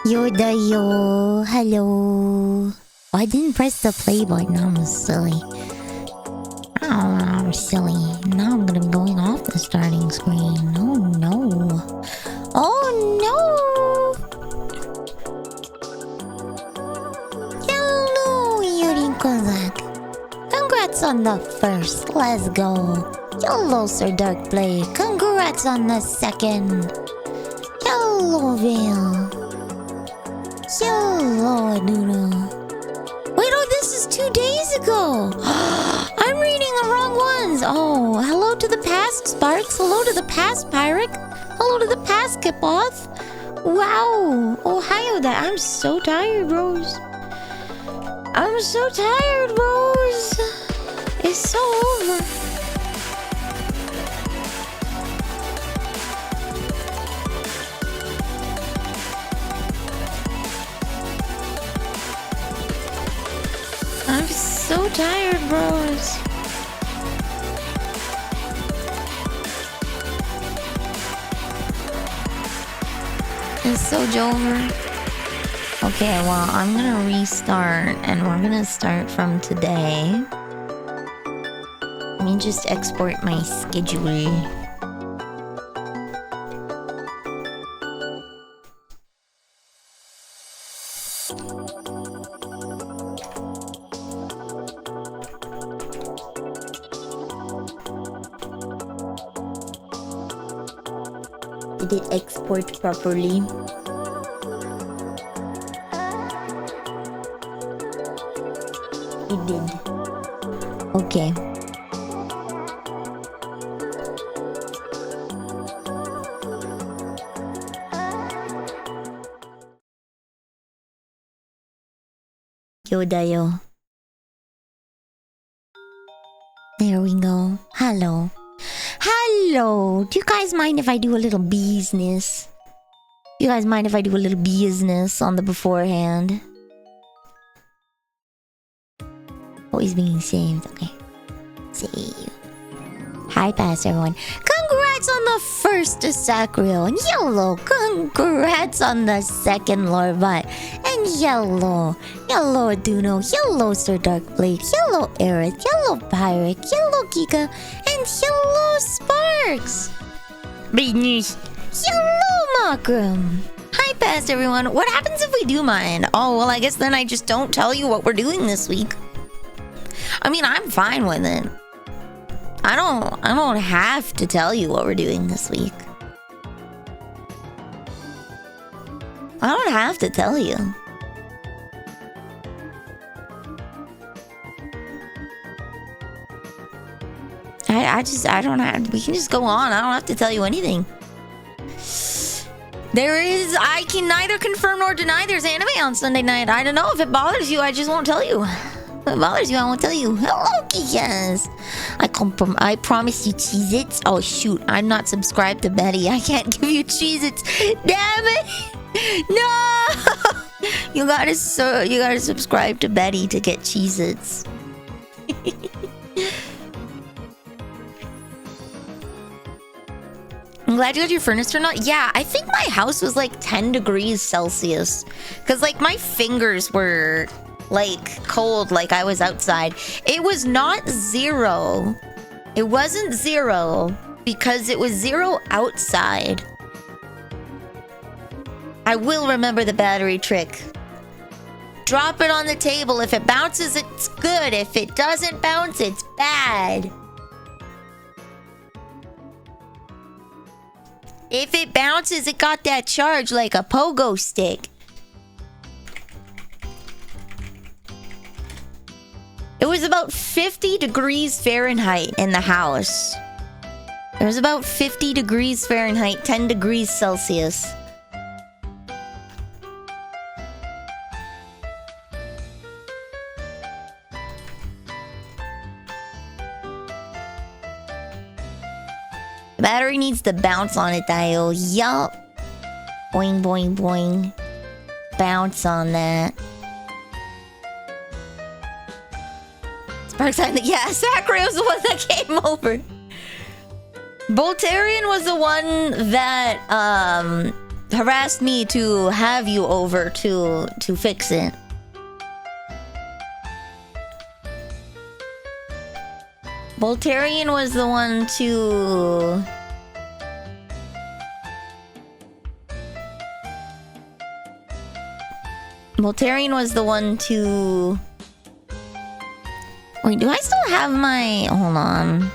Yoda yo, hello. Oh, I didn't press the play button. I'm silly. Oh, I'm silly. Now I'm gonna be going off the starting screen. Oh no. Oh no. Hello, Yuri-kozak. Congrats on the first. Let's go. Hello, Sir Darkblade. Congrats on the second. Hello, Vale. Hello, Nuno. Wait, oh, this is 2 days ago. I'm reading the wrong ones. Oh, hello to the past Sparks. Hello to the past Pyric. Hello to the past Kipoth. Wow. Ohio, that I'm so tired, Rose. I'm so tired, Rose. It's so over. I'm so tired, bros. It's so over. Okay, well, I'm gonna restart and we're gonna start from today. Let me just export my schedule. Did it export properly? It did. Okay. Yodayo. There we go. Hello. Hello. Do you guys mind if I do a little business? Do you guys mind if I do a little business on the beforehand? Oh, he's being saved. Okay. Save. Hi, pass everyone. Congrats on the first Sacrio. And yellow. Congrats on the second Lorbat. And yellow. Yellow Duno. Yellow Sir Darkblade. Yellow Aerith. Yellow Pyric. Yellow Giga. And yellow Sparks. Business. Yellow Makram. Hi, pass everyone. What happens if we do mine? Oh, well, I guess then I just don't tell you what we're doing this week. I mean, I'm fine with it. I don't have to tell you what we're doing this week. I don't have to tell you. I don't have, we can just go on. I don't have to tell you anything. I can neither confirm nor deny there's anime on Sunday night. I don't know if it bothers you, I just won't tell you. If it bothers you, I won't tell you. Hello, yes. I promise you Cheez-Its. Oh shoot, I'm not subscribed to Betty. I can't give you Cheez-Its. Damn it! No! You gotta subscribe to Betty to get Cheez-Its. I'm glad you got your furnace turned on. Yeah, I think my house was like 10 degrees Celsius. Because like my fingers were like cold, like I was outside. It was not 0. It wasn't 0 because it was 0 outside. I will remember the battery trick. Drop it on the table. If it bounces, it's good. If it doesn't bounce, it's bad. If it bounces, it got that charge like a pogo stick. It was about 50 degrees Fahrenheit in the house. It was about 50 degrees Fahrenheit, 10 degrees Celsius. The battery needs to bounce on it, Dio. Yup. Boing, boing, boing. Bounce on that. Sparks, yeah, Sacre was the one that came over. Voltarian was the one that harassed me to have you over to fix it. Voltarian was the one to... Voltarian was the one to... Wait, do I still have my... Hold on.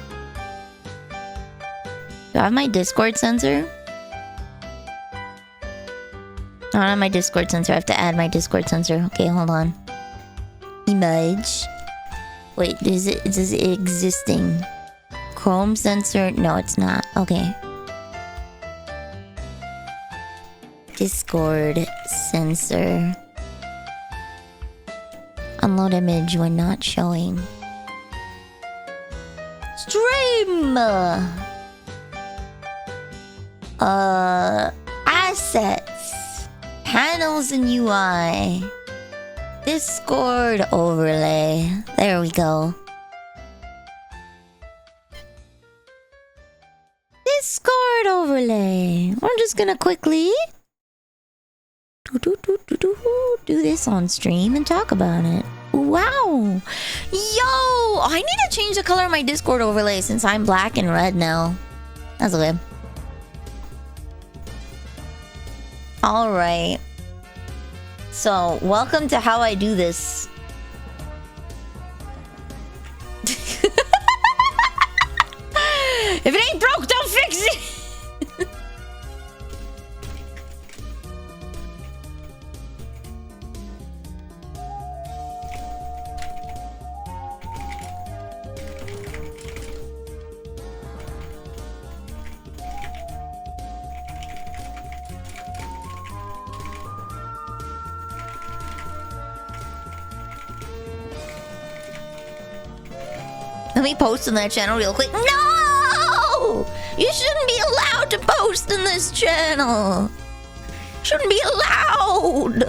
Do I have my Discord sensor? I don't have my Discord sensor. I have to add my Discord sensor. Okay, hold on. Image. Wait, is it existing? Chrome sensor? No, it's not. Okay. Discord sensor. Unload image when not showing. Stream! Assets. Panels and UI. Discord overlay. There we go. Discord overlay. I'm just gonna quickly do this on stream and talk about it. Wow. Yo, I need to change the color of my Discord overlay since I'm black and red now. That's okay. Alright. So, welcome to how I do this. If it ain't broke, don't fix it! Let me post on that channel real quick. No! You shouldn't be allowed to post in this channel. Shouldn't be allowed.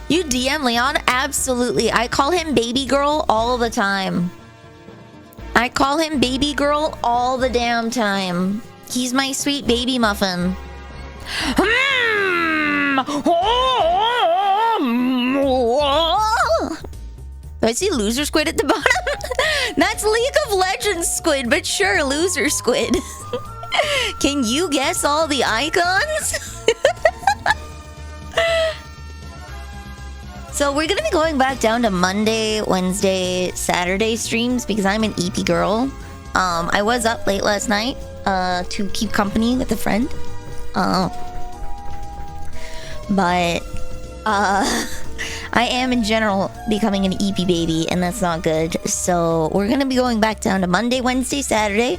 You DM Leon? Absolutely. I call him baby girl all the time. I call him baby girl all the damn time. He's my sweet baby muffin. Do I see loser squid at the bottom? That's League of Legends squid, but sure, loser squid. Can you guess all the icons? So we're gonna be going back down to Monday, Wednesday, Saturday streams because I'm an EP girl. I was up late last night to keep company with a friend. But I am in general becoming an EP baby, and that's not good. So we're gonna be going back down to Monday, Wednesday, Saturday,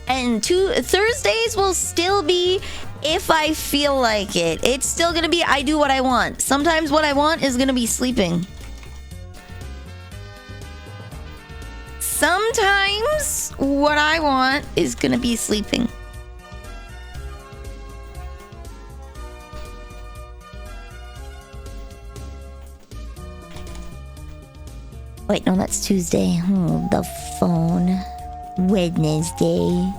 and Thursdays will still be if I feel like it. It's still gonna be I do what I want. Sometimes what I want is gonna be sleeping. Sometimes what I want is gonna be sleeping. Wait, no, that's Tuesday. Oh, the phone. Wednesday.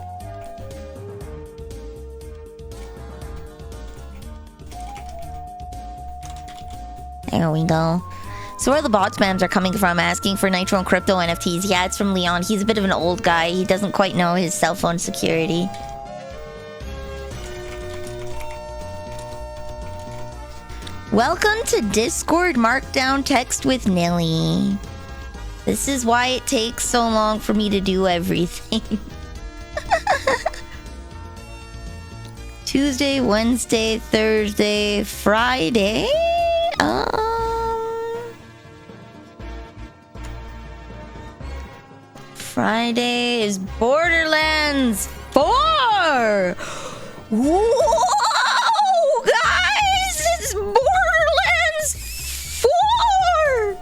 There we go. So where the bot spams are coming from asking for Nitro and Crypto NFTs. Yeah, it's from Leon. He's a bit of an old guy. He doesn't quite know his cell phone security. Welcome to Discord Markdown Text with Nelly. This is why it takes so long for me to do everything. Tuesday, Wednesday, Thursday, Friday. Friday is Borderlands 4. Whoa, guys! It's Borderlands 4!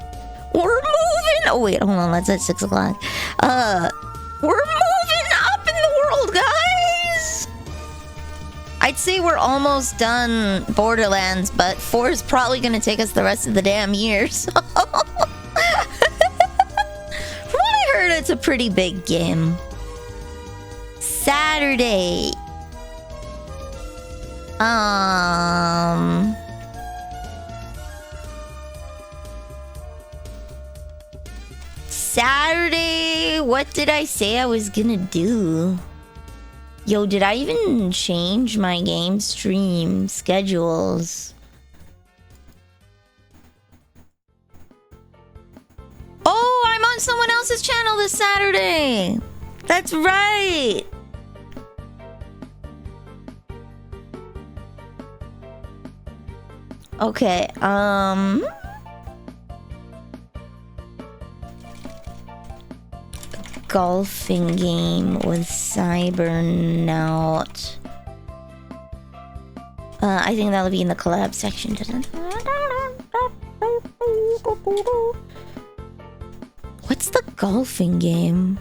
We're moving... Oh, wait, hold on. That's at 6 o'clock. We're moving up in the world, guys! I'd say we're almost done Borderlands, but 4 is probably going to take us the rest of the damn year, so... That's a pretty big game. Saturday. Saturday, what did I say I was gonna do? Yo, did I even change my game stream schedules? Oh, I'm on someone else's channel this Saturday. That's right. Okay, golfing game with Cybernaut. I think that'll be in the collab section. What's the golfing game?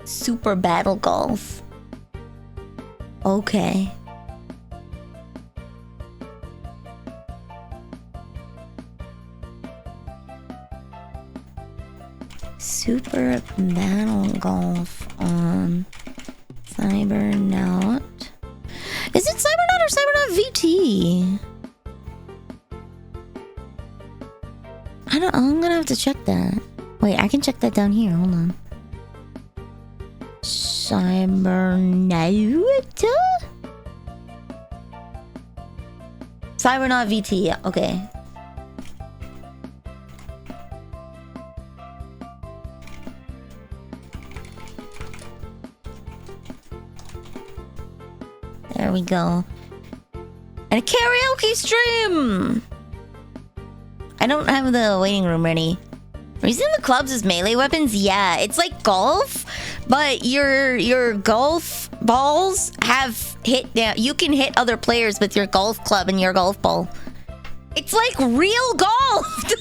Super Battle Golf. Okay. Super Battle Golf on Cybernaut. Is it Cybernaut or Cybernaut VT? I'm gonna have to check that. Wait, I can check that down here. Hold on. Cybernaut? Cybernaut VT. Okay. There we go. And a karaoke stream! I don't have the waiting room ready. Are you using the clubs as melee weapons? Yeah, it's like golf, but your golf balls have hit down. You can hit other players with your golf club and your golf ball. It's like real golf!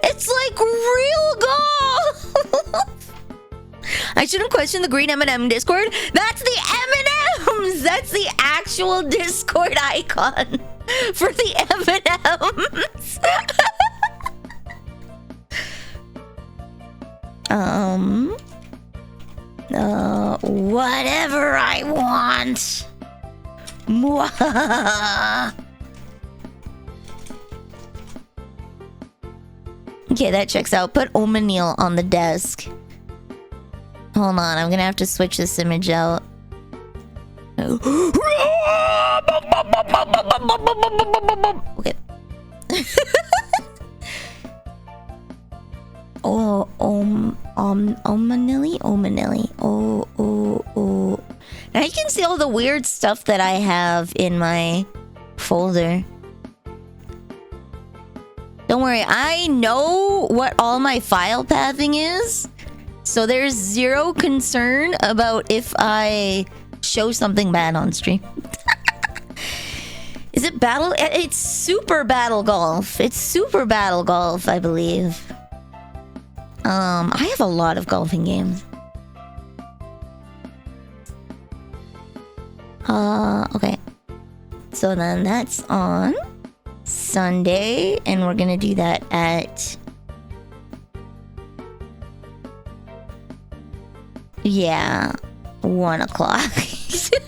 It's like real golf! I shouldn't question the green M&M Discord. That's the M&Ms! That's the actual Discord icon for the M&Ms. Whatever I want. Okay, that checks out. Put Omanil on the desk. Hold on, I'm gonna have to switch this image out. Okay. Oh, Omanili? Oh. Now you can see all the weird stuff that I have in my folder. Don't worry, I know what all my file pathing is. So there's zero concern about if I show something bad on stream. Is it battle? It's Super Battle Golf. It's Super Battle Golf, I believe. I have a lot of golfing games. Okay. So then that's on Sunday, and we're gonna do that at... Yeah, 1 o'clock. We're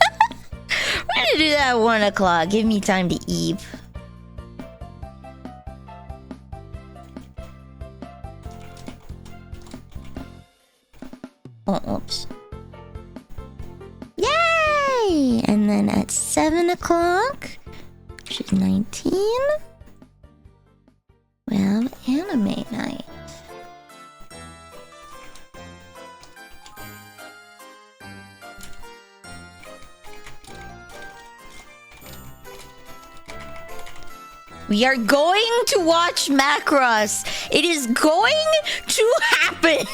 gonna do that at 1 o'clock. Give me time to eat. Oh, oops. Yay! And then at 7 o'clock, which is 19, we have anime night. We are going to watch Macross. It is going to happen.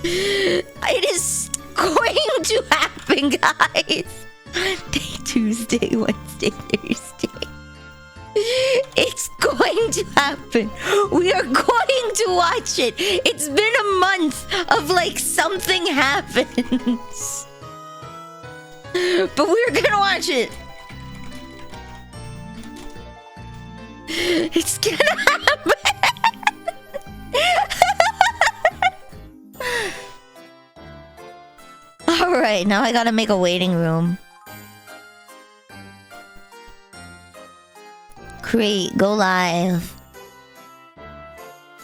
It is going to happen, guys. Monday, Tuesday, Wednesday, Thursday. It's going to happen. We are going to watch it. It's been a month of like something happens. But we're gonna watch it. It's gonna happen. Alright, now I gotta make a waiting room. Create, go live.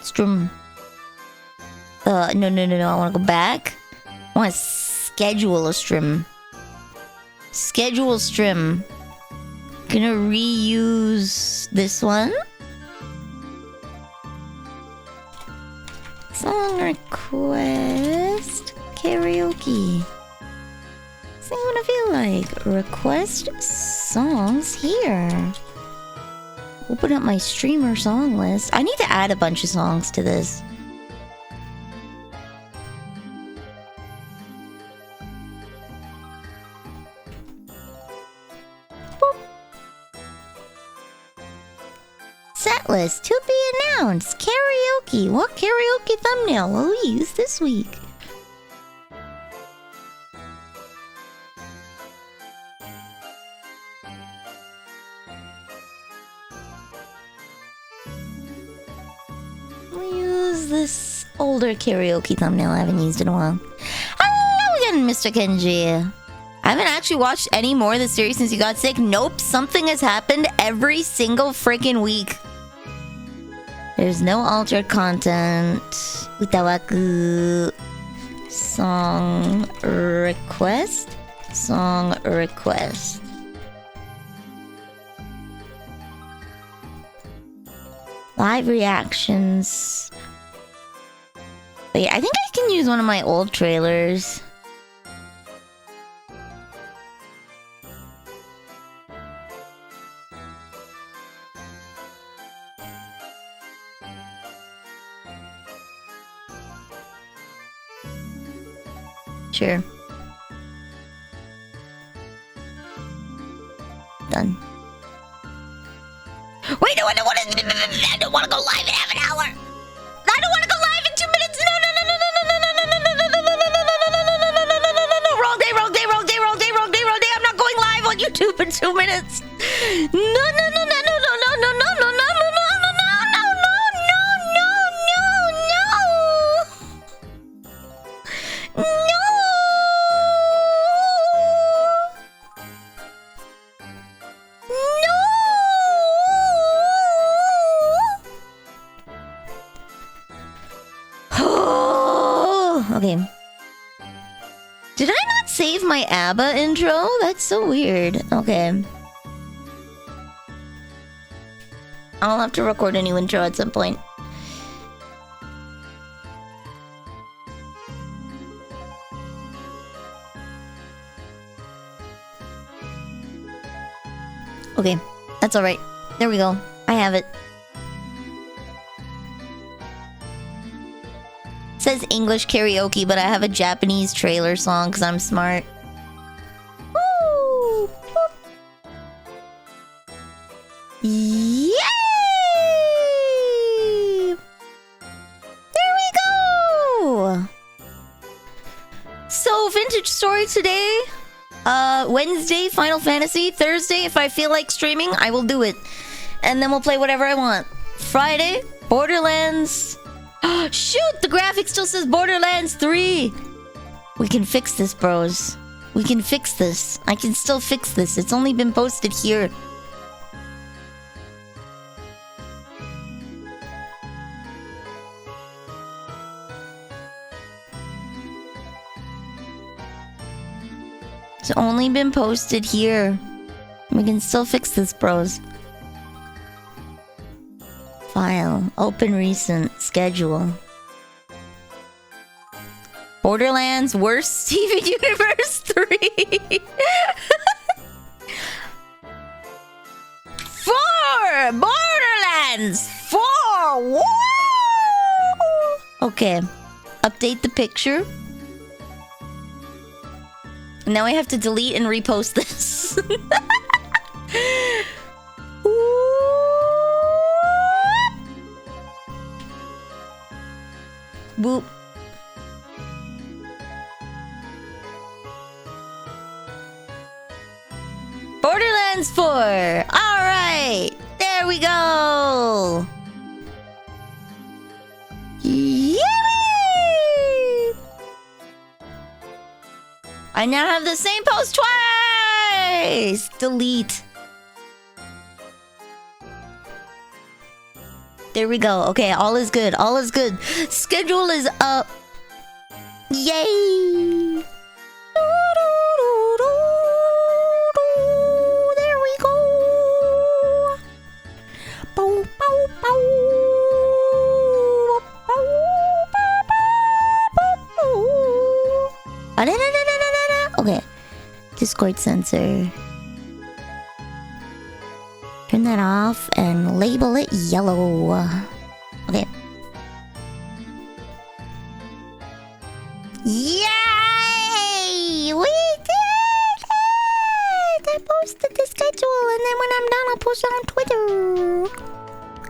Stream. No, I wanna go back. I wanna schedule a stream. Schedule stream. Gonna reuse this one. Song request. Karaoke. Sing what I feel like. Request songs here. Open up my streamer song list. I need to add a bunch of songs to this. Boop. Set list to be announced. Karaoke. What karaoke thumbnail will we use this week? This older karaoke thumbnail I haven't used in a while. Hello again, Mr. Kenji. I haven't actually watched any more of the series since you got sick. Nope, something has happened every single freaking week. There's no altered content. Utawaku. Song request. Song request. Live reactions. Wait, I think I can use one of my old trailers. Sure. Done. Wait, no, I don't want to go live in half an hour. I don't want to go live in 2 minutes. No. I'm not going live on YouTube in 2 minutes. No. Okay. Did I not save my ABBA intro? That's so weird. Okay. I'll have to record a new intro at some point. Okay, that's alright. There we go. I have it. Says English karaoke, but I have a Japanese trailer song because I'm smart. Woo! Yay! There we go! So, vintage story today. Wednesday, Final Fantasy. Thursday, if I feel like streaming, I will do it. And then we'll play whatever I want. Friday, Borderlands. Shoot! The graphic still says Borderlands 3! We can fix this, bros. We can fix this. I can still fix this. It's only been posted here. It's only been posted here. We can still fix this, bros. File. Open recent. Schedule. Borderlands Worst Steven Universe 3. 4! Borderlands 4! Woo! Okay. Update the picture. Now I have to delete and repost this. Boop. Borderlands 4. All right. There we we go. Yay! I now have the same post twice. Delete. There we go. Okay, all is good. All is good. Schedule is up. Yay! There we go. Bow, bow, bow. Okay. Discord sensor. Turn that off and label it yellow. Okay. Yay! We did it! I posted the schedule, and then when I'm done, I'll post it on Twitter.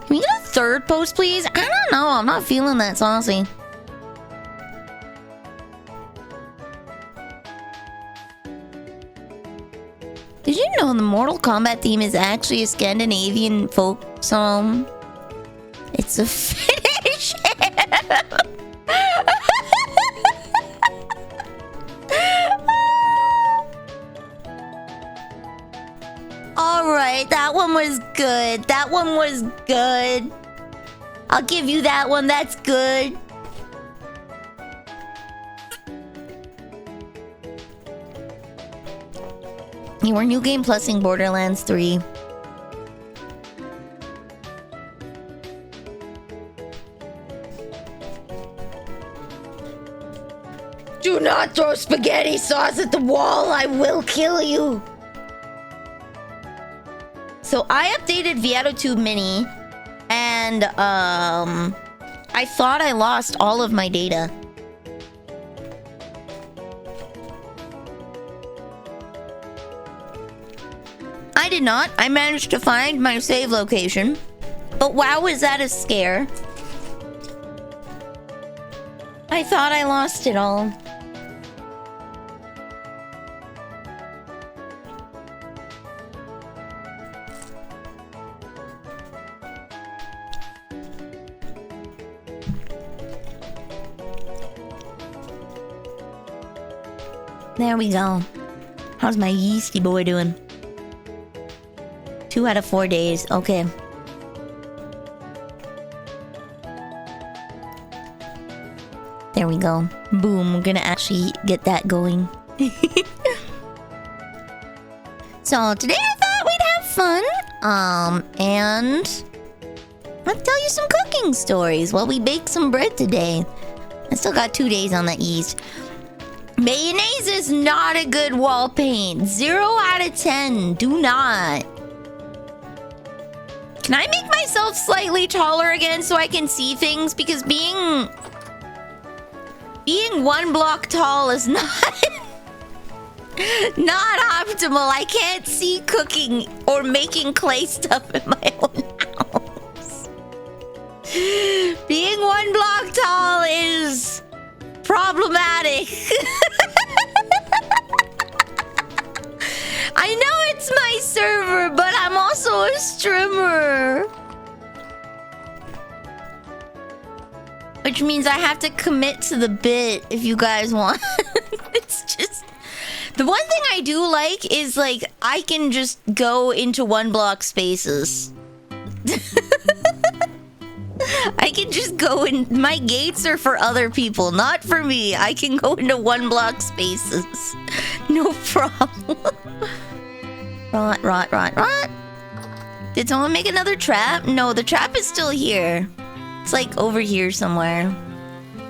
Can we get a third post, please? I don't know. I'm not feeling that saucy. Did you know the Mortal Kombat theme is actually a Scandinavian folk song? It's a Finnish. Alright, that one was good. That one was good. I'll give you that one. That's good. You were New Game Plusing Borderlands 3. Do not throw spaghetti sauce at the wall. I will kill you. So I updated Vtuber Mini, and I thought I lost all of my data. I did not. I managed to find my save location. But wow, was that a scare. I thought I lost it all. There we go. How's my yeasty boy doing? 2 out of 4 days. Okay. There we go. Boom. We're gonna actually get that going. So today I thought we'd have fun. And let's tell you some cooking stories while we bake some bread today. I still got 2 days on the yeast. Mayonnaise is not a good wall paint. 0 out of 10. Do not. Can I make myself slightly taller again so I can see things? Because being 1 block tall is not optimal. I can't see cooking or making clay stuff in my own house. Being 1 block tall is problematic. I know it's my server, but I'm also a streamer. Which means I have to commit to the bit if you guys want. It's just... The one thing I do like is, like, I can just go into 1 block spaces. I can just go in... My gates are for other people, not for me. I can go into 1 block spaces. No problem. Rot. Did someone make another trap? No, the trap is still here. It's like over here somewhere.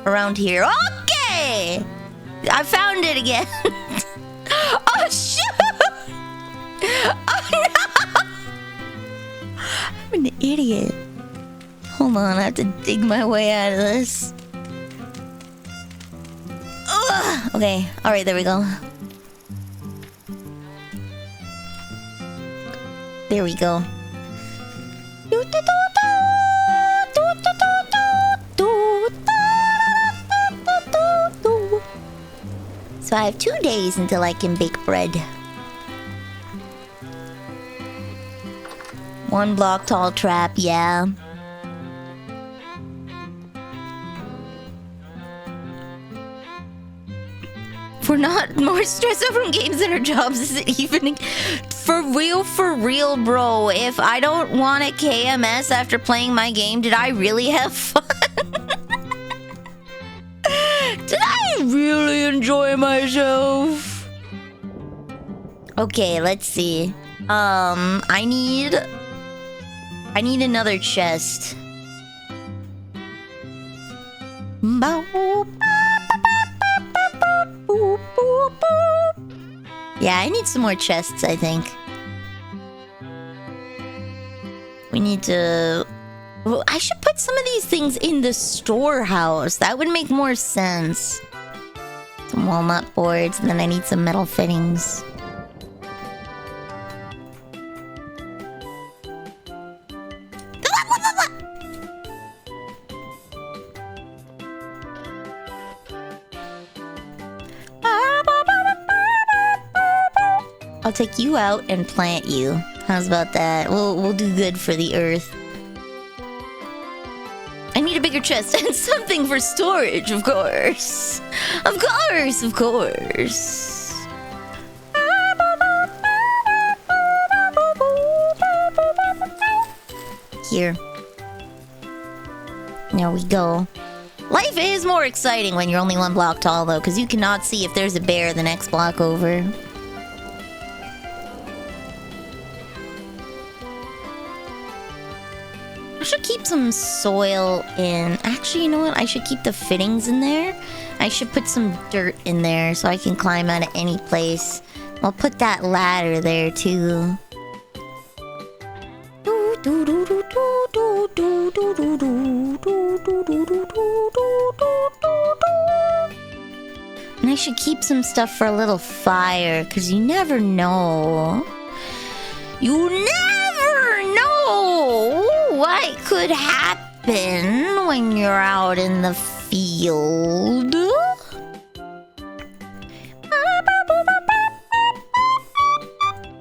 Around here. Okay! I found it again. Oh, shoot! Oh, no! I'm an idiot. Hold on, I have to dig my way out of this. Ugh. Okay, alright, there we go. There we go. So I have 2 days until I can bake bread. 1 block tall trap, yeah. We're not more stressed out from games than our jobs. Is it even for real, bro? If I don't want a KMS after playing my game, did I really have fun? Did I really enjoy myself? Okay, let's see. I need another chest. Yeah, I need some more chests, I think. We need to... Well, I should put some of these things in the storehouse. That would make more sense. Some walnut boards, and then I need some metal fittings. I'll take you out and plant you. How's about that? We'll do good for the earth. I need a bigger chest and something for storage, of course. Of course. Here. There we go. Life is more exciting when you're only 1 block tall, though, because you cannot see if there's a bear the next block over. I should keep some soil in... Actually, you know what? I should keep the fittings in there. I should put some dirt in there so I can climb out of any place. I'll put that ladder there, too. And I should keep some stuff for a little fire, because you never know. You never know what could happen when you're out in the field.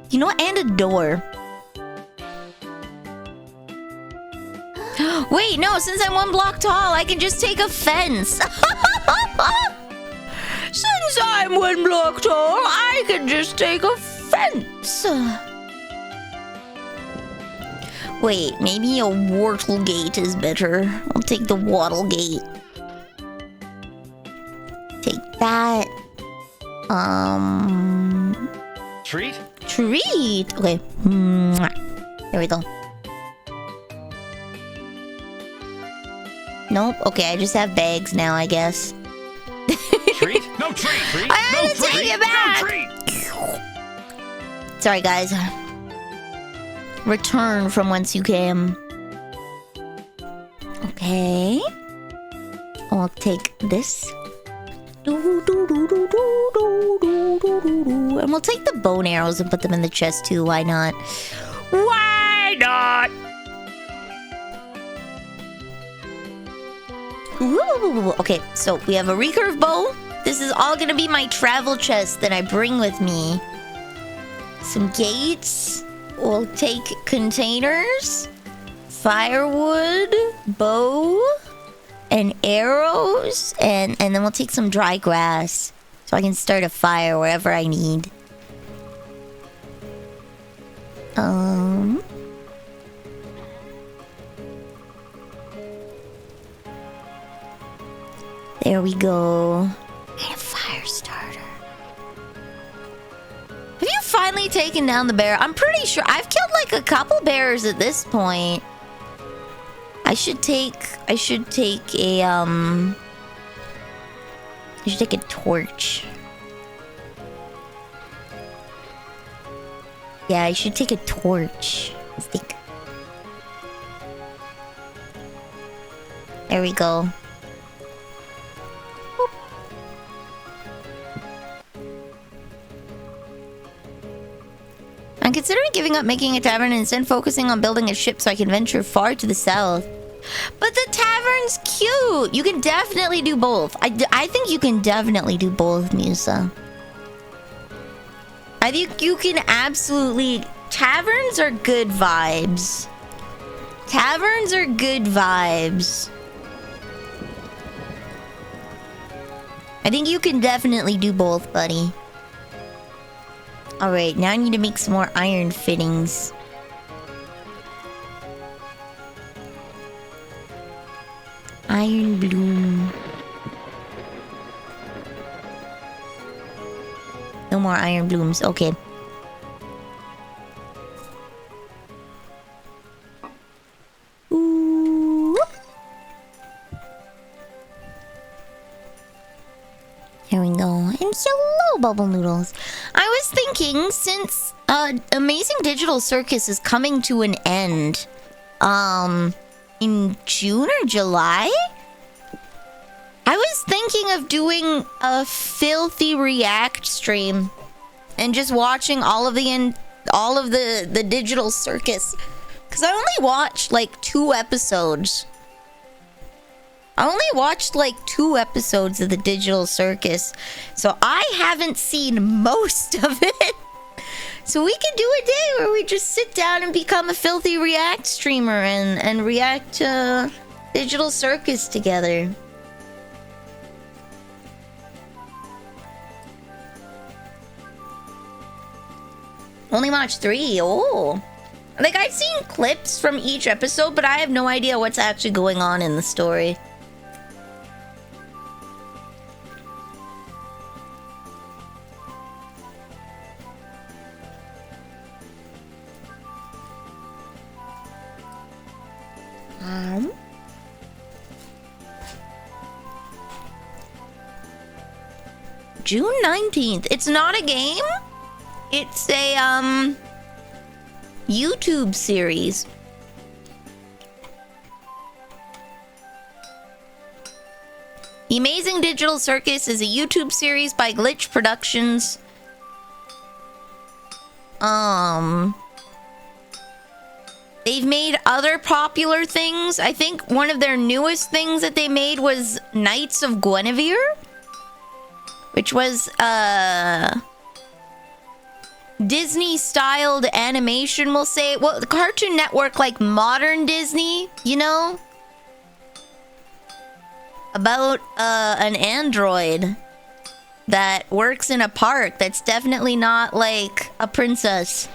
You know what? And a door. Wait, no, since I'm 1 block tall, I can just take a fence. Since I'm 1 block tall, I can just take a fence. Wait, maybe a wortle gate is better. I'll take the wattle gate. Take that. Treat? Treat! Okay. There we go. Nope. Okay, I just have bags now, I guess. Treat? No treat! Treat? I had No to take treat! it back! No treat! Sorry, guys. Return from whence you came. Okay. I'll take this. And we'll take the bone arrows and put them in the chest too. Why not? Why not? Ooh. Okay, so we have a recurve bow. This is all gonna be my travel chest that I bring with me. Some gates. We'll take containers, firewood, bow, and arrows, and then we'll take some dry grass so I can start a fire wherever I need. There we go. And a fire starter. Have you finally taken down the bear? I'm pretty sure I've killed like a couple bears at this point. I should take a torch. Yeah, I should take a torch. Let's think. There we go. Boop. I'm considering giving up making a tavern and instead focusing on building a ship so I can venture far to the south. But the tavern's cute! You can definitely do both. I think you can definitely do both, Musa. I think you can absolutely Taverns are good vibes. Taverns are good vibes. I think you can definitely do both, buddy. Alright, now I need to make some more iron fittings. Iron bloom. No more iron blooms, okay. Ooh. Here we go. And hello, Bubble Noodles. I was thinking, since Amazing Digital Circus is coming to an end, in June or July? I was thinking of doing a filthy react stream and just watching all of the Digital Circus, because I only watched like 2 episodes. I only watched like 2 episodes of the Digital Circus, so I haven't seen most of it. So we could do a day where we just sit down and become a filthy react streamer and react to Digital Circus together. Only watched 3. Oh. Like, I've seen clips from each episode, but I have no idea what's actually going on in the story. June 19th. It's not a game. It's a YouTube series. The Amazing Digital Circus is a YouTube series by Glitch Productions. They've made other popular things. I think one of their newest things that they made was Knights of Guinevere, which was Disney-styled animation, we'll say. Well, the Cartoon Network, like modern Disney, you know? About an android that works in a park that's definitely not like a princess.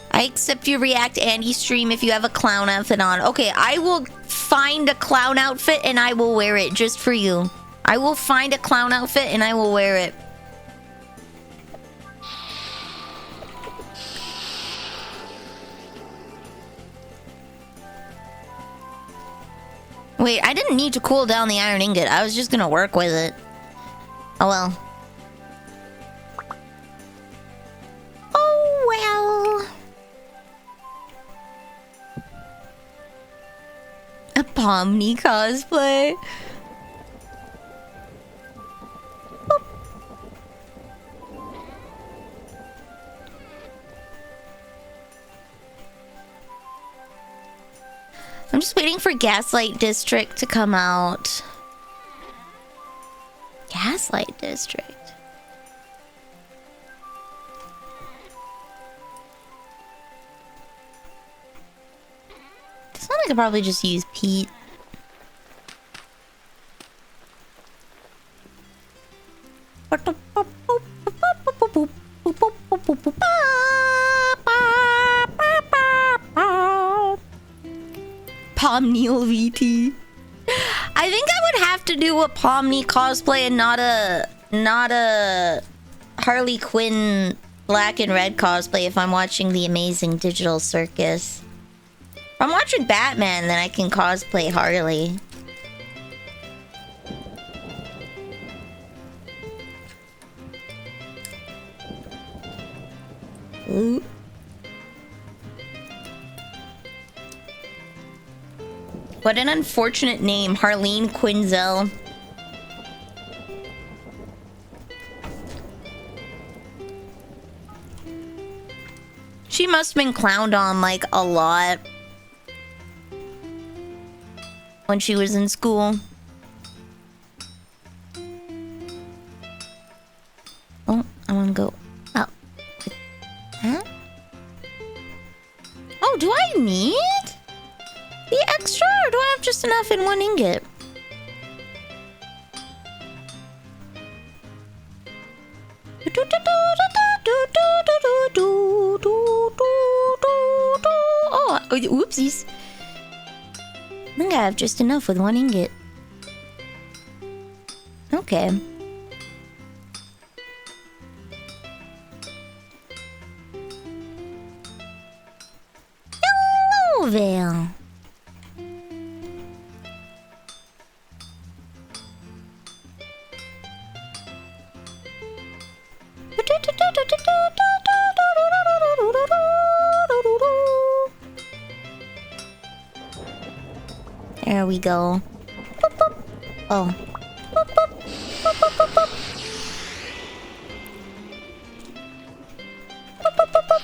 I accept your React Andy stream if you have a clown outfit on. Okay, I will find a clown outfit and I will wear it just for you. I will find a clown outfit and I will wear it. Wait, I didn't need to cool down the iron ingot. I was just gonna work with it. Oh well. Oh well. A Pomni cosplay. I'm just waiting for Gaslight District to come out. Gaslight District. This one I could probably just use Pete. Pomniel VT. I think I would have to do a Pomni cosplay and not a Harley Quinn black and red cosplay if I'm watching The Amazing Digital Circus. If I'm watching Batman, then I can cosplay Harley. Ooh. What an unfortunate name, Harleen Quinzel. She must have been clowned on like a lot when she was in school. Oh, I want to go up. Huh? Oh, do I need the extra, or do I have just enough in one ingot? Oh, oopsies. I think I have just enough with one ingot. Okay. Hello, Vale. There we go. Boop, boop. Oh. Boop, boop. Boop, boop, boop, boop. Boop, boop, boop, boop.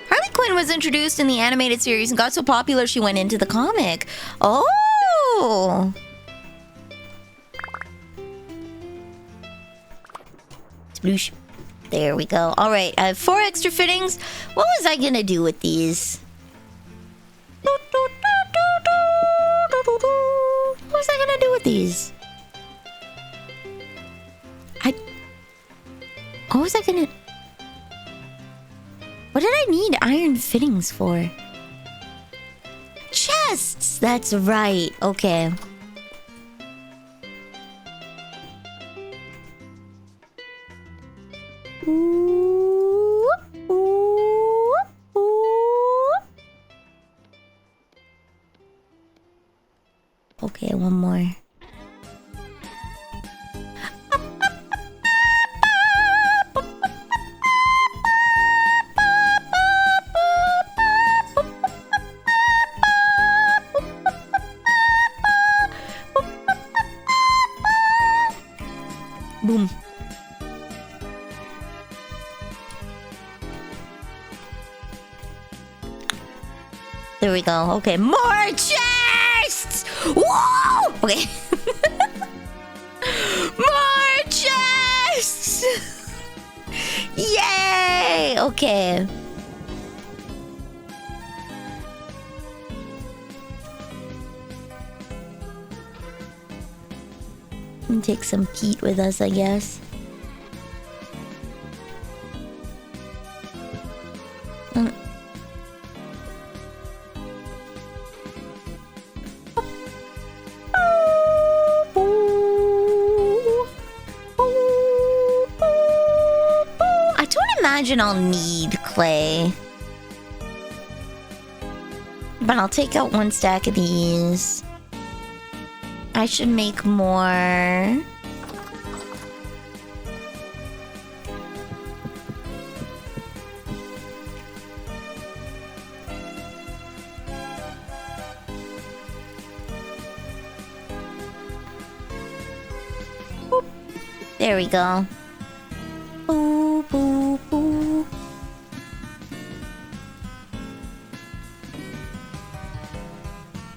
Harley Quinn was introduced in the animated series and got so popular she went into the comic. Oh! Sploosh. There we go. Alright, I have 4 extra fittings. What was I gonna do with these? What was I gonna do with these? What was I gonna... What did I need iron fittings for? Chests! That's right. Okay. Ooh, ooh, ooh. Okay, one more. Boom. There we go. Okay, more chests! Whoa! Okay. More chests! Yay! Okay. And take some peat with us, I guess. I don't imagine I'll need clay. But I'll take out 1 stack of these. I should make more. Boop. There we go. Boo, boo, boo.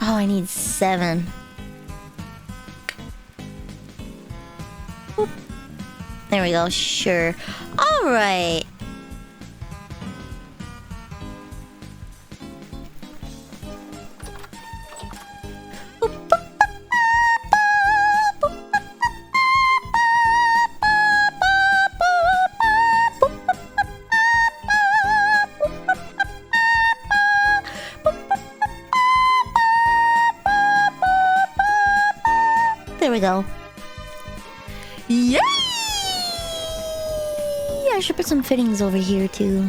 Oh, I need 7. Boop. There we go, sure. Alright. There we go. Yay! I should put some fittings over here too.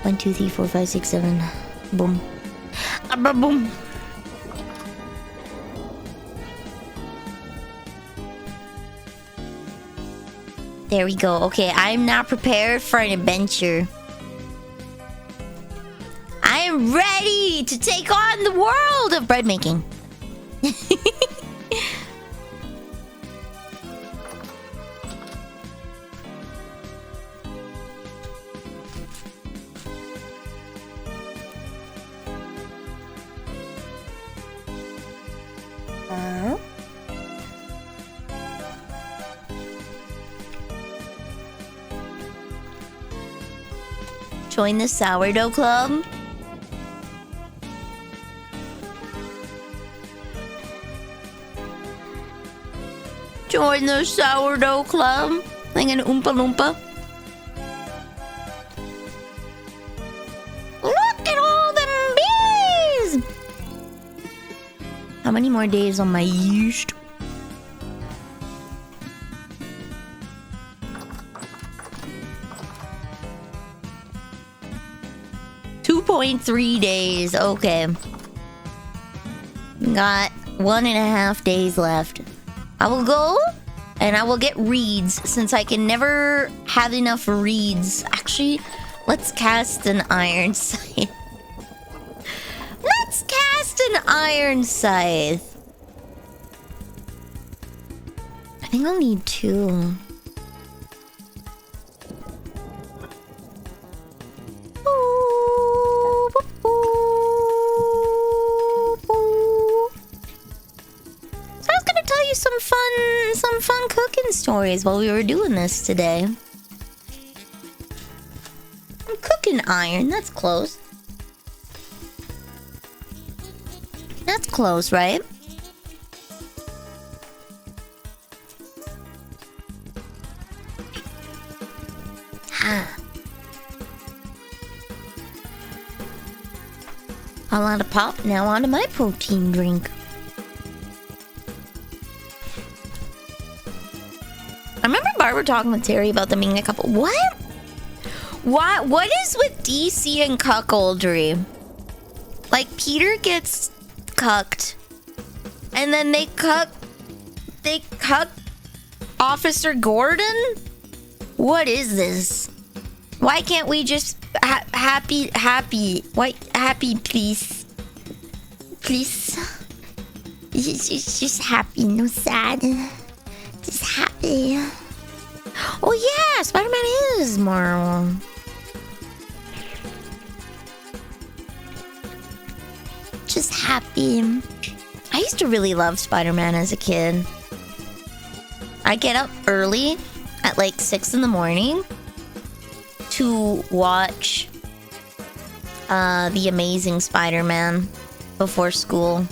1, 2, 3, 4, 5, 6, 7. Boom. Boom. There we go. Okay, I'm now prepared for an adventure. I am ready to take on the world of bread making. Join the sourdough club. Join the sourdough club. Like an Oompa Loompa. Look at all them bees! How many more days on my yeast? .3 days. Okay. Got 1.5 days left. I will go and I will get reeds since I can never have enough reeds. Actually, let's cast an iron scythe. Let's cast an iron scythe. I think I'll need 2. Some fun cooking stories while we were doing this today. I'm cooking iron. That's close. That's close, right? Ha. A lot of pop now onto my protein drink. I remember Barbara talking with Terry about them being a couple. What? What is with DC and cuckoldry? Like, Peter gets cucked. And then they cuck Officer Gordon? What is this? Why can't we just happy? Why happy, please? Please? Just happy, no sad. Just happy. Oh yeah, Spider-Man is Marvel. Just happy. I used to really love Spider-Man as a kid. I get up early at like 6 in the morning to watch The Amazing Spider-Man before school.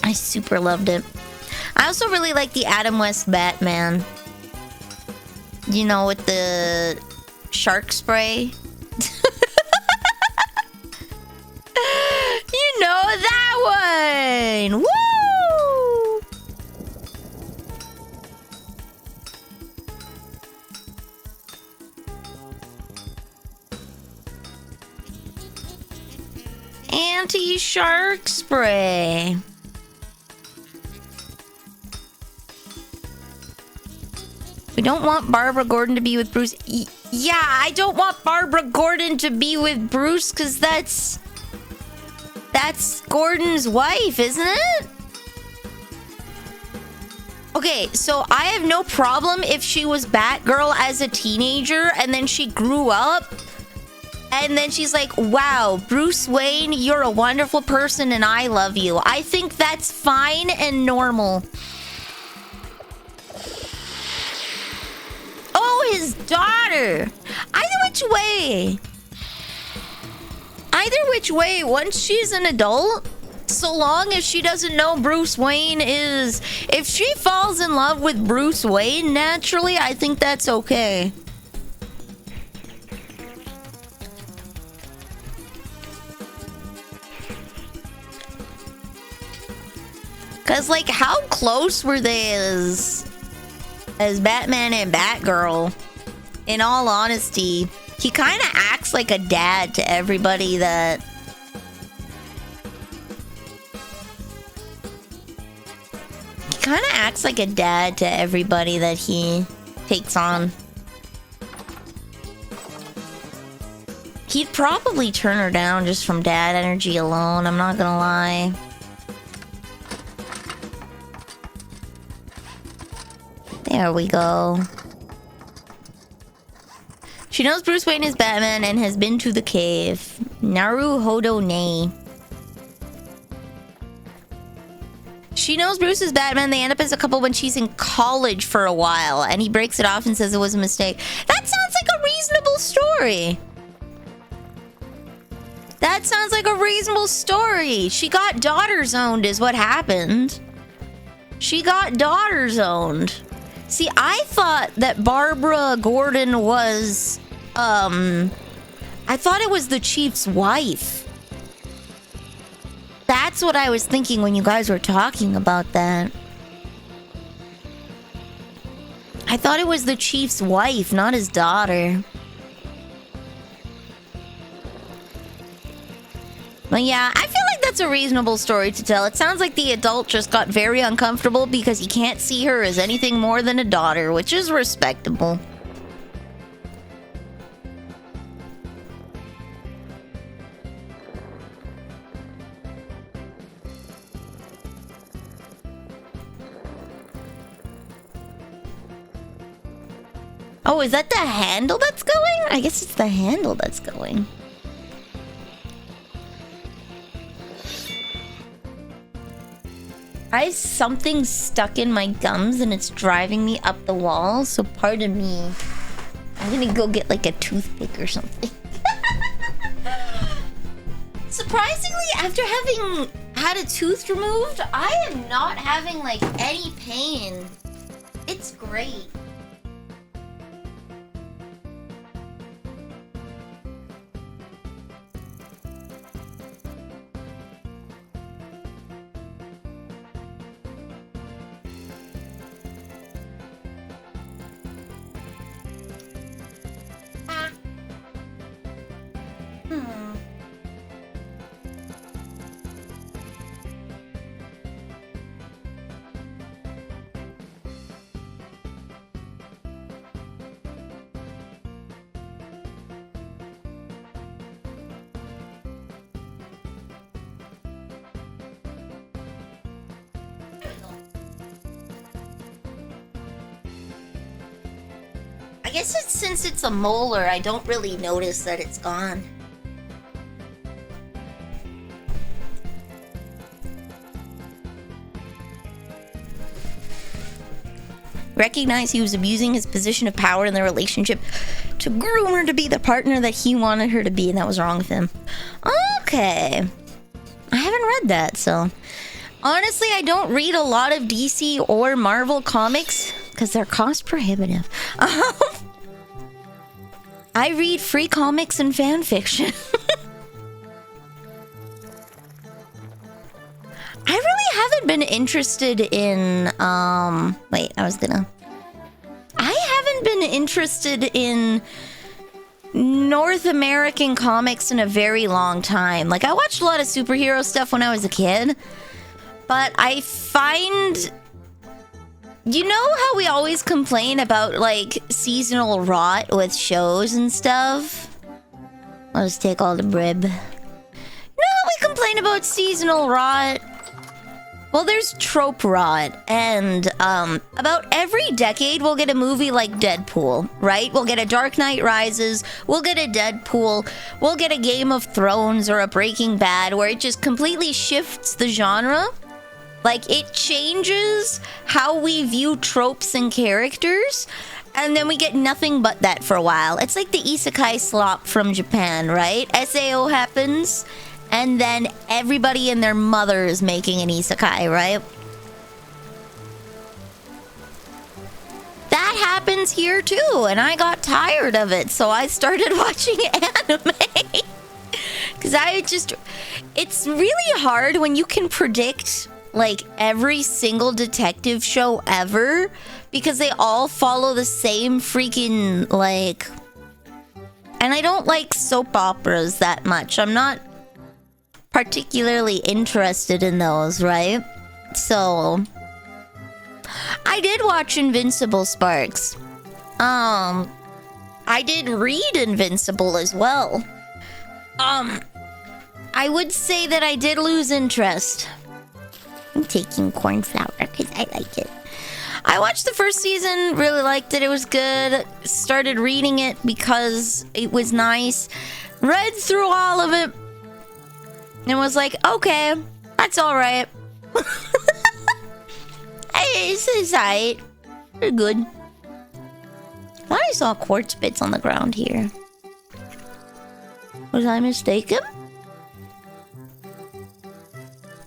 I super loved it. I also really like the Adam West Batman. You know, with the shark spray. You know that one! Woo! Anti-shark spray. We don't want Barbara Gordon to be with Bruce. Yeah, I don't want Barbara Gordon to be with Bruce because that's Gordon's wife, isn't it? Okay, so I have no problem if she was Batgirl as a teenager and then she grew up and then she's like, wow, Bruce Wayne, you're a wonderful person and I love you. I think that's fine and normal. Oh, his daughter. Either which way, once she's an adult, so long as she doesn't know Bruce Wayne is... If she falls in love with Bruce Wayne naturally, I think that's okay. Cause like, how close were they as Batman and Batgirl? In all honesty, he kind of acts like a dad to everybody that... He kind of acts like a dad to everybody that he takes on. He'd probably turn her down just from dad energy alone, I'm not gonna lie. There we go. She knows Bruce Wayne is Batman and has been to the cave. Naruhodo ne. She knows Bruce is Batman. They end up as a couple when she's in college for a while, and he breaks it off and says it was a mistake. That sounds like a reasonable story. That sounds like a reasonable story. She got daughter zoned is what happened. She got daughter zoned. See, I thought that Barbara Gordon was, I thought it was the chief's wife. That's what I was thinking when you guys were talking about that. I thought it was the chief's wife, not his daughter. But yeah, I feel like that's a reasonable story to tell. It sounds like the adult just got very uncomfortable because he can't see her as anything more than a daughter, which is respectable. Oh, is that the handle that's going? I guess it's the handle that's going. I have something stuck in my gums and it's driving me up the wall, so pardon me. I'm gonna go get like a toothpick or something. Surprisingly, after having had a tooth removed, I am not having like any pain. It's great. I guess since it's a molar, I don't really notice that it's gone. Recognize he was abusing his position of power in the relationship to groom her to be the partner that he wanted her to be, and that was wrong of him. Okay. I haven't read that, so... Honestly, I don't read a lot of DC or Marvel comics because they're cost prohibitive. I read free comics and fan fiction. I really haven't been interested in, wait, I haven't been interested in North American comics in a very long time. Like, I watched a lot of superhero stuff when I was a kid, but I find... You know how we always complain about, like, seasonal rot with shows and stuff? I'll just take all the brib. No, we complain about seasonal rot. Well, there's trope rot, and about every decade we'll get a movie like Deadpool, right? We'll get a Dark Knight Rises, we'll get a Deadpool, we'll get a Game of Thrones or a Breaking Bad where it just completely shifts the genre. Like, it changes how we view tropes and characters, and then we get nothing but that for a while. It's like the isekai slop from Japan, right? SAO happens, and then everybody and their mother is making an isekai, right? That happens here too, and I got tired of it, so I started watching anime. Because it's really hard when you can predict... like every single detective show ever, because they all follow the same freaking, like... And I don't like soap operas that much. I'm not particularly interested in those, right? So... I did watch Invincible, Sparks. I did read Invincible as well. I would say that I did lose interest. I'm taking cornflower because I like it. I watched the first season, really liked it, it was good. Started reading it because it was nice. Read through all of it and was like, okay, that's alright. it's alright. They're good. I thought I saw quartz bits on the ground here. Was I mistaken?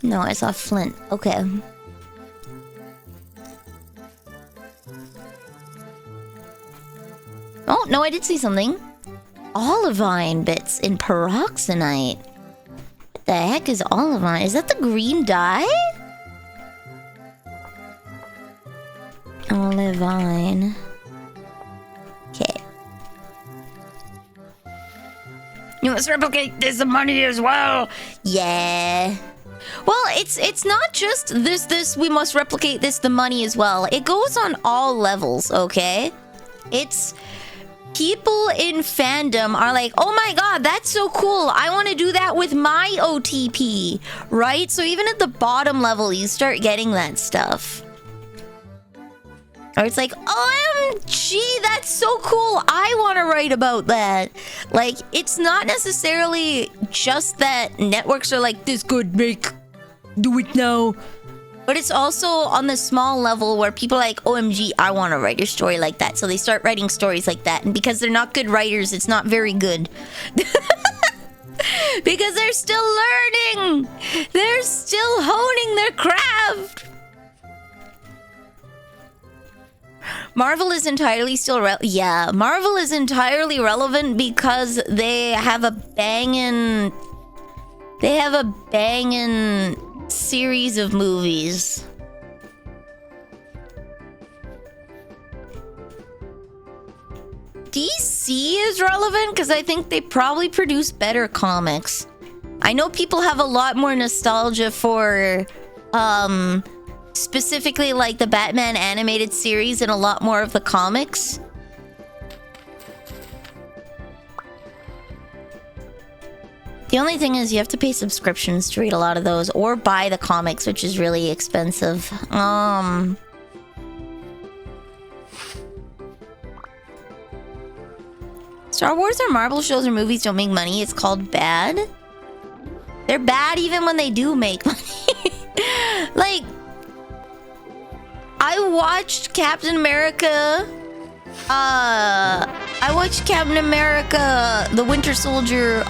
No, I saw flint. Okay. Oh, no, I did see something. Olivine bits in peroxenite. What the heck is olivine? Is that the green dye? Olivine. Okay. You must replicate this money as well. Yeah. Well, it's not just this. We must replicate this the money as well. It goes on all levels. Okay. It's people in fandom are like, oh my god, that's so cool. I want to do that with my OTP, right? So even at the bottom level, you start getting that stuff. Or it's like, OMG, that's so cool. I want to write about that. Like, it's not necessarily just that networks are like, this good, do it now. But it's also on the small level where people are like, OMG, I want to write a story like that. So they start writing stories like that. And because they're not good writers, it's not very good. Because they're still learning. They're still honing their craft. Marvel is entirely still Marvel is entirely relevant because they have a bangin' series of movies. DC is relevant because I think they probably produce better comics. I know people have a lot more nostalgia for specifically like the Batman animated series and a lot more of the comics. The only thing is you have to pay subscriptions to read a lot of those or buy the comics, which is really expensive. Star Wars or Marvel shows or movies don't make money. It's called bad. They're bad even when they do make money. Like, I watched Captain America. I watched Captain America, The Winter Soldier.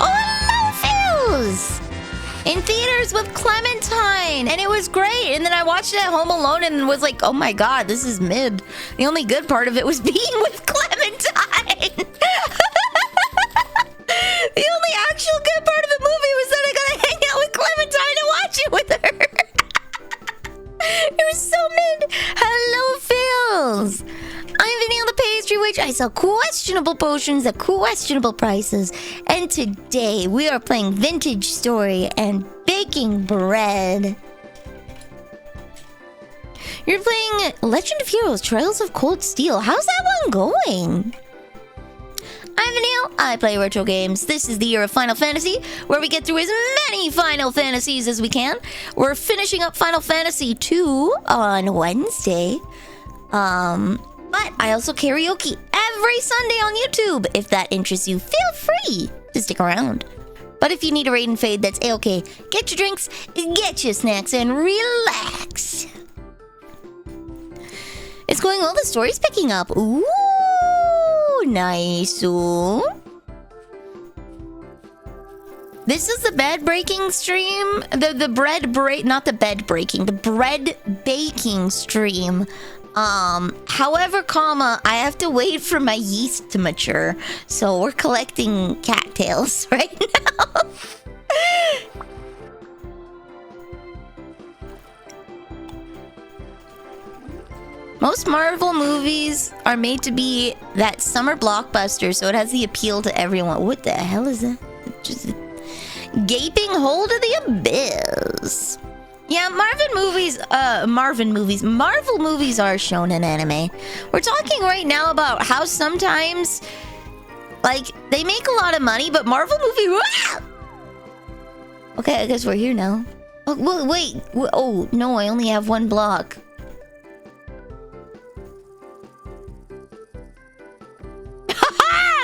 In theaters with Clementine, and it was great. And then I watched it at home alone and was like, oh my god, this is mid. The only good part of it was being with Clementine. The only actual good part of the movie was that I got to hang out with Clementine and watch it with her. It was so mid. Hello, Phils. I'm Vanille the Pastry Witch. I sell questionable potions at questionable prices. And today we are playing Vintage Story and baking bread. You're playing Legend of Heroes, Trails of Cold Steel. How's that one going? I'm Vanille. I play retro games. This is the year of Final Fantasy, where we get through as many Final Fantasies as we can. We're finishing up Final Fantasy 2 on Wednesday. But I also karaoke every Sunday on YouTube. If that interests you, feel free to stick around. But if you need a raid and fade, that's A-okay. Get your drinks, get your snacks, and relax. It's going well. The story's picking up. Ooh, nice. Ooh. This is the bed breaking stream. The bread baking stream. However, I have to wait for my yeast to mature. So we're collecting cattails right now. Most Marvel movies are made to be that summer blockbuster, so it has the appeal to everyone. What the hell is that? Just a gaping hole to the abyss. Yeah, Marvel movies are shown in anime. We're talking right now about how sometimes, like, they make a lot of money, but Marvel movie... Okay, I guess we're here now. Oh, well, wait. Oh, no, I only have one block.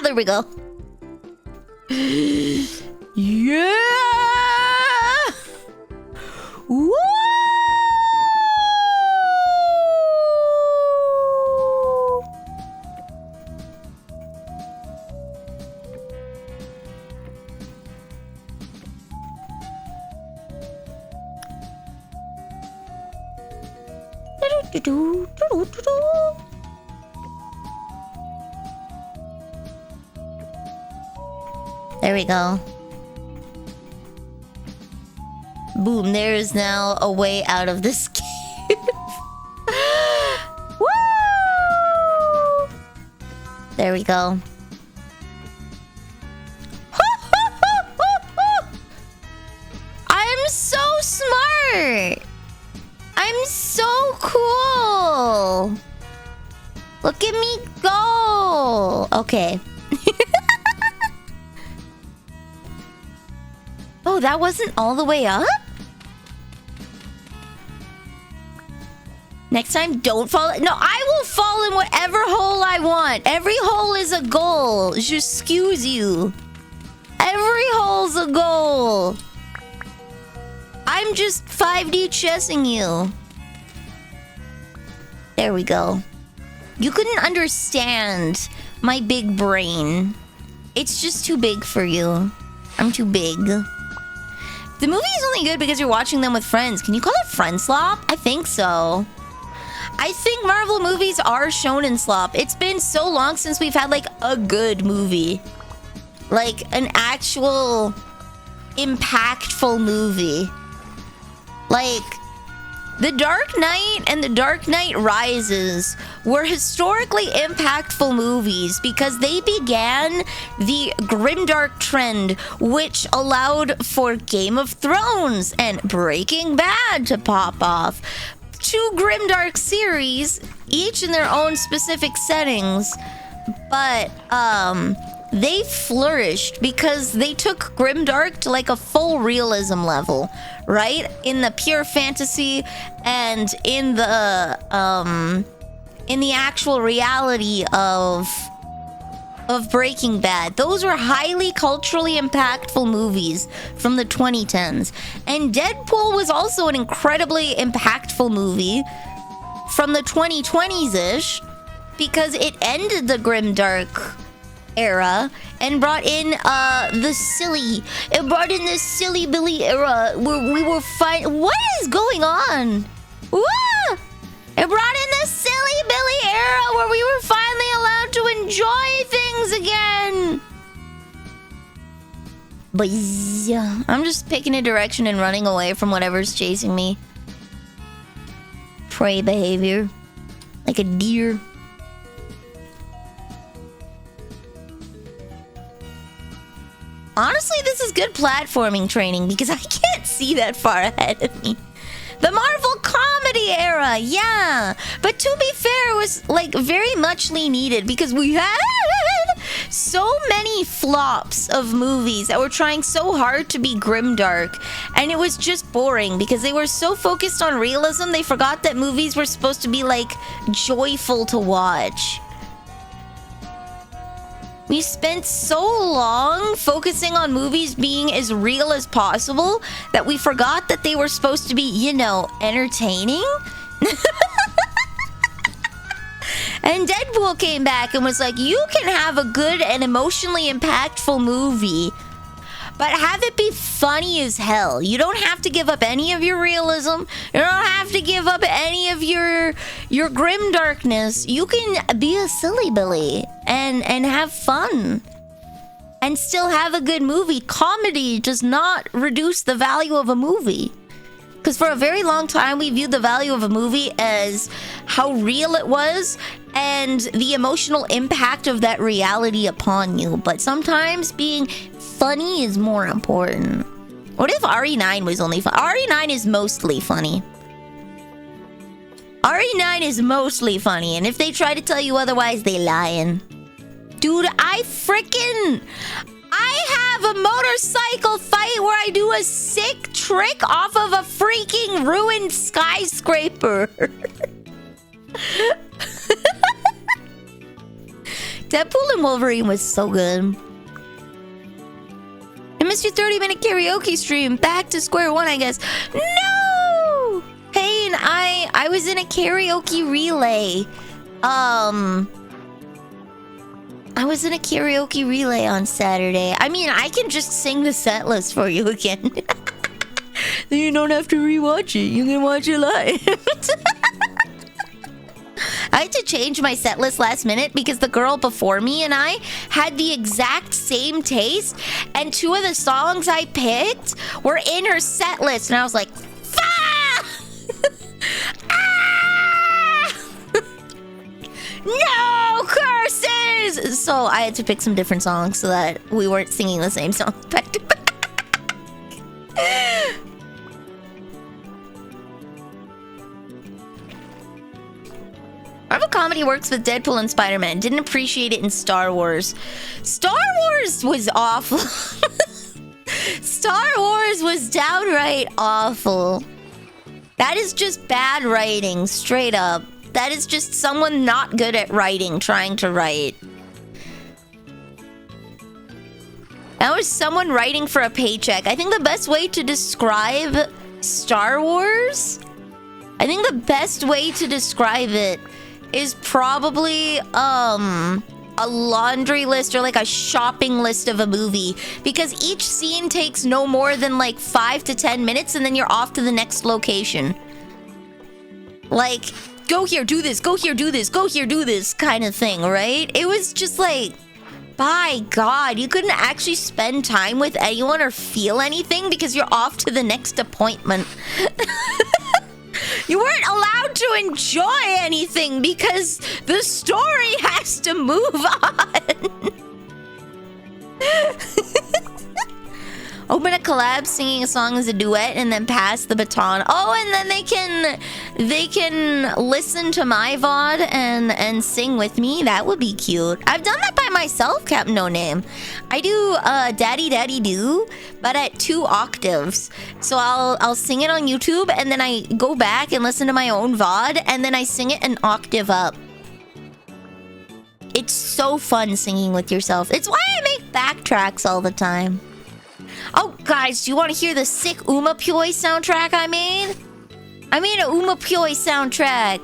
There we go. Yeah! Woo! There we go. Boom, there is now a way out of this cave. Woo! There we go. I'm so smart. I'm so cool. Look at me go. Okay. Oh, that wasn't all the way up? Next time, don't fall. No, I will fall in whatever hole I want. Every hole is a goal. Just excuse you. Every hole's a goal. I'm just 5D chessing you. There we go. You couldn't understand my big brain. It's just too big for you. I'm too big. The movie is only good because you're watching them with friends. Can you call it friend slop? I think so. I think Marvel movies are shonen slop. It's been so long since we've had like a good movie. Like an actual impactful movie. Like The Dark Knight and The Dark Knight Rises were historically impactful movies because they began the grimdark trend, which allowed for Game of Thrones and Breaking Bad to pop off. Two grimdark series, each in their own specific settings, but they flourished because they took grimdark to like a full realism level, right? In the pure fantasy and in the actual reality of Breaking Bad. Those were highly culturally impactful movies from the 2010s. And Deadpool was also an incredibly impactful movie from the 2020s-ish because it ended the grimdark era and brought in the silly Billy era where we were fine. What is going on? Whoa! It brought in the silly Billy era where we were finally allowed to enjoy things again. But yeah, I'm just picking a direction and running away from whatever's chasing me. Prey behavior, like a deer. Honestly, this is good platforming training because I can't see that far ahead of me. The Marvel comedy era, yeah. But to be fair, it was like very muchly needed because we had so many flops of movies that were trying so hard to be grimdark. And it was just boring because they were so focused on realism, they forgot that movies were supposed to be like joyful to watch. We spent so long focusing on movies being as real as possible that we forgot that they were supposed to be, you know, entertaining. And Deadpool came back and was like, you can have a good and emotionally impactful movie, but have it be funny as hell. You don't have to give up any of your realism. You don't have to give up any of your grim darkness. You can be a silly Billy and have fun and still have a good movie. Comedy does not reduce the value of a movie. Because for a very long time, we viewed the value of a movie as how real it was and the emotional impact of that reality upon you. But sometimes being funny is more important. What if RE9 was only fun? RE9 is mostly funny. RE9 is mostly funny. And if they try to tell you otherwise, they lying. Dude, I have a motorcycle fight where I do a sick trick off of a freaking ruined skyscraper. Deadpool and Wolverine was so good. I missed your 30-minute karaoke stream. Back to square one, I guess. No! Hey, and I was in a karaoke relay. I was in a karaoke relay on Saturday. I mean, I can just sing the set list for you again. Then you don't have to rewatch it. You can watch it live. I had to change my set list last minute because the girl before me and I had the exact same taste, and 2 of the songs I picked were in her set list, and I was like, "Fuck!" Ah! No curses! So I had to pick some different songs so that we weren't singing the same song back to back. Marvel comedy works with Deadpool and Spider-Man. Didn't appreciate it in Star Wars. Star Wars was awful. Star Wars was downright awful. That is just bad writing, straight up. That is just someone not good at writing, trying to write. That was someone writing for a paycheck. I think the best way to describe Star Wars, I think the best way to describe it is probably a laundry list or like a shopping list of a movie, because each scene takes no more than like 5 to 10 minutes and then you're off to the next location. Like, go here, do this, go here, do this, go here, do this kind of thing, right? It was just like, by God, you couldn't actually spend time with anyone or feel anything because you're off to the next appointment. You weren't allowed to enjoy anything because the story has to move on. Open a collab singing a song as a duet and then pass the baton. Oh, and then they can listen to my VOD and sing with me. That would be cute. I've done that by myself, Captain No Name. I do Daddy Daddy Do, but at 2 octaves. So I'll sing it on YouTube and then I go back and listen to my own VOD and then I sing it an octave up. It's so fun singing with yourself. It's why I make backtracks all the time. Oh, guys, do you want to hear the sick Umapyoi soundtrack I made? I made a Umapyoi soundtrack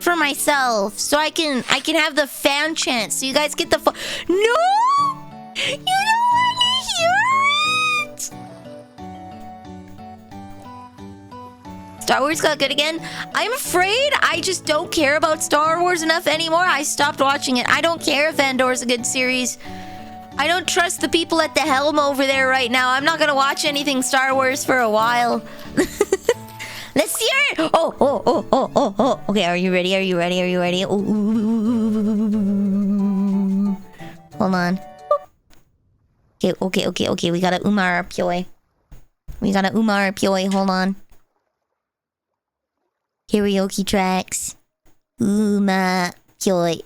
for myself, so I can have the fan chant, so you guys get the No! You don't want to hear it? Star Wars got good again? I'm afraid I just don't care about Star Wars enough anymore. I stopped watching it. I don't care if Andor's a good series. I don't trust the people at the helm over there right now. I'm not gonna watch anything Star Wars for a while. Let's hear it! Oh. Okay, are you ready? Are you ready? Are you ready? Ooh. Hold on. Okay. We gotta Umar Pyoi. Hold on. Karaoke tracks. Umar Pyoi.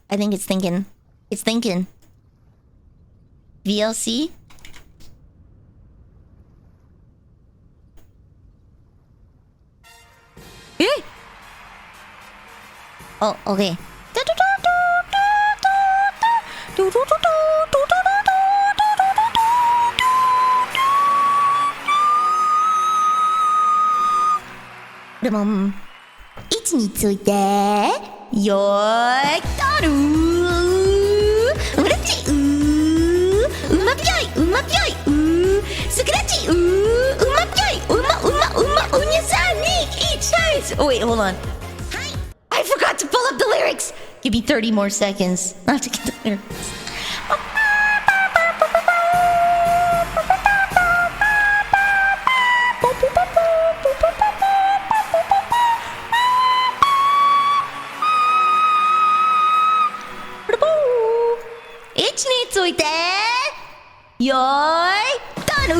I think it's thinking. It's thinking. VLC? Eh? Oh, okay.位置についてよーいとるうらちうまぴょいうまぴょいうスクラッチうまぴょいうまうにゃさんに1 times. Oh wait, hold on. I forgot to pull up the lyrics. Give me 30 more seconds. I have to get the lyrics. Yo, taru.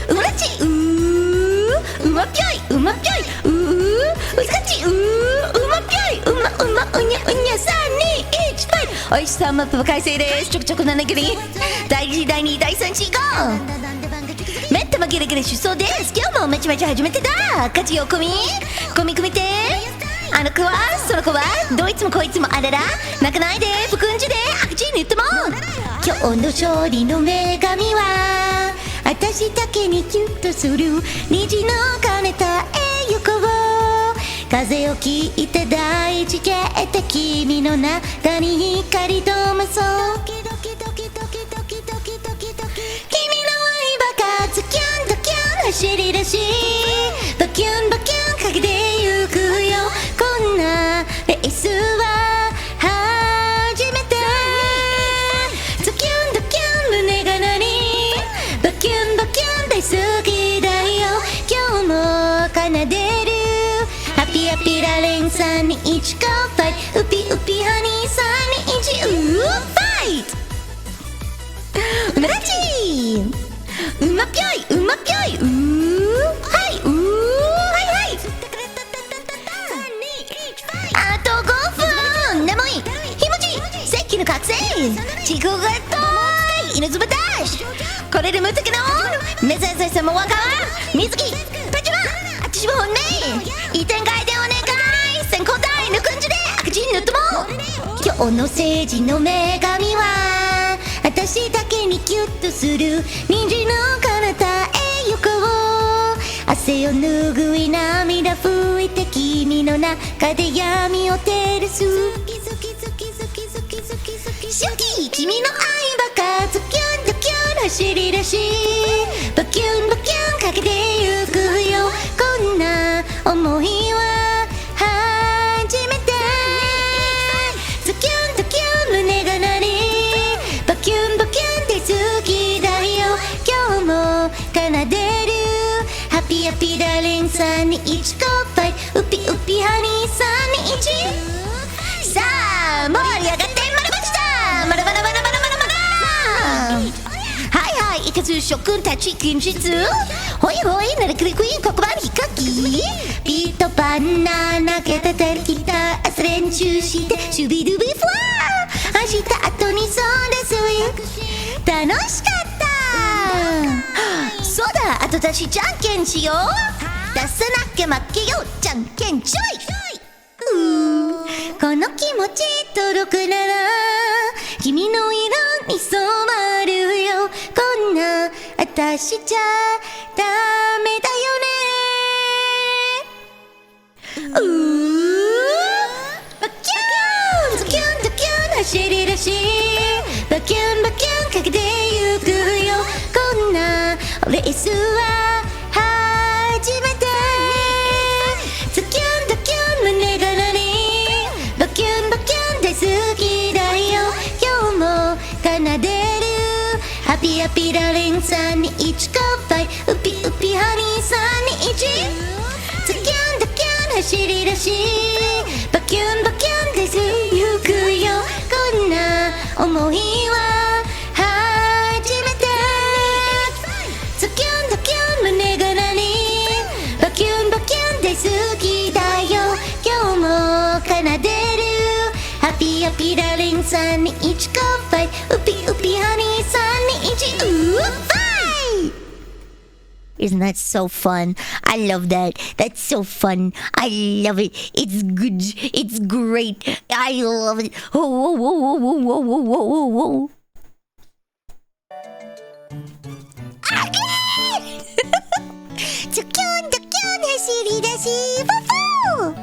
Urachi, umapyoi, uskachi, umapyoi, unya, 3, 2, 1, fight. おいしさマップ改正です。ちょくちょく7グリーン。第1、第2、第3、4、5。メッタマゲレゲレ出走です。今日もめちゃめちゃ始めてだ。勝ちよ、込みて。あの子は、その子は、どいつもこいつもあらら。泣かないで、福んじで、悪事に言っても。今日の勝利の女神は私だけにキュッとする虹の彼方へ行こう風を聞いて大地消えて君の中に光ともそう君の愛ばかずキュンとキュン走り出しバキュンバキュンかけてゆくよこんなレースは初めてドキュンドキュン胸が鳴りバキュンバキュン大好きだよ今日も奏でるハッピーハッピーラレン321乾杯ウピウピハニー321ファイトうまらちうまぴょいうまぴょいうはいはいはいあと5分眠いひもちさっきの覚醒地獄が遠い犬ズバダッシュこれで無敵の目指せさもわか水木パチュラあっちも本命移転外でお願い先行台抜くんじで赤字ぬっとも今日の政治の女神は私だけにキュッとする虹の彼方へ行こう汗を拭い涙拭いて君の中で闇を照らす好き君の愛ばかズキュンドキュン走り出しバキュンバキュンかけてゆくよこんな思いは初めてズキュンドキュン胸が鳴りバキュンバキュンって好きだよ今日も奏でるハッピーハッピーダーリン321乾杯ウピウピハニー321さあ盛り上がってまるまちだまるまるまるまるまるまるはいはいいかず諸君たち近日ほいほいなるくりくい黒板ひかきビートバナナ投げたてるギター朝練習してシュビドゥビフワー走った後にそうです楽しかったそうだ後出しじゃんけんしよう出さなきゃ負けよじゃんけんちょいこの気持ち届くなら君の色に染まるよこんな私じゃダメだよねバキュンズキュンドキュン走り出しバキュンバキュンかけてゆくよこんなレースは初めてズキュンドキュン胸が鳴りバキュンバキュン大好きだよ今日も奏でるハッピーハッピーラレン321乾杯ウピウピハニー321ズキュンドキュン走り出しバキュンバキュン大好きゆくよこんな思いは初めてズキュンドキュン胸が鳴りバキュンバキュン大好きだよ今日も奏でるハッピーハッピーラレン321乾杯ウピウピハニー321ファイ Isn't that so fun? I love that. That's so fun. I love it. It's good. It's great. I love it. Whoa, whoa, whoa, whoa, whoa, whoa, whoa, whoa, whoa. Tukyon, tukyon, hasiri dashi, foo-foo!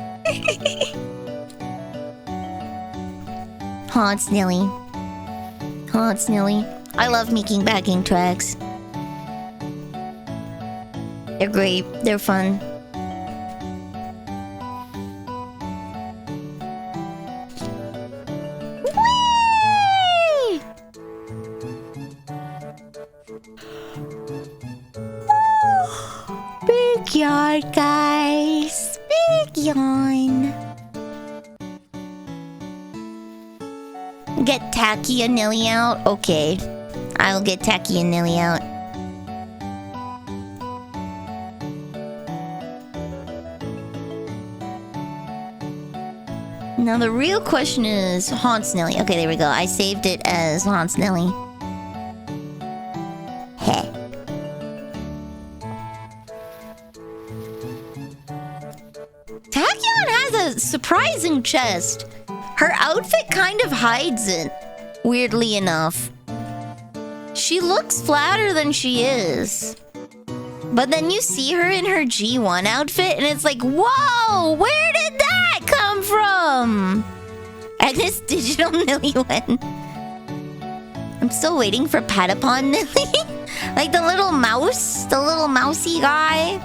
Oh, it's Nelly. Oh, it's Nelly. I love making backing tracks. They're great. They're fun. Whee! Big yard, guys. Big yawn. Get Tacky and Nilly out? Okay. I'll get Tacky and Nilly out. Now the real question is Haunts Nelly. Okay, there we go. I saved it as Haunts Nelly. Heh. Tachyon has a surprising chest. Her outfit kind of hides it, weirdly enough. She looks flatter than she is. But then you see her in her G1 outfit and it's like, whoa, where did that come from? And this digital Nilly went. I'm still waiting for Patapon Nilly. Like the little mouse, the little mousy guy.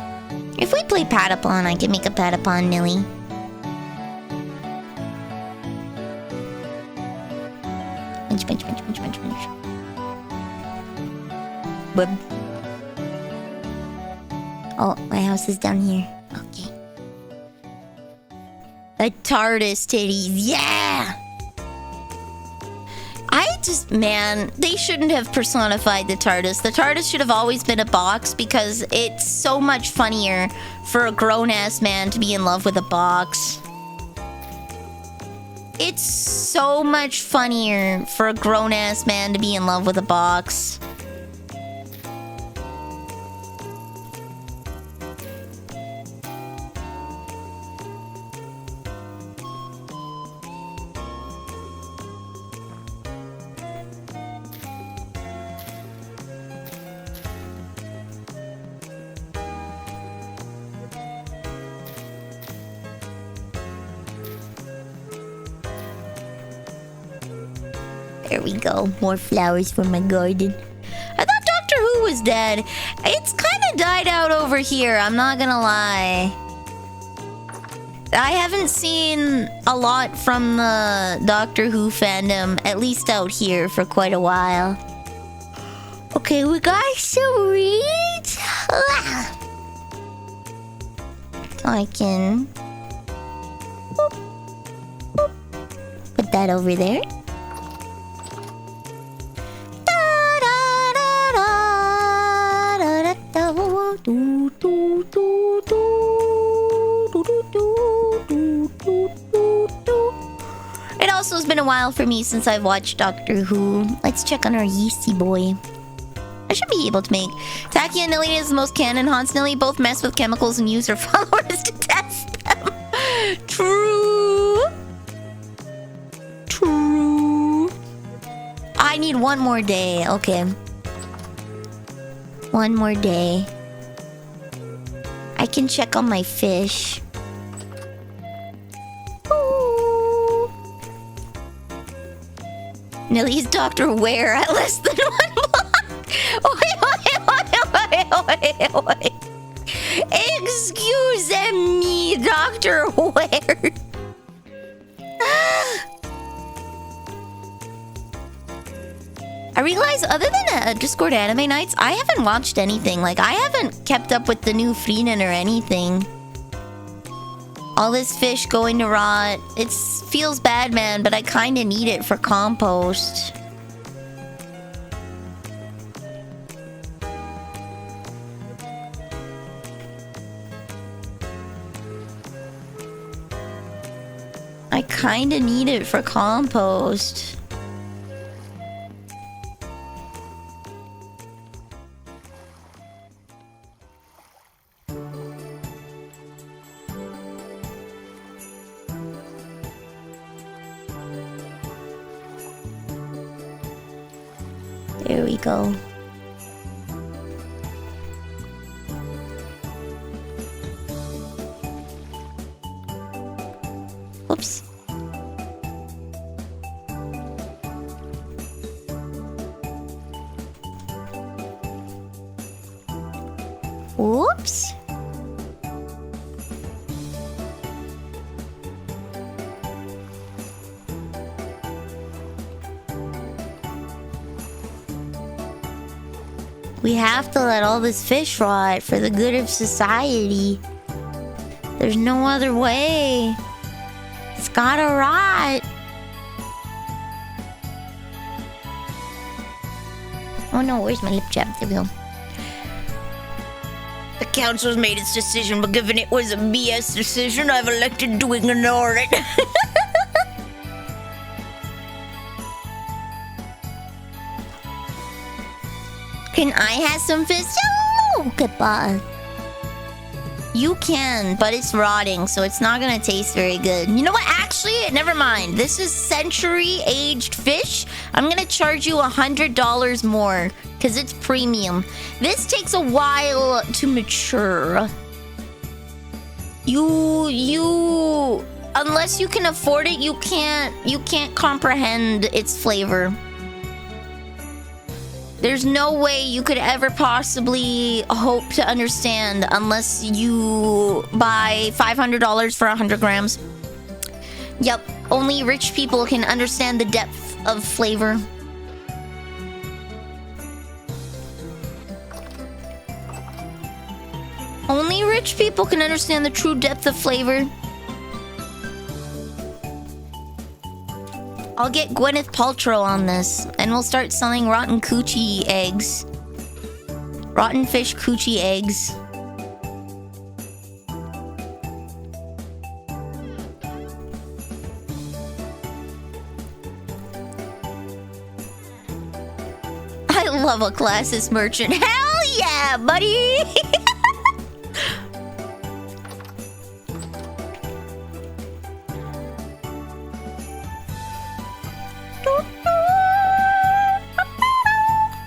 If we play Patapon, I can make a Patapon Nilly. Punch, punch, punch, punch, punch, punch. Boop. Oh, my house is down here. Okay. The TARDIS titties, yeah! Man, they shouldn't have personified the TARDIS. The TARDIS should have always been a box because it's so much funnier for a grown-ass man to be in love with a box. It's so much funnier for a grown-ass man to be in love with a box. There we go. More flowers for my garden. I thought Doctor Who was dead. It's kind of died out over here, I'm not gonna lie. I haven't seen a lot from the Doctor Who fandom, at least out here, for quite a while. Okay, we got some reeds. I can... Boop, boop. Put that over there. It also has been a while for me since I've watched Doctor Who. Let's check on our yeasty boy. I should be able to make... Taki and Nilly is the most canon. Hans Nilly both mess with chemicals and use their followers to test them. True. True. I need one more day. Okay. One more day. I can check on my fish. Ooh. Nilly's Dr. Ware at less than 1 block. Oi. Excuse me, Dr. Ware. I realize, other than Discord anime nights, I haven't watched anything. Like, I haven't kept up with the new Freenan or anything. All this fish going to rot. It feels bad, man, but I kind of need it for compost. I kind of need it for compost. There we go. Oops. Whoops. We have to let all this fish rot for the good of society. There's no other way. It's gotta rot. Oh no, where's my lip jab? There we go. The council's made its decision, but given it was a BS decision, I've elected to ignore it. Can I have some fish? Oh, goodbye. You can, but it's rotting, so it's not gonna taste very good. You know what? Actually, never mind. This is century-aged fish. I'm gonna charge you $100 more, because it's premium. This takes a while to mature. Unless you can afford it, you can't comprehend its flavor. There's no way you could ever possibly hope to understand unless you buy $500 for 100 grams. Yep, only rich people can understand the depth of flavor. Only rich people can understand the true depth of flavor. I'll get Gwyneth Paltrow on this, and we'll start selling rotten coochie eggs. Rotten fish coochie eggs. I love a classist merchant. Hell yeah, buddy!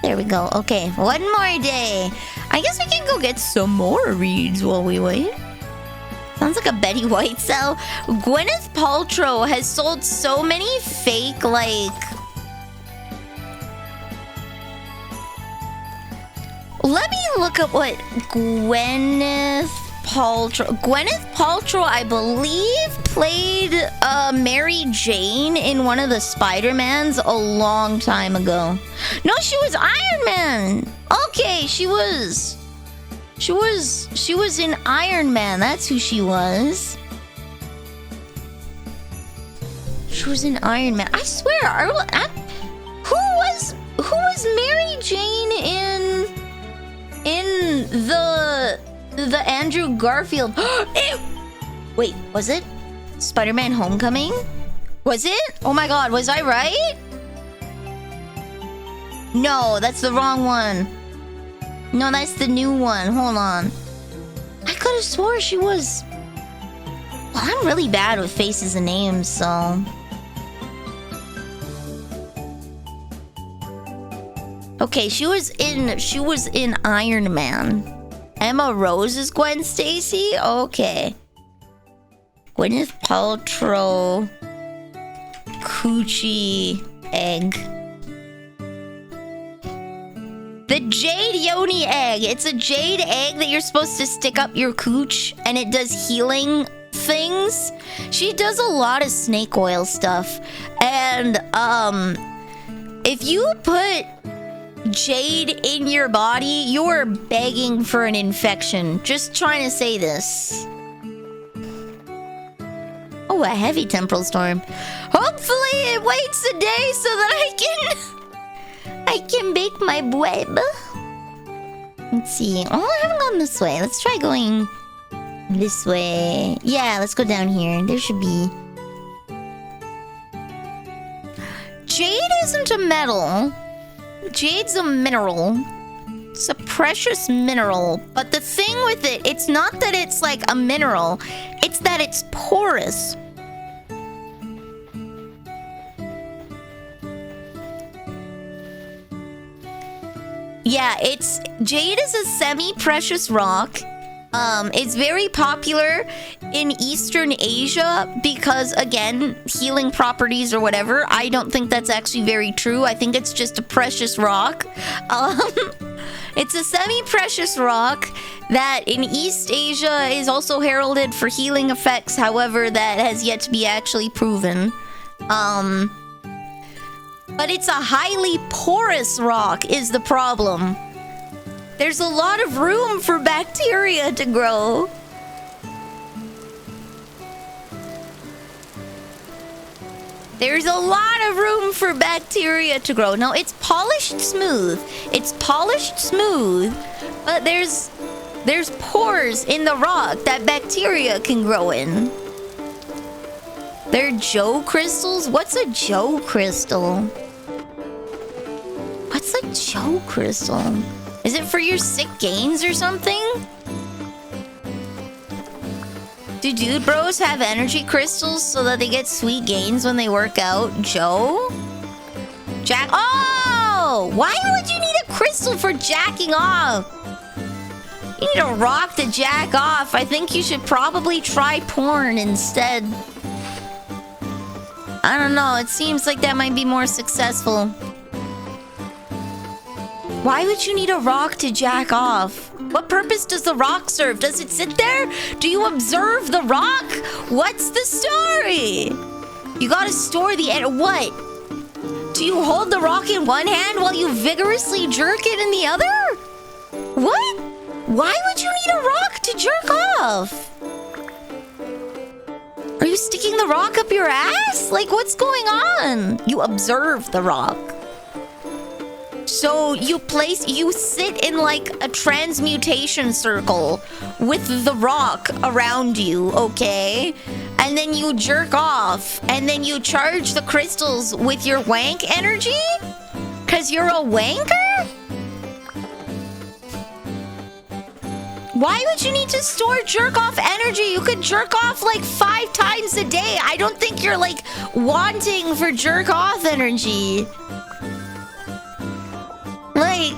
There we go. Okay, one more day. I guess we can go get some more reads while we wait. Sounds like a Betty White sell. Gwyneth Paltrow has sold so many fake, like... Let me look up what Gwyneth Paltrow, I believe, played Mary Jane in one of the Spider-Mans a long time ago. No, she was Iron Man. Okay, she was in Iron Man. That's who she was. She was in Iron Man. I swear, who was Mary Jane in the Andrew Garfield? Wait, was it Spider-Man Homecoming? Was it? Oh my god, was I right? No, that's the wrong one. No, that's the new one. Hold on. I could have swore she was... Well, I'm really bad with faces and names, so... Okay, she was in Iron Man. Emma Rose is Gwen Stacy? Okay. Gwyneth Paltrow... Coochie... Egg. The Jade Yoni Egg. It's a jade egg that you're supposed to stick up your cooch, and it does healing things. She does a lot of snake oil stuff. And, if you put jade in your body, you're begging for an infection. Just trying to say this. Oh, a heavy temporal storm. Hopefully it waits a day so that I can bake my web. Let's see. Oh, I haven't gone this way. Let's try going this way. Yeah, let's go down here. There should be... Jade isn't a metal. Jade's a mineral. It's a precious mineral. But the thing with it, it's not that it's like a mineral. It's that it's porous. Yeah, jade is a semi-precious rock. It's very popular in Eastern Asia because, again, healing properties or whatever. I don't think that's actually very true. I think it's just a precious rock. It's a semi-precious rock that in East Asia is also heralded for healing effects. However, that has yet to be actually proven. But it's a highly porous rock is the problem. There's a lot of room for bacteria to grow. There's a lot of room for bacteria to grow. No, it's polished smooth. It's polished smooth, but there's pores in the rock that bacteria can grow in. They're Joe crystals? What's a Joe crystal? What's a Joe crystal? Is it for your sick gains or something? Do dude bros have energy crystals so that they get sweet gains when they work out? Joe? Jack? Oh! Why would you need a crystal for jacking off? You need a rock to jack off. I think you should probably try porn instead. I don't know. It seems like that might be more successful. Why would you need a rock to jack off? What purpose does the rock serve? Does it sit there? Do you observe the rock? What's the story? You gotta store the what? Do you hold the rock in one hand while you vigorously jerk it in the other? What? Why would you need a rock to jerk off? Are you sticking the rock up your ass? Like, what's going on? You observe the rock. So you sit in like a transmutation circle with the rock around you, okay? And then you jerk off, and then you charge the crystals with your wank energy? 'Cause you're a wanker? Why would you need to store jerk off energy? You could jerk off like 5 times a day. I don't think you're like wanting for jerk off energy. Like,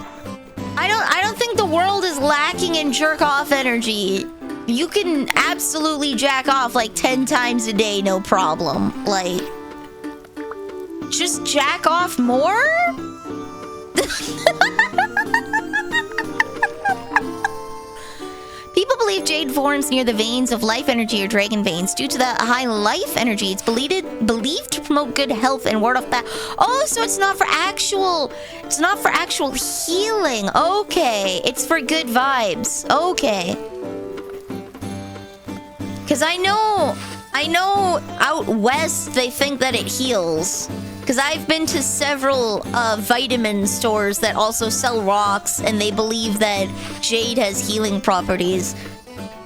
I don't think the world is lacking in jerk off energy. You can absolutely jack off like 10 times a day, no problem. Like, just jack off more? People believe jade forms near the veins of life energy or dragon veins. Due to the high life energy, it's believed to promote good health and ward off bad. Oh, so it's not for actual healing. Okay, it's for good vibes. Okay. Cause I know out west they think that it heals. Cause I've been to several vitamin stores that also sell rocks, and they believe that jade has healing properties.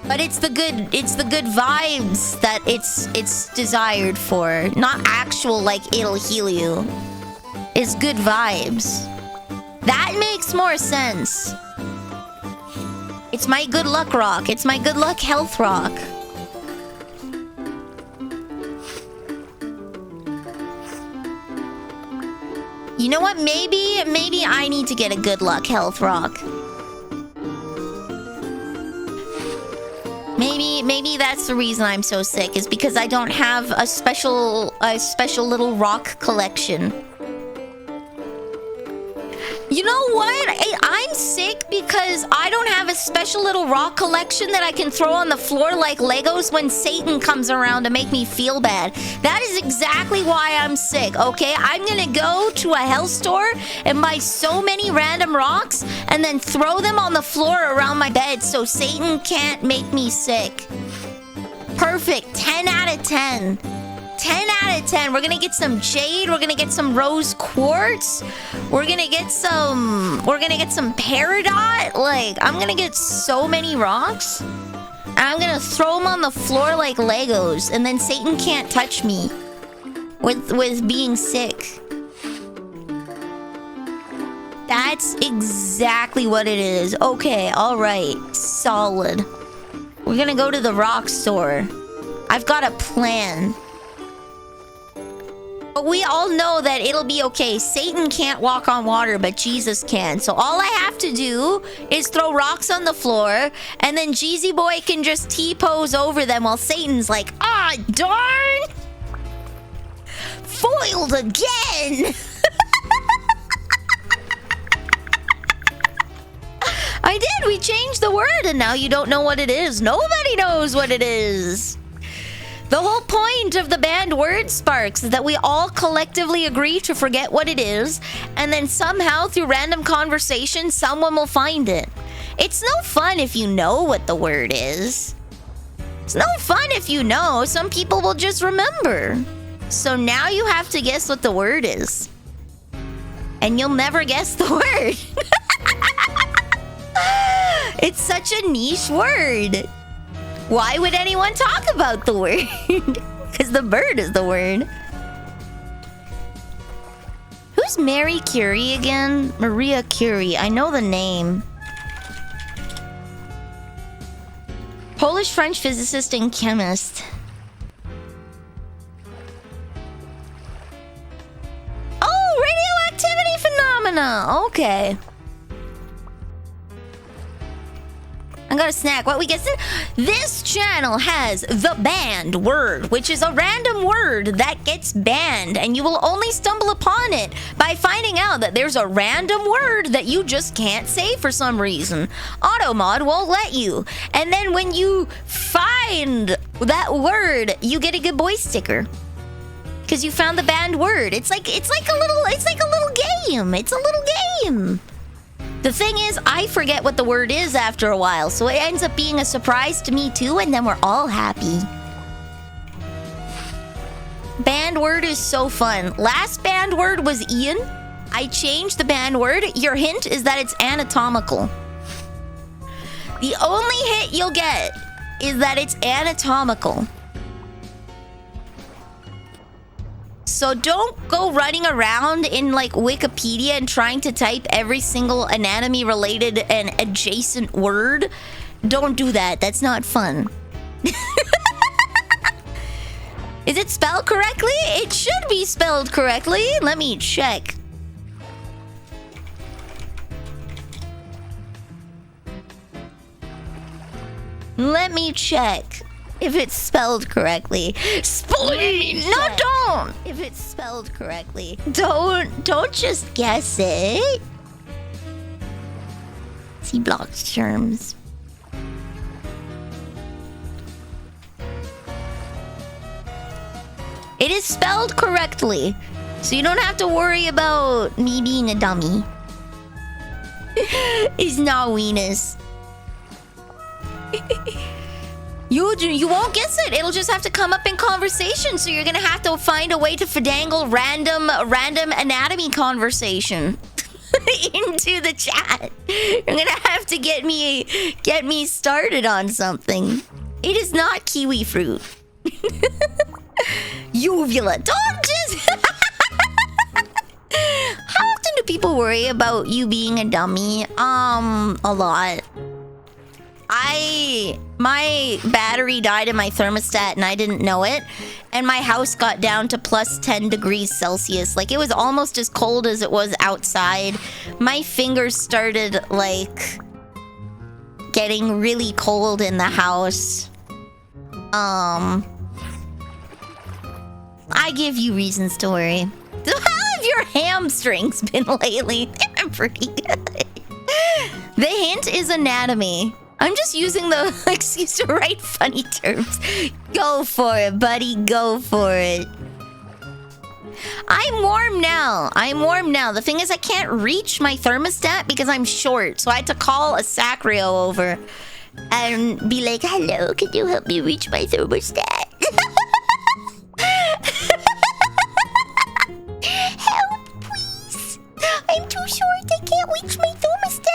But it's the good vibes that it's desired for, not actual like it'll heal you. It's good vibes. That makes more sense. It's my good luck rock. It's my good luck health rock. You know what? Maybe I need to get a good luck health rock. Maybe that's the reason I'm so sick, is because I don't have a special little rock collection. You know what? I'm sick because I don't have a special little rock collection that I can throw on the floor like Legos when Satan comes around to make me feel bad. That is exactly why I'm sick, okay? I'm gonna go to a health store and buy so many random rocks and then throw them on the floor around my bed so Satan can't make me sick. Perfect. 10 out of 10. 10 out of 10. We're gonna get some jade. We're gonna get some rose quartz. We're gonna get some peridot. Like, I'm gonna get so many rocks. And I'm gonna throw them on the floor like Legos. And then Satan can't touch me with being sick. That's exactly what it is. Okay, alright. Solid. We're gonna go to the rock store. I've got a plan. But we all know that it'll be okay. Satan can't walk on water, but Jesus can. So all I have to do is throw rocks on the floor, and then Jeezy Boy can just T-pose over them while Satan's like, ah, darn! Foiled again! I did! We changed the word, and now you don't know what it is. Nobody knows what it is. The whole point of the banned word Sparks is that we all collectively agree to forget what it is, and then somehow through random conversation someone will find it. It's no fun if you know what the word is. It's no fun if you know. Some people will just remember. So now you have to guess what the word is. And you'll never guess the word. It's such a niche word. Why would anyone talk about the word? Because the bird is the word. Who's Mary Curie again? Maria Curie. I know the name. Polish-French physicist and chemist. Oh, radioactivity phenomena. Okay. I got a snack. What we get? This channel has the banned word, which is a random word that gets banned, and you will only stumble upon it by finding out that there's a random word that you just can't say for some reason. Automod won't let you. And then when you find that word, you get a good boy sticker. Because you found the banned word. It's like a little game. It's a little game. The thing is, I forget what the word is after a while, so it ends up being a surprise to me too, and then we're all happy. Banned word is so fun. Last banned word was Ian. I changed the banned word. Your hint is that it's anatomical. The only hint you'll get is that it's anatomical. So don't go running around in like Wikipedia and trying to type every single anatomy related and adjacent word. Don't do that. That's not fun. Is it spelled correctly? It should be spelled correctly. Let me check. Let me check. If it's spelled correctly. Spleen! No, don't! If it's spelled correctly. Don't just guess it. See blocked terms. It is spelled correctly. So you don't have to worry about me being a dummy. It's not weenus. You won't guess it. It'll just have to come up in conversation. So you're gonna have to find a way to finagle random anatomy conversation into the chat. You're gonna have to get me started on something. It is not kiwi fruit. Uvula. Don't just. How often do people worry about you being a dummy? A lot. My battery died in my thermostat and I didn't know it. And my house got down to plus 10 degrees Celsius. Like, it was almost as cold as it was outside. My fingers started, like, getting really cold in the house. I give you reasons to worry. So how have your hamstrings been lately? They're pretty good. The hint is anatomy. I'm just using the excuse to write funny terms. Go for it, buddy. Go for it. I'm warm now. The thing is, I can't reach my thermostat because I'm short. So I had to call a Sacrio over and be like, hello, can you help me reach my thermostat? Help, please. I'm too short. I can't reach my thermostat.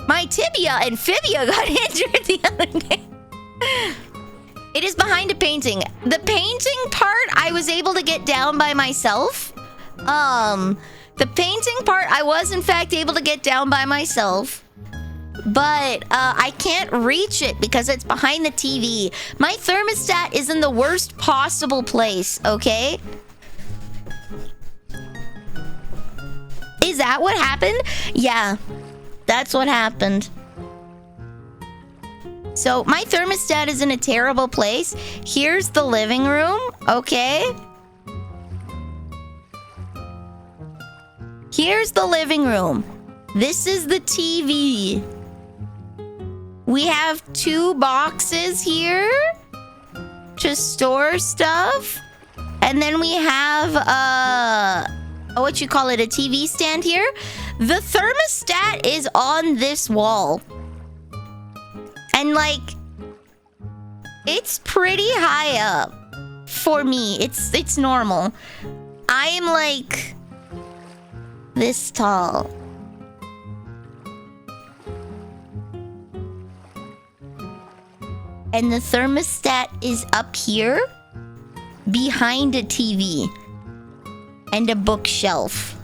My tibia and fibia got injured the other day. It is behind a painting. The painting part I was able to get down by myself. The painting part I was in fact able to get down by myself. But I can't reach it because it's behind the TV. My thermostat is in the worst possible place, okay? Is that what happened? Yeah. That's what happened. So my thermostat is in a terrible place. Here's the living room, okay? Here's the living room. This is the TV. We have 2 boxes here to store stuff. And then we have what you call it, a TV stand here. The thermostat is on this wall. And like, it's pretty high up for me. It's normal. I am like this tall. And the thermostat is up here behind a TV and a bookshelf.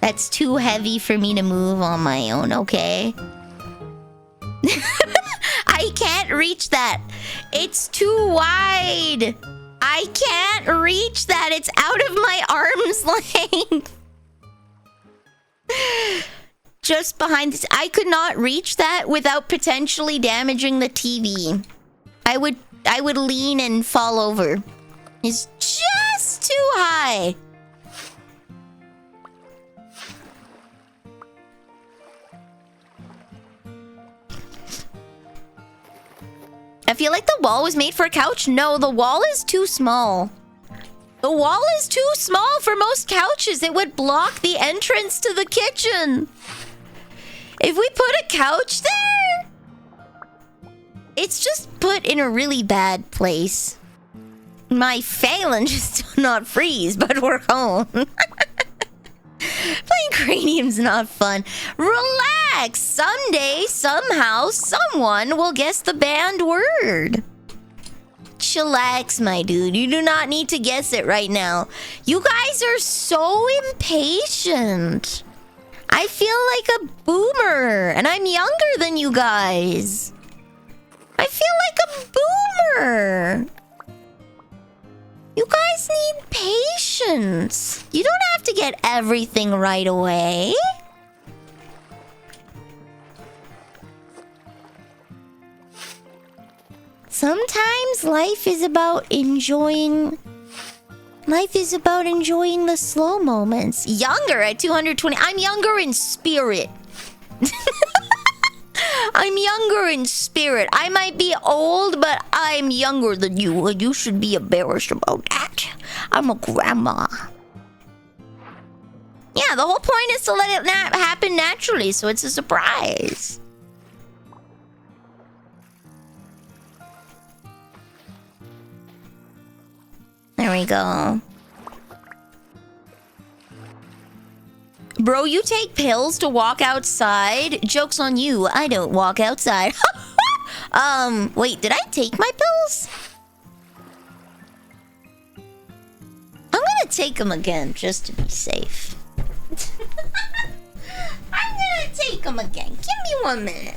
That's too heavy for me to move on my own, okay? I can't reach that. It's too wide. I can't reach that. It's out of my arm's length. just behind this. I could not reach that without potentially damaging the TV. I would lean and fall over. It's just too high. I feel like the wall was made for a couch. No, the wall is too small. The wall is too small for most couches. It would block the entrance to the kitchen. If we put a couch there, it's just put in a really bad place. My phalanges do not freeze, but we're home. Playing cranium's not fun. Relax. Someday, somehow, someone will guess the banned word. Chillax, my dude. You do not need to guess it right now. You guys are so impatient. I feel like a boomer, and I'm younger than you guys. I feel like a boomer. You guys need patience. You don't have to get everything right away. Sometimes life is about enjoying... Life is about enjoying the slow moments. Younger at 220. I'm younger in spirit. I'm younger in spirit. I might be old, but I'm younger than you. And you should be embarrassed about that. I'm a grandma. Yeah, the whole point is to let it happen naturally, so it's a surprise. There we go. Bro, you take pills to walk outside? Joke's on you. I don't walk outside. Wait, did I take my pills? I'm gonna take them again, just to be safe. I'm gonna take them again. Give me 1 minute.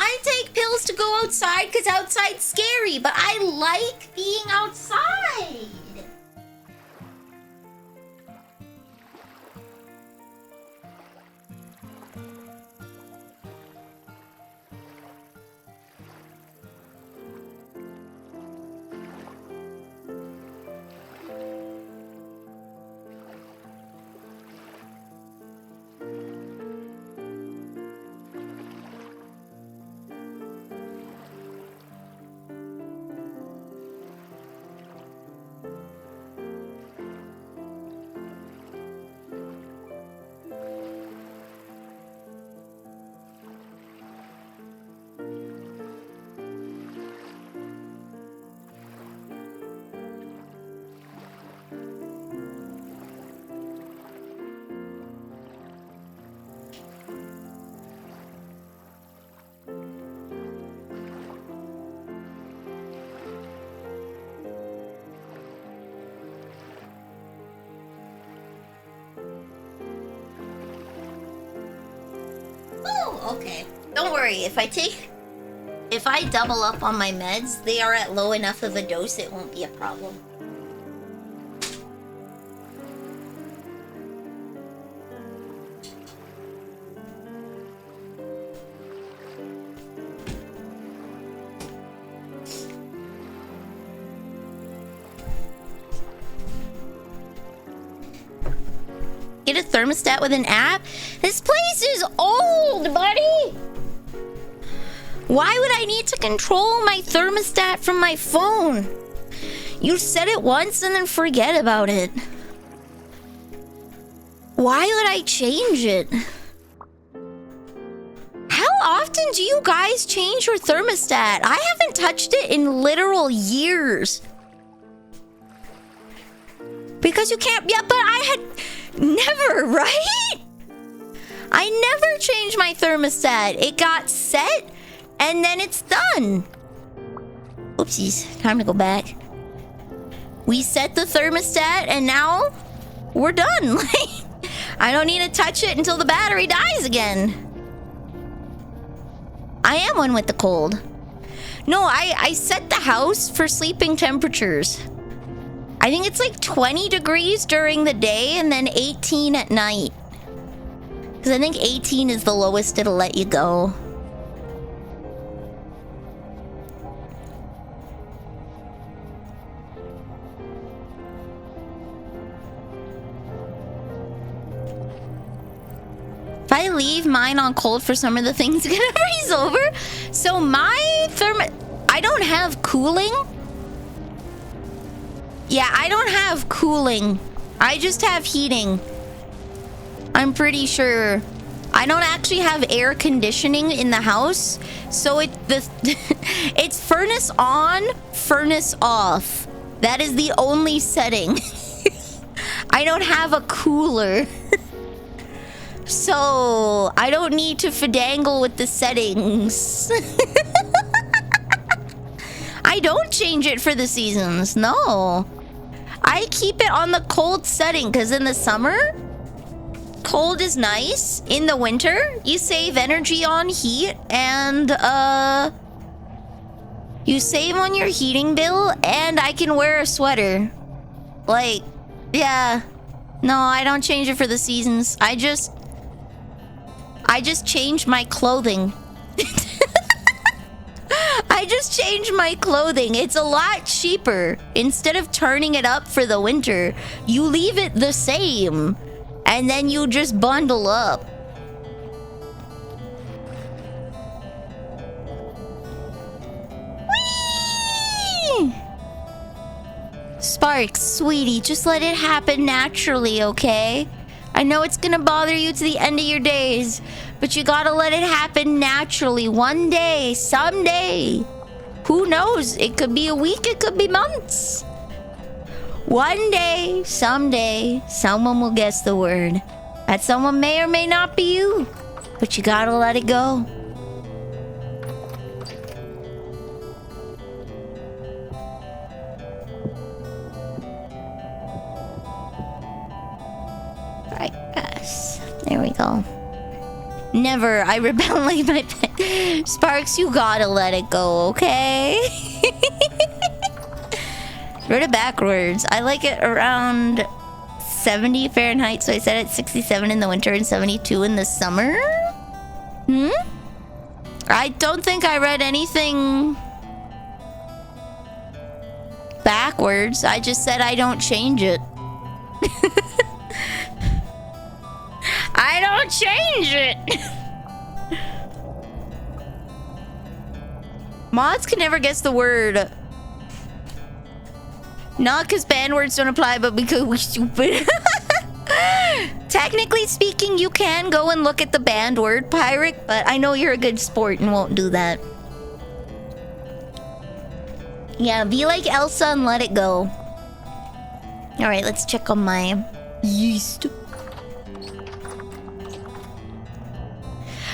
I take pills to go outside because outside's scary, but I like being outside. Okay. Don't worry, if I double up on my meds, they are at low enough of a dose, it won't be a problem. Get a thermostat with an app? This place is old, buddy! Why would I need to control my thermostat from my phone? You set it once and then forget about it. Why would I change it? How often do you guys change your thermostat? I haven't touched it in literal years. Because you can't... Yeah, but I had... Never, right? I never changed my thermostat. It got set, and then it's done. Oopsies. Time to go back. We set the thermostat, and now we're done. Like, I don't need to touch it until the battery dies again. I am one with the cold. No, I set the house for sleeping temperatures. I think it's like 20 degrees during the day and then 18 at night. Because Because I think 18 is the lowest it'll let you go. If I leave mine on cold for summer, the thing's gonna freeze over. So my I don't have cooling. Yeah, I don't have cooling. I just have heating. I'm pretty sure. I don't actually have air conditioning in the house. So it's furnace on, furnace off. That is the only setting. I don't have a cooler. So, I don't need to fidangle with the settings. I don't change it for the seasons, no. I keep it on the cold setting, because in the summer, cold is nice. In the winter, you save energy on heat, and, you save on your heating bill, and I can wear a sweater. Like, yeah. No, I don't change it for the seasons. I just changed my clothing. I just changed my clothing. It's a lot cheaper. Instead of turning it up for the winter, you leave it the same. And then you just bundle up. Whee! Sparks, sweetie, just let it happen naturally, okay? I know it's gonna bother you to the end of your days, but you gotta let it happen naturally. One day, someday. Who knows? It could be a week, it could be months. One day, someday, someone will guess the word. That someone may or may not be you, but you gotta let it go. Alright, guys. There we go. Never. I rebel like my pet. Sparks, you gotta let it go, okay? Wrote it backwards. I like it around 70 Fahrenheit, so I set it 67 in the winter and 72 in the summer. I don't think I read anything backwards. I just said I don't change it. I don't change it. Mods can never guess the word. Not because banned words don't apply, but because we're stupid. Technically speaking, you can go and look at the banned word, pirate, but I know you're a good sport and won't do that. Yeah, be like Elsa and let it go. Alright, let's check on my yeast.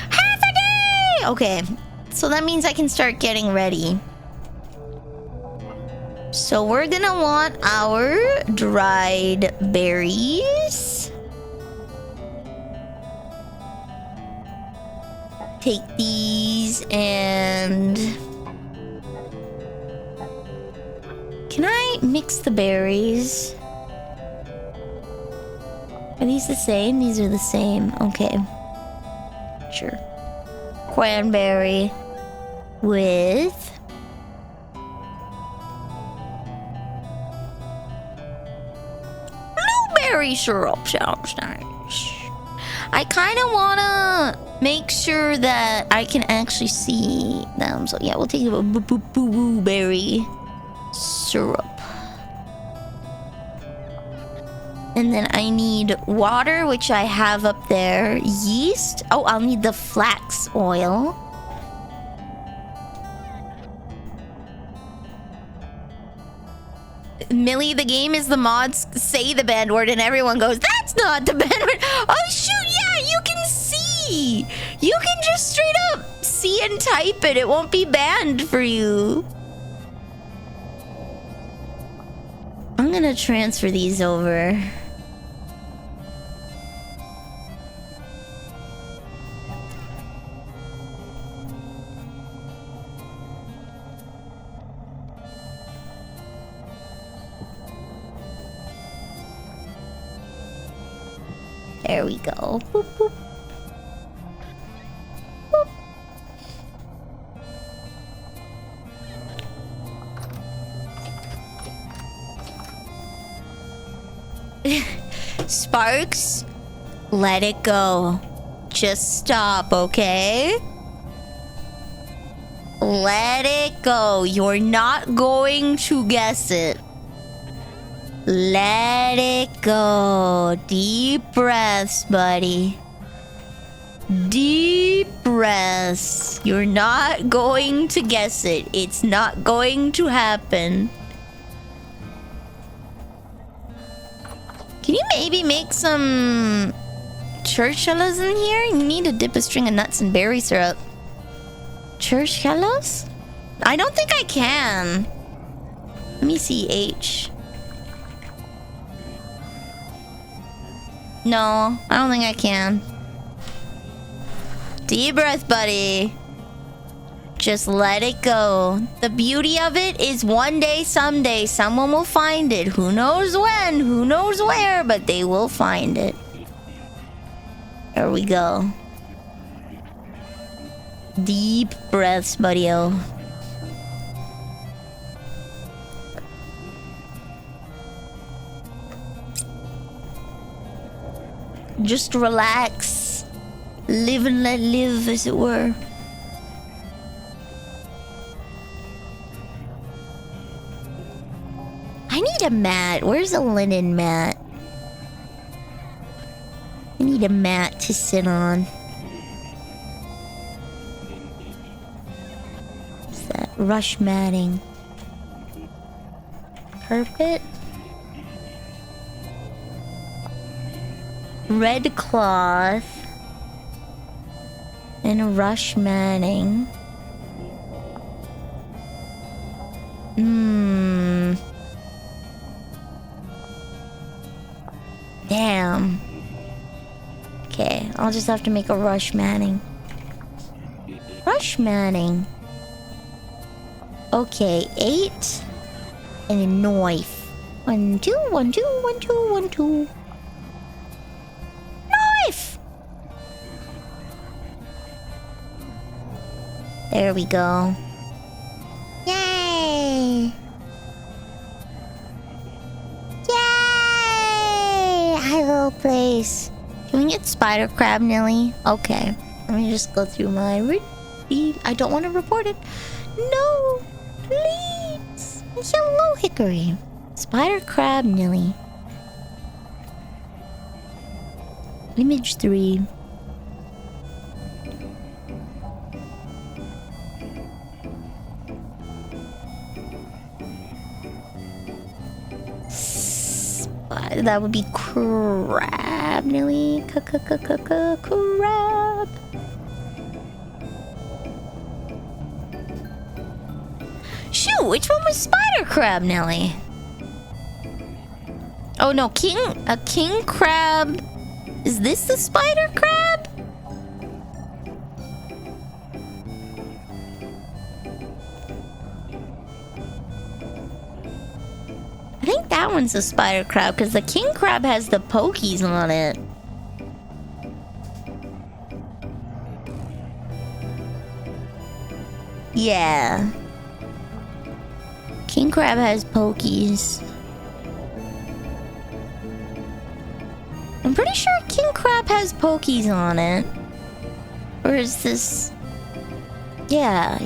Half a day! Okay, so that means I can start getting ready. So we're gonna want our dried berries. Take these and... Can I mix the berries? Are these the same? These are the same. Okay. Sure. Cranberry with... blueberry syrup. Sounds nice. I kind of want to make sure that I can actually see them. So yeah, we'll take a blueberry syrup. And then I need water, which I have up there. Yeast. Oh, I'll need the flax oil. Millie, the game is the mods say the banned word and everyone goes, that's not the banned word. Oh shoot, yeah, you can see. You can just straight up see and type it. It won't be banned for you. I'm gonna transfer these over. There we go. Boop, boop. Sparks, let it go. Just stop, okay? Let it go. You're not going to guess it. Let it go. Deep breaths, buddy. Deep breaths. You're not going to guess it. It's not going to happen. Can you maybe make some churchillas in here? You need to dip a string of nuts and berry syrup. Churchillas? I don't think I can. Let me see. H. No, I don't think I can. Deep breath, buddy. Just let it go. The beauty of it is one day, someday, someone will find it. Who knows when, who knows where, but they will find it. There we go. Deep breaths, buddy-o. Just relax. Live and let live, as it were. I need a mat. Where's a linen mat? I need a mat to sit on. What's that? Rush matting. Carpet. Red cloth. And a rush matting. Damn. Okay, I'll just have to make a rush matting. Rush matting. Okay, 8 and a knife. 1, 2, 1, 2, 1, 2, 1, 2. Knife! There we go. Yay! Yay! Hello, place. Can we get spider crab, Nelly? Okay. Let me just go through my read. I don't want to report it. No! Please! Hello, Hickory. Spider crab, Nelly. Image 3. That would be crab, Nelly. Crab. Shoot, which one was spider crab, Nelly? Oh no, a king crab. Is this the spider crab? I think that one's a spider crab because the king crab has the pokies on it. Yeah. King crab has pokies. I'm pretty sure king crab has pokies on it. Or is this... Yeah.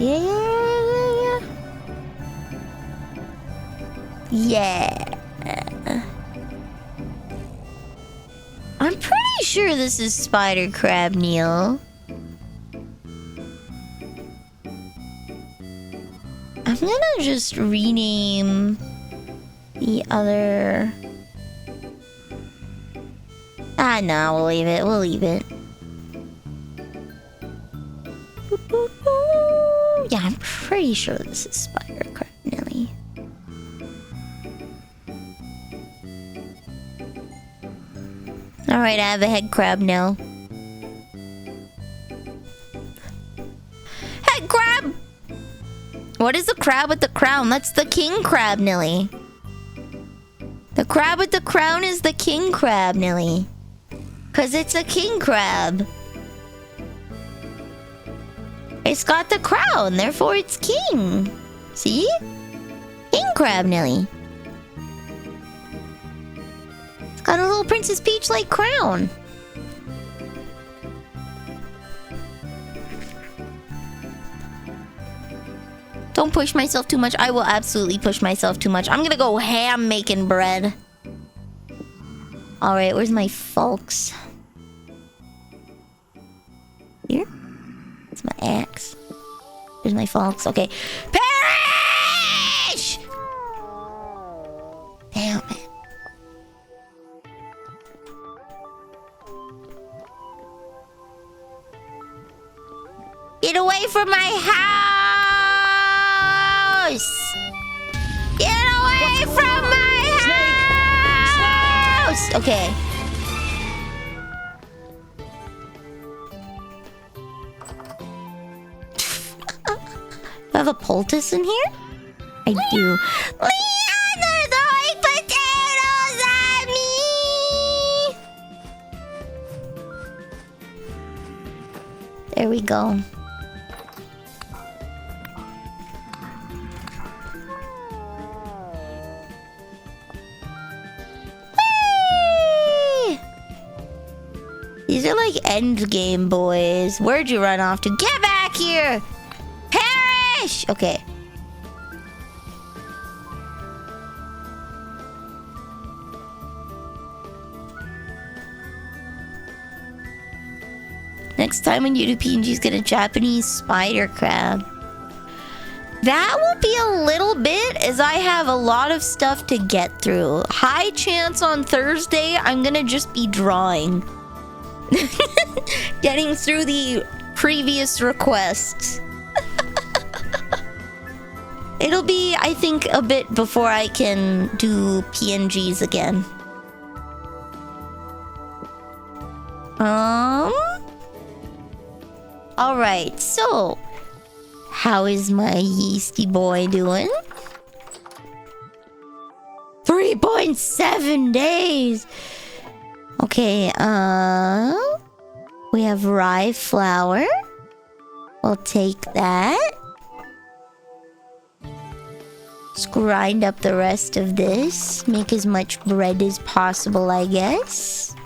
I'm pretty sure this is spider crab, Neil. I'm gonna just rename the other... no, we'll leave it. We'll leave it. Yeah, I'm pretty sure this is spider crab, Nelly. Alright, I have a head crab now. Head crab! What is the crab with the crown? That's the king crab, Nelly. The crab with the crown is the king crab, Nelly. 'Cause it's a king crab. It's got the crown, therefore it's king. See? King crab, Nelly. Got a little Princess Peach-like crown. Don't push myself too much. I will absolutely push myself too much. I'm gonna go ham making bread. Alright, where's my folks? Here? It's my axe. There's my folks. Okay. Perish! Damn it. Get away from my house! Get away from my house! Okay. Do I have a poultice in here? I do. Leon, they're throwing potatoes at me! There we go. Whee! These are like end game boys. Where'd you run off to? Get back here! Perish! Okay. Next time when you do PNGs, get a Japanese spider crab. That will be a little bit, as I have a lot of stuff to get through. High chance on Thursday, I'm gonna just be drawing. Getting through the previous requests. It'll be, I think, a bit before I can do PNGs again. Alright, so how is my yeasty boy doing? 3.7 days. Okay, we have rye flour. We'll take that. Let's grind up the rest of this. Make as much bread as possible, I guess.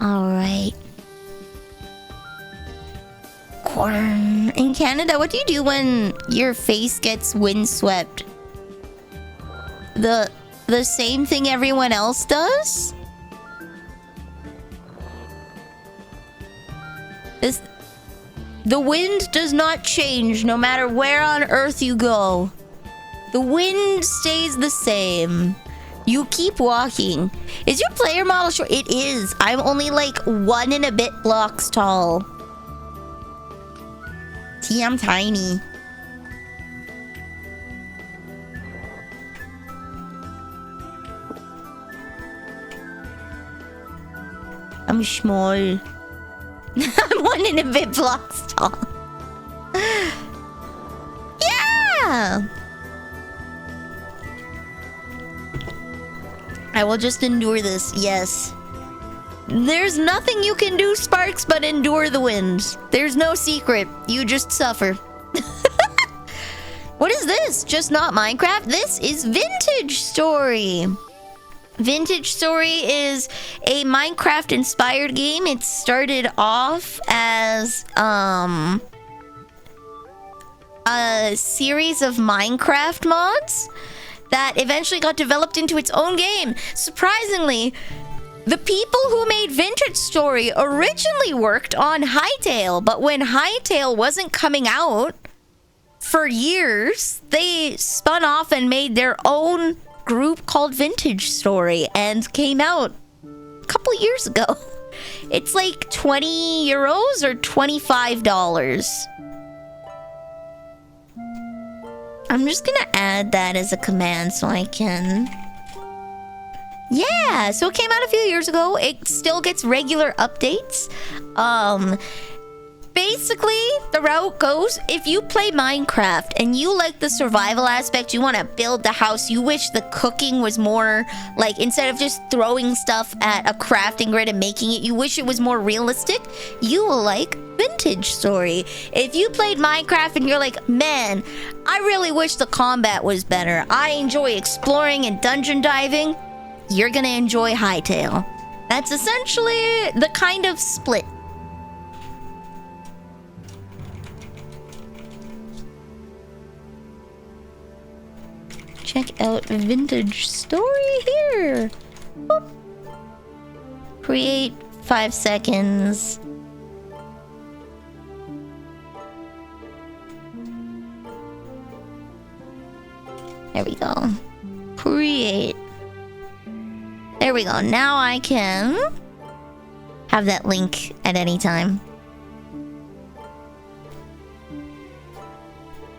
Alright. Corn. In Canada, what do you do when your face gets windswept? The same thing everyone else does? The wind does not change no matter where on earth you go. The wind stays the same. You keep walking. Is your player model short? It is. I'm only like 1 and a bit blocks tall. See, I'm tiny. I'm small. I'm 1 and a bit blocks tall. Yeah! I will just endure this, yes. There's nothing you can do, Sparks, but endure the winds. There's no secret. You just suffer. What is this? Just not Minecraft? This is Vintage Story. Vintage Story is a Minecraft-inspired game. It started off as a series of Minecraft mods that eventually got developed into its own game. Surprisingly, the people who made Vintage Story originally worked on Hytale, but when Hytale wasn't coming out for years, they spun off and made their own group called Vintage Story and came out a couple years ago. It's like 20 euros or $25. I'm just gonna add that as a command so I can... Yeah, so it came out a few years ago. It still gets regular updates. basically, the route goes, if you play Minecraft and you like the survival aspect, you want to build the house, you wish the cooking was more, like, instead of just throwing stuff at a crafting grid and making it, you wish it was more realistic, you will like Vintage Story. If you played Minecraft and you're like, man, I really wish the combat was better, I enjoy exploring and dungeon diving, you're gonna enjoy Hytale. That's essentially the kind of split. Check out Vintage Story here. Boop. Create 5 seconds. There we go. Create. There we go. Now I can have that link at any time.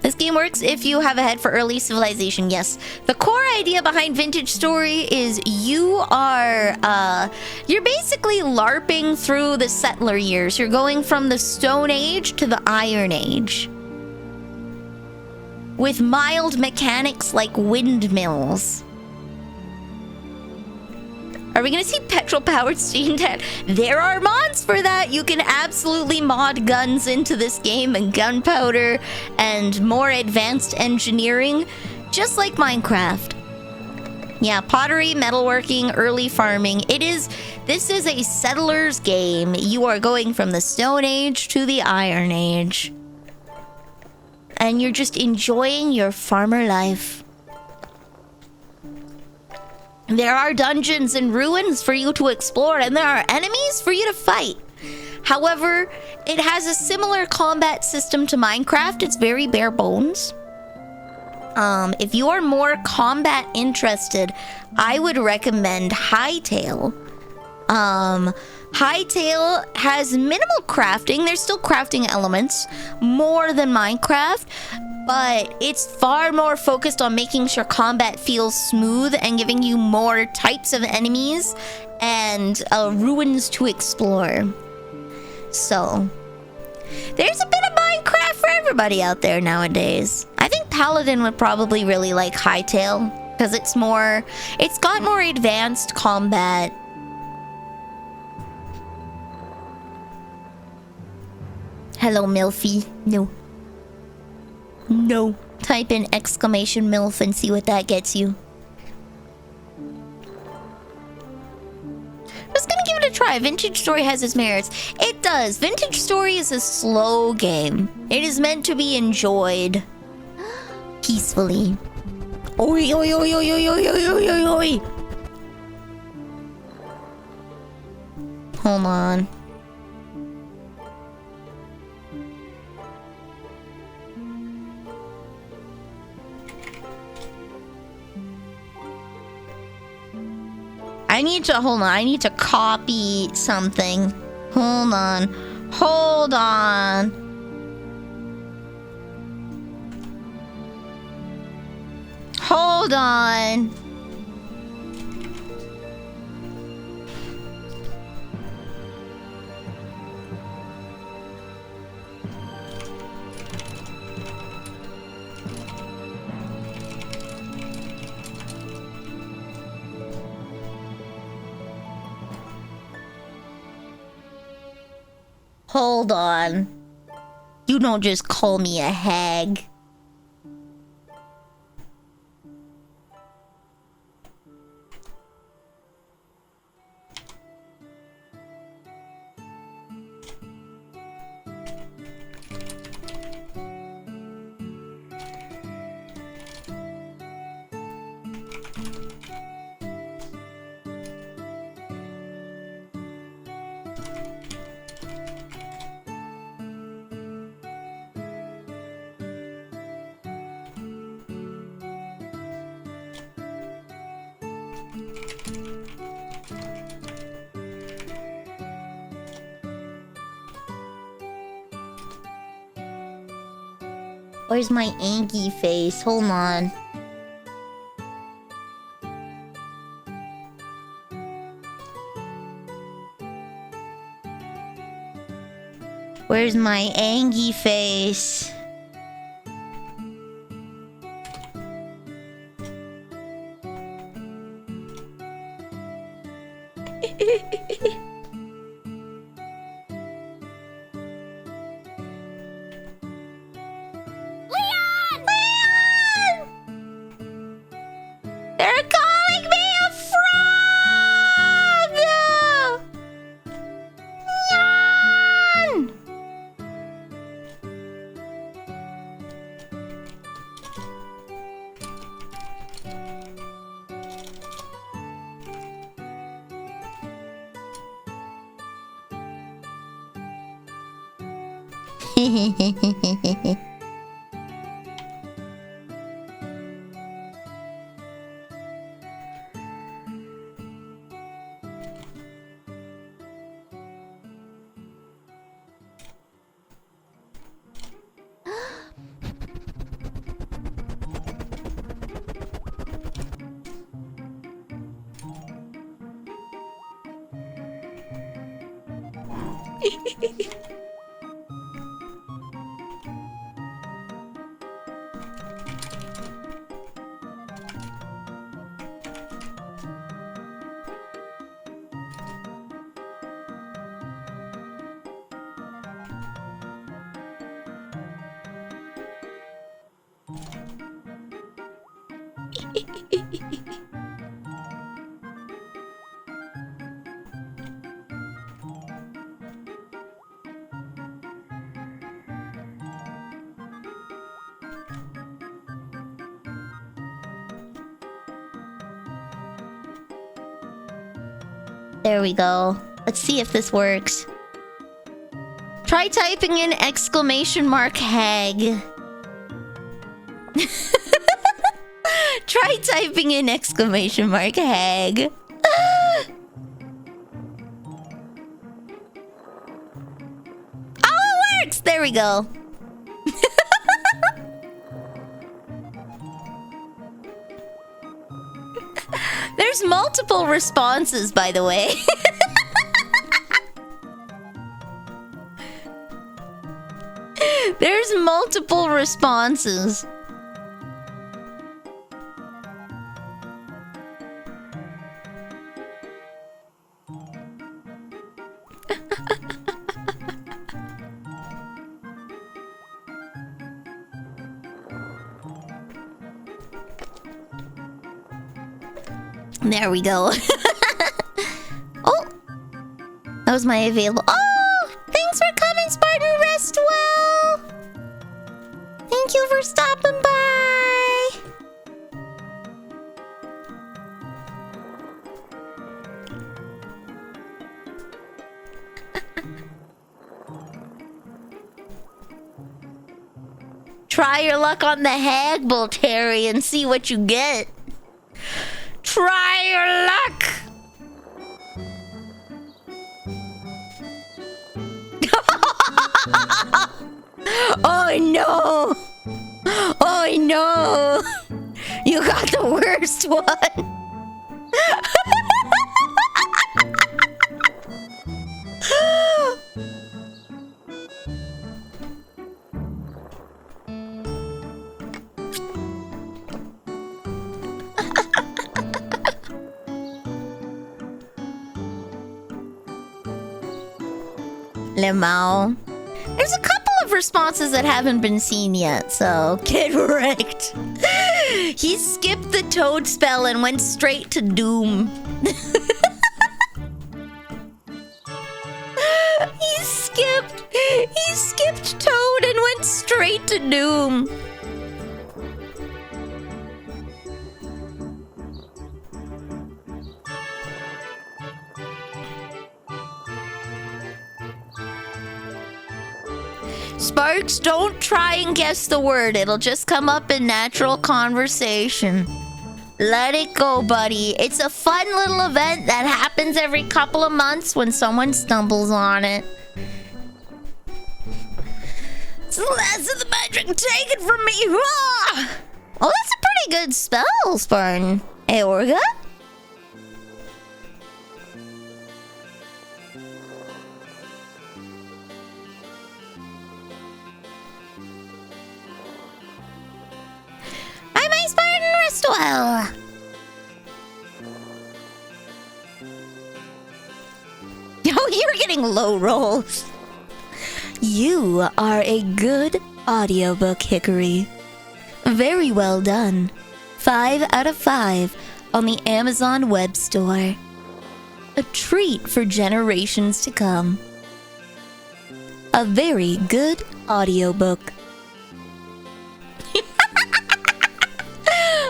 This game works if you have a head for early civilization, yes. The core idea behind Vintage Story is you are, you're basically LARPing through the settler years. You're going from the Stone Age to the Iron Age. With mild mechanics like windmills. Are we gonna see petrol-powered steam tank? There are mods for that! You can absolutely mod guns into this game and gunpowder and more advanced engineering, just like Minecraft. Yeah, pottery, metalworking, early farming. This is a settler's game. You are going from the Stone Age to the Iron Age. And you're just enjoying your farmer life. There are dungeons and ruins for you to explore, and there are enemies for you to fight. However, it has a similar combat system to Minecraft. It's very bare bones. If you are more combat interested, I would recommend Hytale. Hytale has minimal crafting. There's still crafting elements, more than Minecraft, but it's far more focused on making sure combat feels smooth and giving you more types of enemies and ruins to explore. So, there's a bit of Minecraft for everybody out there nowadays. I think Paladin would probably really like Hytale, because it's got more advanced combat. Hello, Milfy. No. No. Type in exclamation MILF and see what that gets you. I'm just gonna give it a try. Vintage Story has its merits. It does. Vintage Story is a slow game. It is meant to be enjoyed peacefully. Oi, oi, oi, oi, oi, oi, oi, oi, oi. Hold on. I need to copy something. Hold on. Hold on. Hold on. Hold on. You don't just call me a hag. Where's my Angie face? Hold on. Where's my Angie face? Leon! They're calling me a frog! Leon! There we go. Let's see if this works. Try typing in exclamation mark hag. Try typing in exclamation mark hag. Oh, it works! There we go. There's multiple responses, by the way. There's multiple responses. There we go. Oh, that was my available. Oh, thanks for coming, Spartan. Rest well. Thank you for stopping by. Try your luck on the Hagbull, Terry, and see what you get. Try your luck! Oh no! Oh no! You got the worst one! Lemao. There's a couple of responses that haven't been seen yet, so get wrecked. He skipped the toad spell and went straight to doom. He skipped toad and went straight to doom. Sparks, don't try and guess the word. It'll just come up in natural conversation. Let it go, buddy. It's a fun little event that happens every couple of months when someone stumbles on it. It's the last of the magic. Take it from me. Ah! Oh, that's a pretty good spell, Spartan. Hey, Orga? Rest well. Oh, you're getting low rolls. You are a good audiobook, Hickory. Very well done. 5 out of 5 on the Amazon web store. A treat for generations to come. A very good audiobook.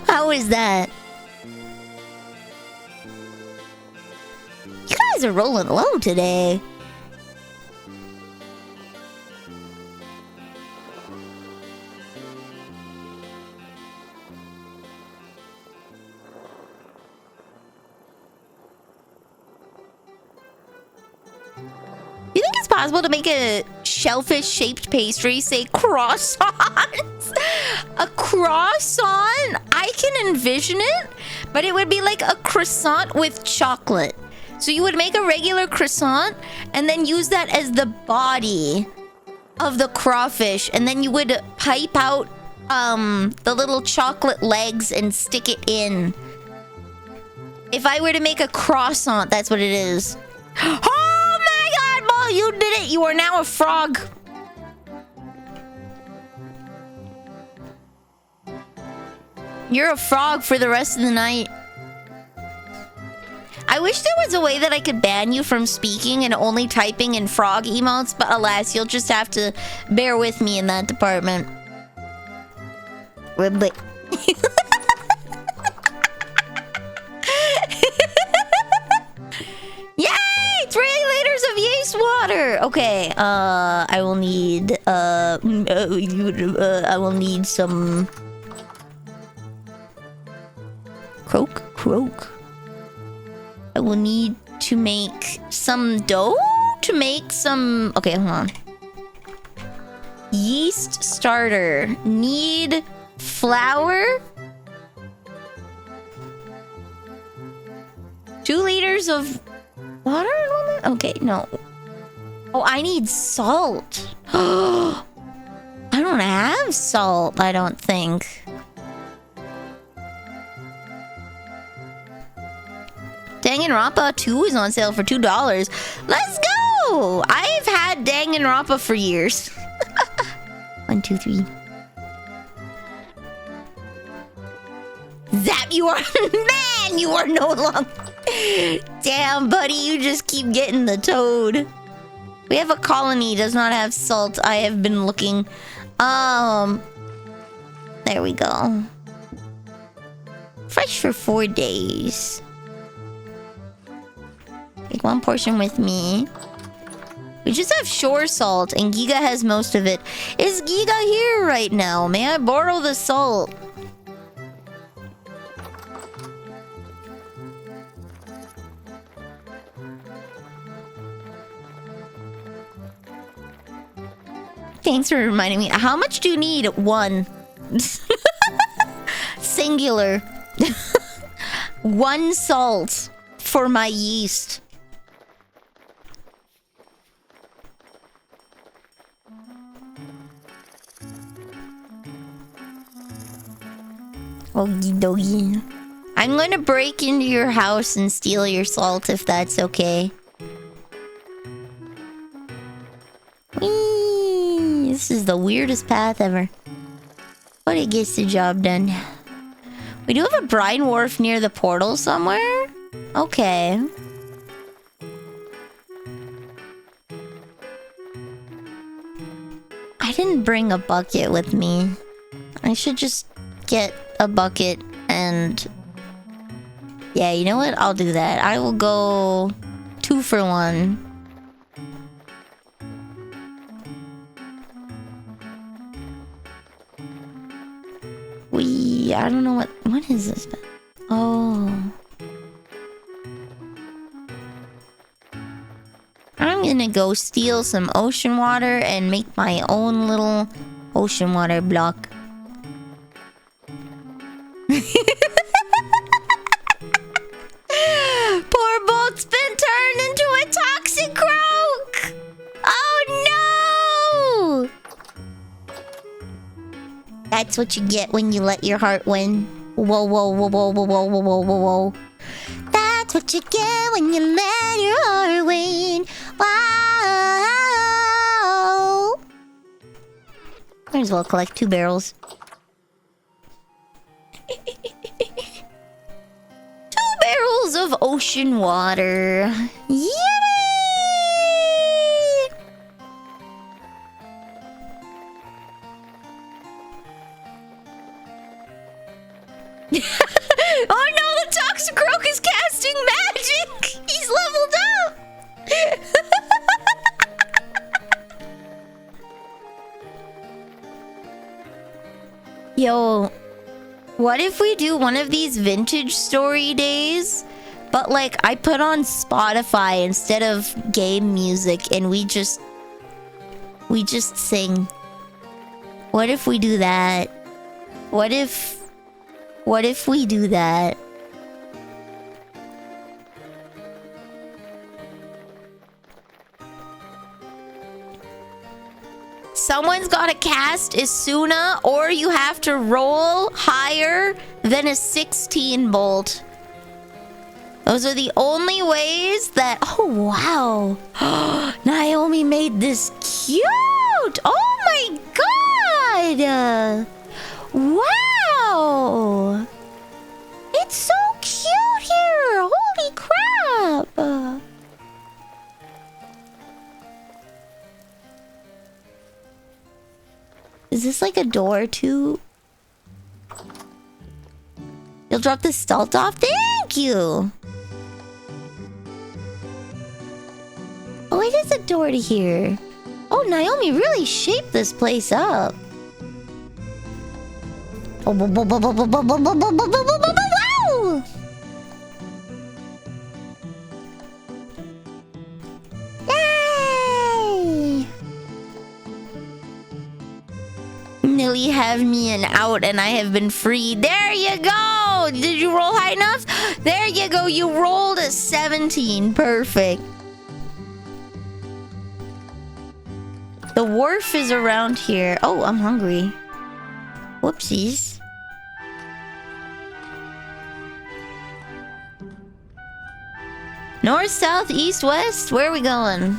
How is that? You guys are rolling low today. You think it's possible to make a shellfish-shaped pastry say croissants? A croissant? I can envision it, but it would be like a croissant with chocolate. So you would make a regular croissant and then use that as the body of the crawfish, and then you would pipe out the little chocolate legs and stick it in. If I were to make a croissant, that's what it is. Oh my god, Ball, you did it! You are now a frog. You're a frog for the rest of the night. I wish there was a way that I could ban you from speaking and only typing in frog emotes, but alas, you'll just have to bear with me in that department. Yay! 3 liters of yeast water! Okay, I will need, I will need some... Croak. I will need to make some dough to make some... Okay, hold on. Yeast starter. Need flour. 2 liters of water? Okay, no. Oh, I need salt. I don't have salt, I don't think. Danganronpa 2 is on sale for $2. Let's go! I've had Danganronpa for years. 1, 2, 3. Zap, you are... Man, you are no longer... Damn, buddy, you just keep getting the toad. We have a colony, does not have salt. I have been looking. There we go. Fresh for 4 days. Take 1 portion with me. We just have shore salt, and Giga has most of it. Is Giga here right now? May I borrow the salt? Thanks for reminding me. How much do you need? 1. Singular. 1 salt for my yeast. Okie dokie. I'm gonna break into your house and steal your salt if that's okay. Whee! This is the weirdest path ever. But it gets the job done. We do have a brine wharf near the portal somewhere? Okay. I didn't bring a bucket with me. I should just get a bucket and... Yeah, you know what? I'll do that. I will go 2 for 1. I don't know what is this? Oh. I'm gonna go steal some ocean water and make my own little ocean water block. Poor boat's been turned into a toxic croak! Oh no! That's what you get when you let your heart win. Whoa, whoa, whoa, whoa, whoa, whoa, whoa, whoa, whoa, whoa. That's what you get when you let your heart win. Wow. Might as well collect 2 barrels. 2 barrels of ocean water. Yay! Oh no, the Toxicroak is casting magic! He's leveled up! Yo, what if we do one of these vintage story days? But like, I put on Spotify instead of game music and we just sing. What if we do that? What if we do that? Someone's gotta cast Isuna, or you have to roll higher than a 16 bolt. Those are the only ways that... Oh, wow. Naomi made this cute. Oh, my God. Wow. It's so cute here. Holy crap. Is this like a door too? You'll drop the salt off? Thank you. Oh, it is a door to here. Oh, Naomi really shaped this place up. Oh, wow! Yay! Nearly have me an out and I have been freed. There you go! Did you roll high enough? There you go. You rolled a 17. Perfect. The wharf is around here. Oh, I'm hungry. Whoopsies. North, south, east, west? Where are we going?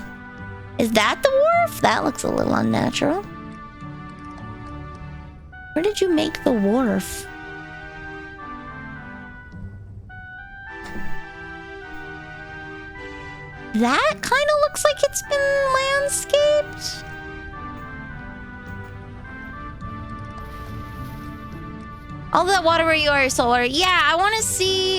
Is that the wharf? That looks a little unnatural. Where did you make the wharf? That kind of looks like it's been landscaped. All that water where you are, saltwater. Yeah, I want to see,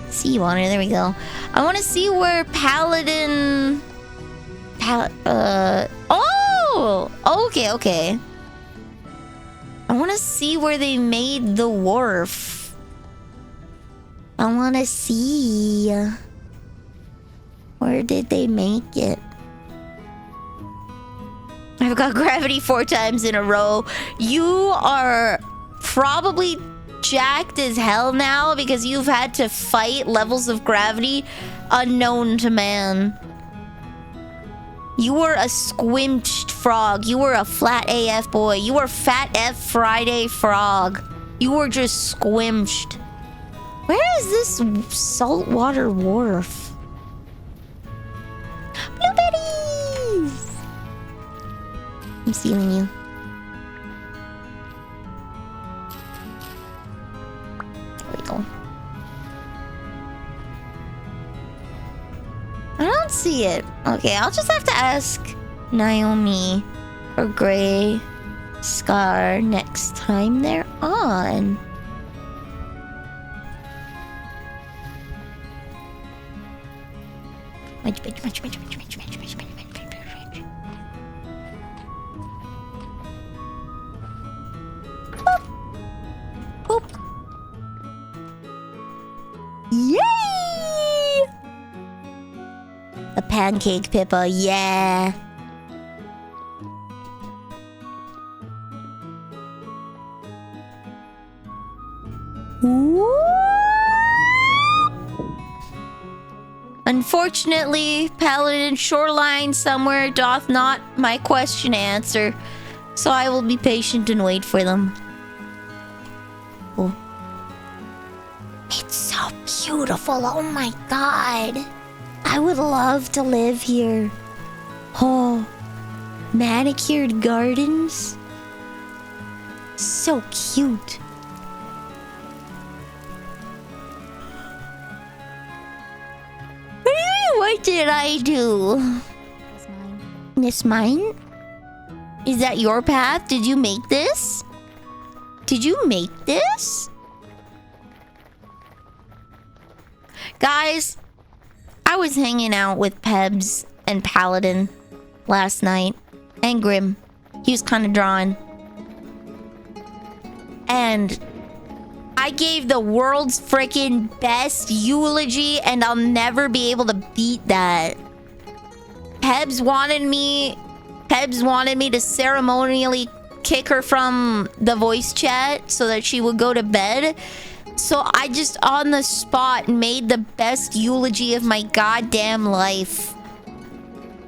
seawater, there we go. I want to see where Paladin... Oh! Okay. I want to see where they made the wharf. I want to see... Where did they make it? I've got gravity 4 times in a row. You are probably jacked as hell now because you've had to fight levels of gravity unknown to man. You were a squinched frog. You were a flat AF boy. You were Fat F Friday frog. You were just squinched. Where is this saltwater wharf? Blueberries! I'm stealing you. There we go. I don't see it. Okay, I'll just have to ask Naomi or Gray Scar next time they're on. Boop. Yay! A pancake Pippa, yeah. Ooh. Unfortunately, Paladin Shoreline somewhere doth not my question answer, so I will be patient and wait for them. beautiful. Oh my god. I would love to live here. Oh, manicured gardens. So cute. What did I do? That's mine. This mine? Is that your path? Did you make this? Did you make this? Guys, I was hanging out with Pebs and Paladin last night. And Grim. He was kind of drawing. And I gave the world's freaking best eulogy, and I'll never be able to beat that. Pebs wanted me to ceremonially kick her from the voice chat so that she would go to bed. So I just on the spot made the best eulogy of my goddamn life.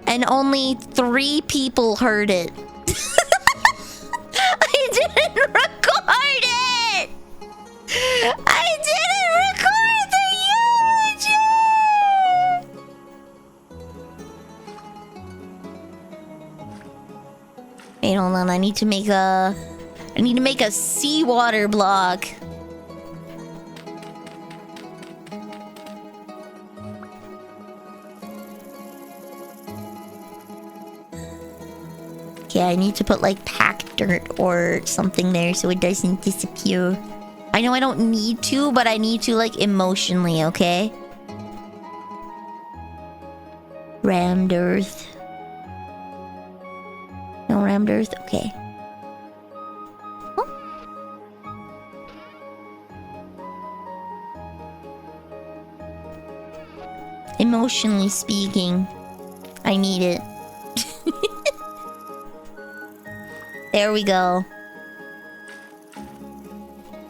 And only 3 people heard it. I didn't record it! I didn't record the eulogy! Wait, hold on. I need to make a seawater block. Yeah, I need to put like packed dirt or something there so it doesn't disappear. I know I don't need to, but I need to like emotionally, okay? Rammed earth. No rammed earth? Okay. Oh. Emotionally speaking, I need it. There we go.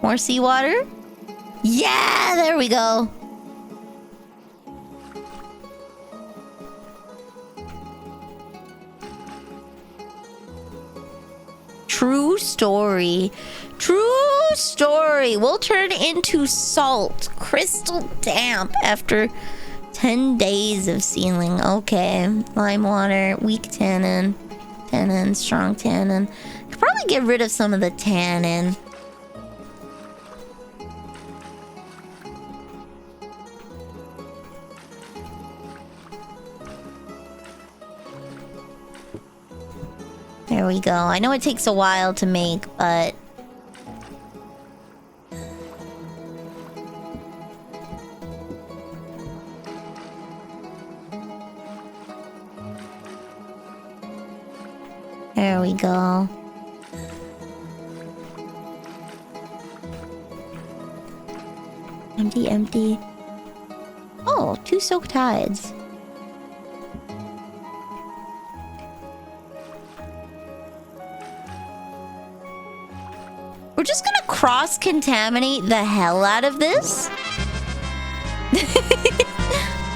More seawater? Yeah, there we go. True story. True story. We'll turn into salt. Crystal damp after 10 days of sealing. Okay. Lime water. Weak tannin. Tannin. Strong tannin. Could probably get rid of some of the tannin. There we go. I know it takes a while to make, but... There we go. Empty, empty. Oh, 2 soaked hides. We're just gonna cross-contaminate the hell out of this? Oh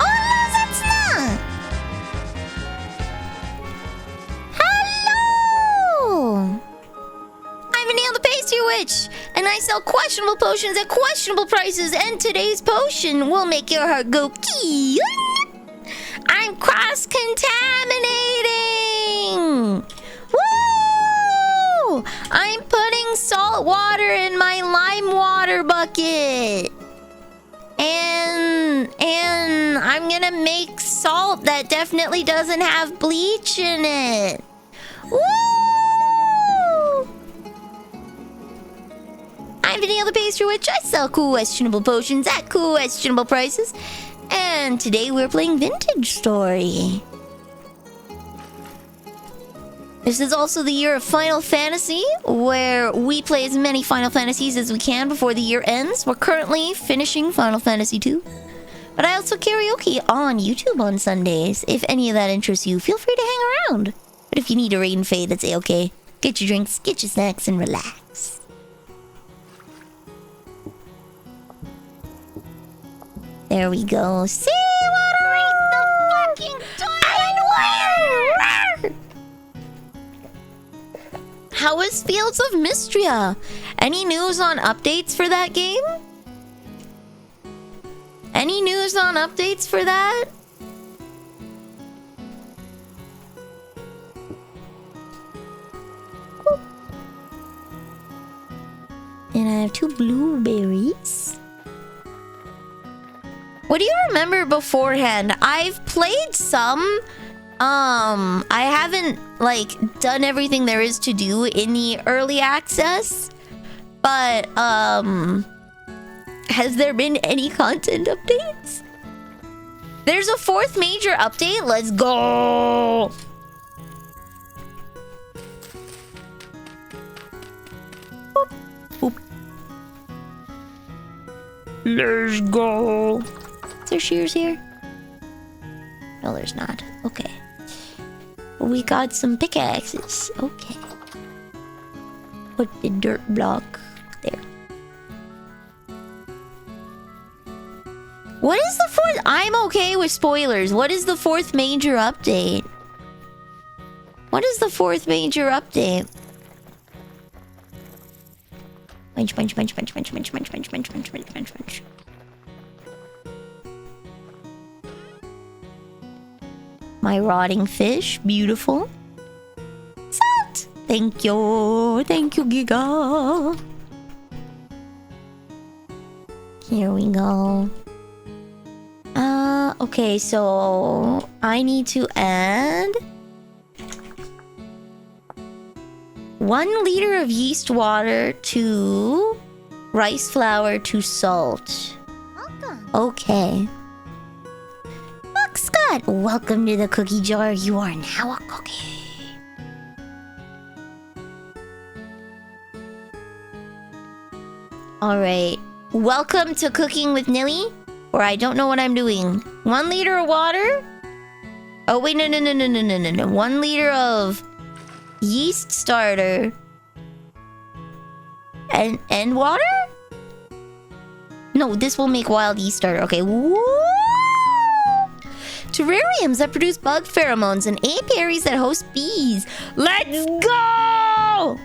no, that's not! Hello! I'm Vanille the Pastry Witch, and I sell questionable potions at questionable prices, and today's potion will make your heart go key. I'm cross-contaminating! Woo! I'm putting salt water in my lime water bucket. And I'm gonna make salt that definitely doesn't have bleach in it. Woo! I'm Vanille the Pastry Witch. I sell questionable potions at questionable prices. And today we're playing Vintage Story. This is also the year of Final Fantasy, where we play as many Final Fantasies as we can before the year ends. We're currently finishing Final Fantasy 2. But I also karaoke on YouTube on Sundays. If any of that interests you, feel free to hang around. But if you need a raid and fade, that's a-okay. Get your drinks, get your snacks, and relax. There we go. Seawater! Break the fucking toilet! How is Fields of Mystria? Any news on updates for that game? Any news on updates for that? And I have 2 blueberries. What do you remember beforehand? I've played some. I haven't like done everything there is to do in the early access. But has there been any content updates? There's a 4th major update. Let's go. Boop, boop. Let's go. Is there shears here? No, there's not. Okay. We got some pickaxes. Okay. Put the dirt block there. What is the 4th? I'm okay with spoilers. What is the 4th major update? What is the 4th major update? Punch, punch, punch, punch, punch, punch, punch, punch, punch, punch, punch, punch, punch. My rotting fish, beautiful. Salt! Thank you, Giga. Here we go. Okay, so I need to add 1 liter of yeast water to rice flour to salt. Welcome. Okay. Scott, welcome to the cookie jar. You are now a cookie. Alright. Welcome to Cooking with Nilly, where I don't know what I'm doing. 1 liter of water? Oh, wait, no. 1 liter of yeast starter. And water? No, this will make wild yeast starter. Okay. Woo! Terrariums that produce bug pheromones and apiaries that host bees. Let's go!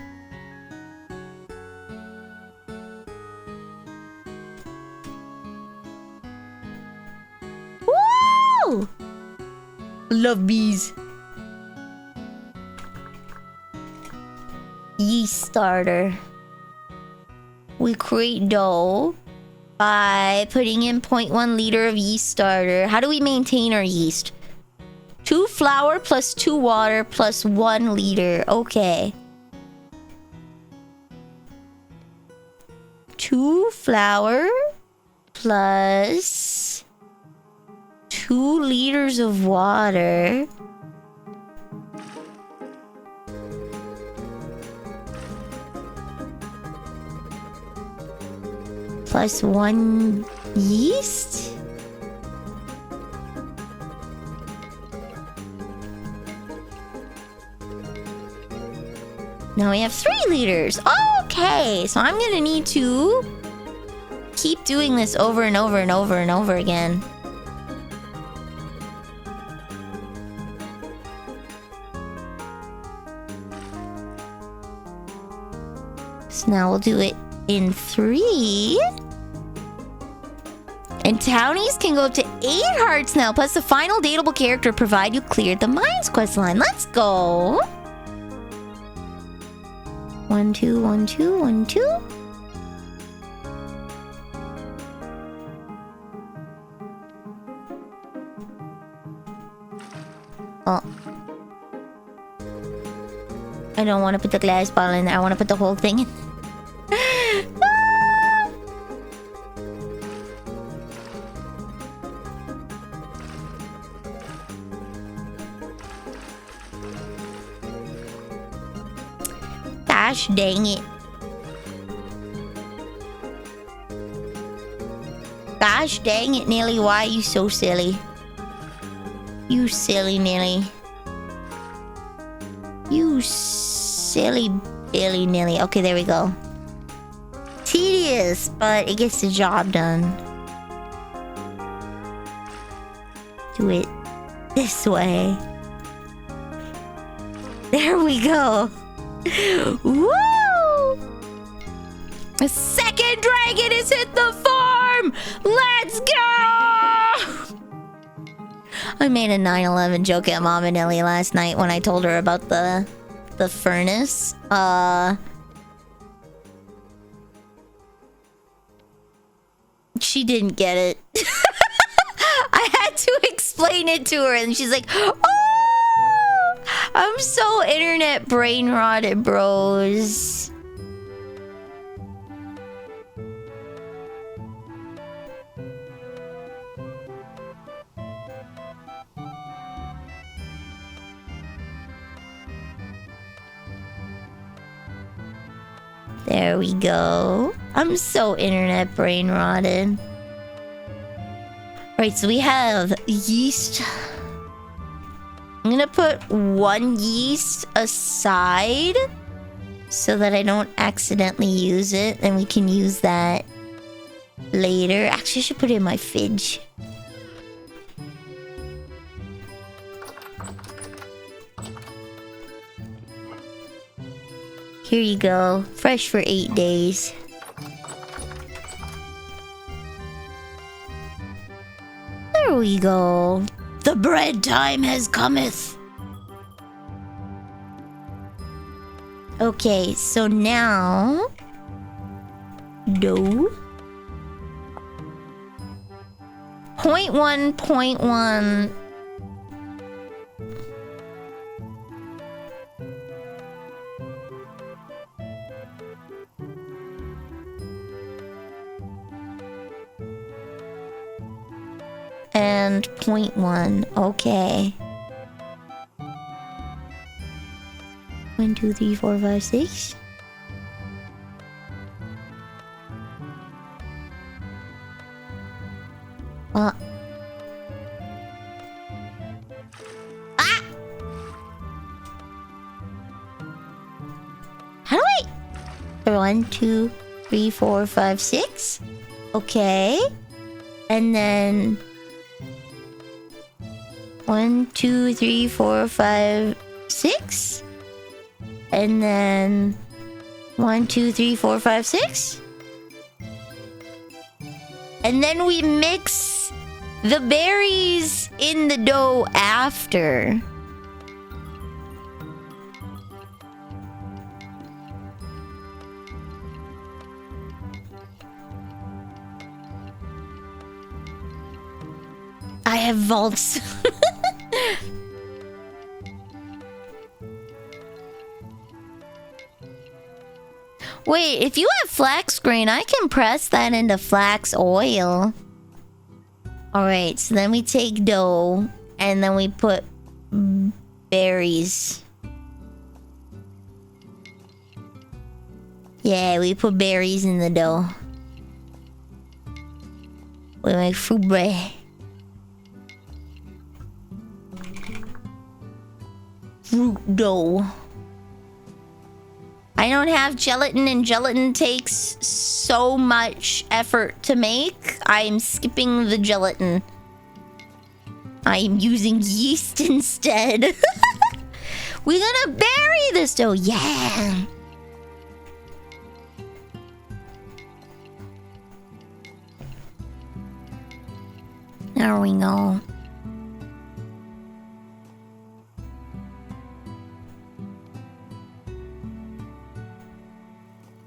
Woo! Love bees. Yeast starter. We create dough by putting in 0.1 liter of yeast starter. How do we maintain our yeast? 2 flour plus 2 water plus 1 liter. Okay. 2 flour plus 2 liters of water. Plus 1 yeast? Now we have 3 liters. Okay, so I'm gonna need to keep doing this over and over and over and over again. So now we'll do it in 3. And townies can go up to 8 hearts now. Plus the final dateable character provided you cleared the mines quest line. Let's go. 1, 2, 1, 2, 1, 2. Oh. I don't want to put the glass bottle in there. I want to put the whole thing in. Gosh dang it. Gosh dang it, Nilly. Why are you so silly? You silly Nilly. You silly Billy Nilly. Okay, there we go. Tedious, but it gets the job done. Do it this way. There we go. Woo! A second dragon has hit the farm! Let's go! I made a 9/11 joke at Mom and Ellie last night when I told her about the furnace. She didn't get it. I had to explain it to her and she's like, "Oh, I'm so internet brain rotted, bros." There we go. I'm so internet brain rotted. Right, so we have yeast. I'm gonna put one yeast aside so that I don't accidentally use it, and we can use that later. Actually, I should put it in my fridge. Here you go. Fresh for 8 days. There we go. The bread time has cometh. Okay, so now... dough. 0.1. And 0.1. Okay. 1, 2, 3, 4, 5, 6. Ah! How do I... 1, 2, 3, 4, 5, 6. Okay. And then... 1, 2, 3, 4, 5, 6. And then 1, 2, 3, 4, 5, 6. And then we mix the berries in the dough after. I have vaults. Wait, if you have flax grain, I can press that into flax oil. Alright, so then we take dough and then we put berries. Yeah, we put berries in the dough. We make fruit bread. Fruit dough. I don't have gelatin, and gelatin takes so much effort to make. I'm skipping the gelatin. I'm using yeast instead. We're gonna bury this dough. Yeah. There we go.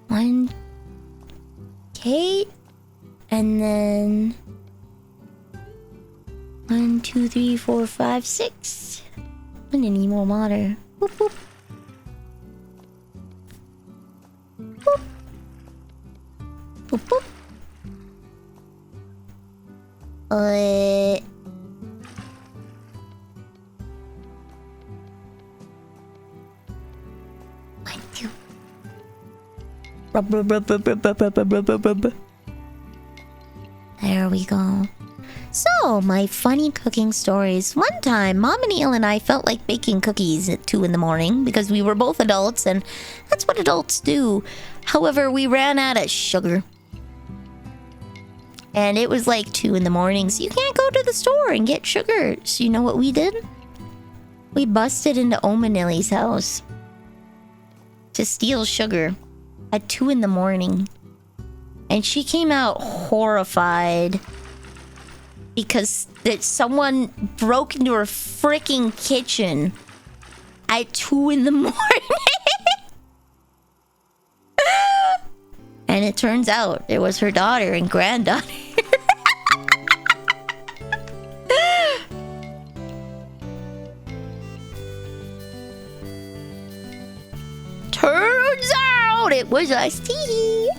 One. Okay. And then 1, 2, 3, 4, 5, 6. I'm gonna need more water. Boop, boop. Boop. Boop, boop. One, two. There we go. So, my funny cooking stories. One time, Mom and Neil and I felt like baking cookies at 2 in the morning because we were both adults and that's what adults do. However, we ran out of sugar. And it was like 2 in the morning, so you can't go to the store and get sugar. So you know what we did? We busted into Omanilly's house to steal sugar at 2 in the morning. And she came out horrified. because that someone broke into her freaking kitchen at 2 in the morning. And it turns out it was her daughter and granddaughter. Turns out it was iced tea.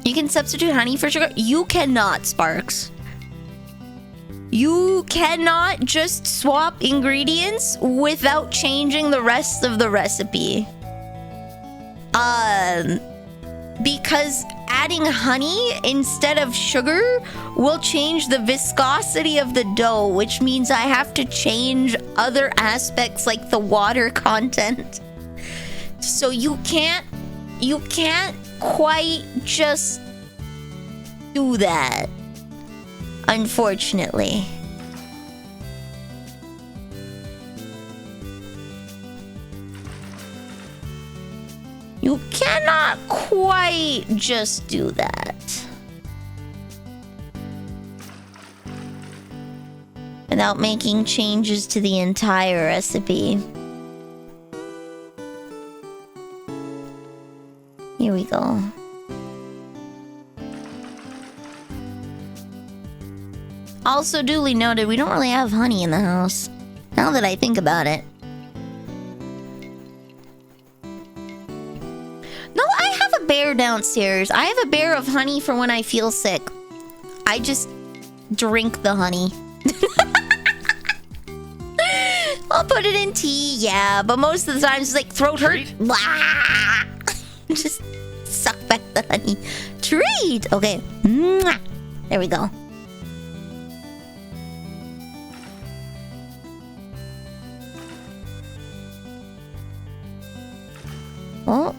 You can substitute honey for sugar? You cannot, Sparks. You cannot just swap ingredients without changing the rest of the recipe. Because adding honey instead of sugar will change the viscosity of the dough, which means I have to change other aspects like the water content. So you can't quite just do that, unfortunately. You cannot quite just do that. Without making changes to the entire recipe. Here we go. Also duly noted, we don't really have honey in the house. Now that I think about it. No, I have a bear downstairs. I have a bear of honey for when I feel sick. I just drink the honey. I'll put it in tea, yeah, but most of the time it's like throat hurt. Blah. Just suck back the honey. Treat! Okay. Mwah. There we go. Oh.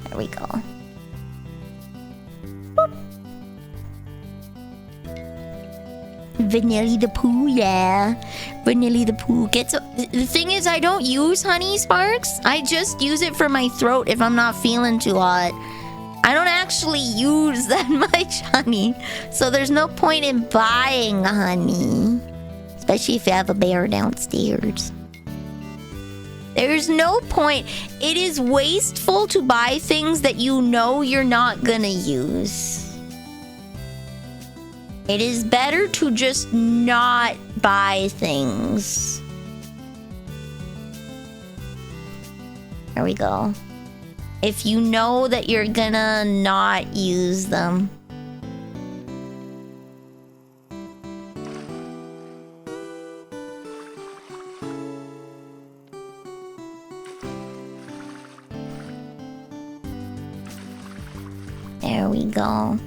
There we go. Boop. Vanille the Pooh, yeah. Vanille the Pooh gets... The thing is, I don't use honey, Sparks. I just use it for my throat if I'm not feeling too hot. I don't actually use that much honey. So there's no point in buying honey. Especially if you have a bear downstairs. There's no point. It is wasteful to buy things that you know you're not gonna use. It is better to just not buy things. There we go. If you know that you're gonna not use them. There we go.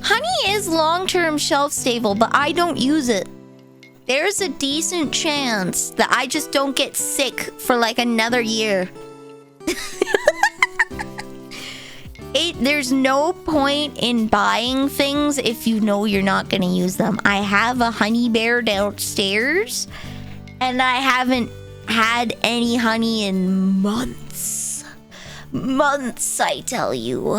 Honey is long-term shelf-stable, but I don't use it. There's a decent chance that I just don't get sick for like another year. There's no point in buying things if you know you're not gonna use them. I have a honey bear downstairs, and I haven't had any honey in months. Months, I tell you.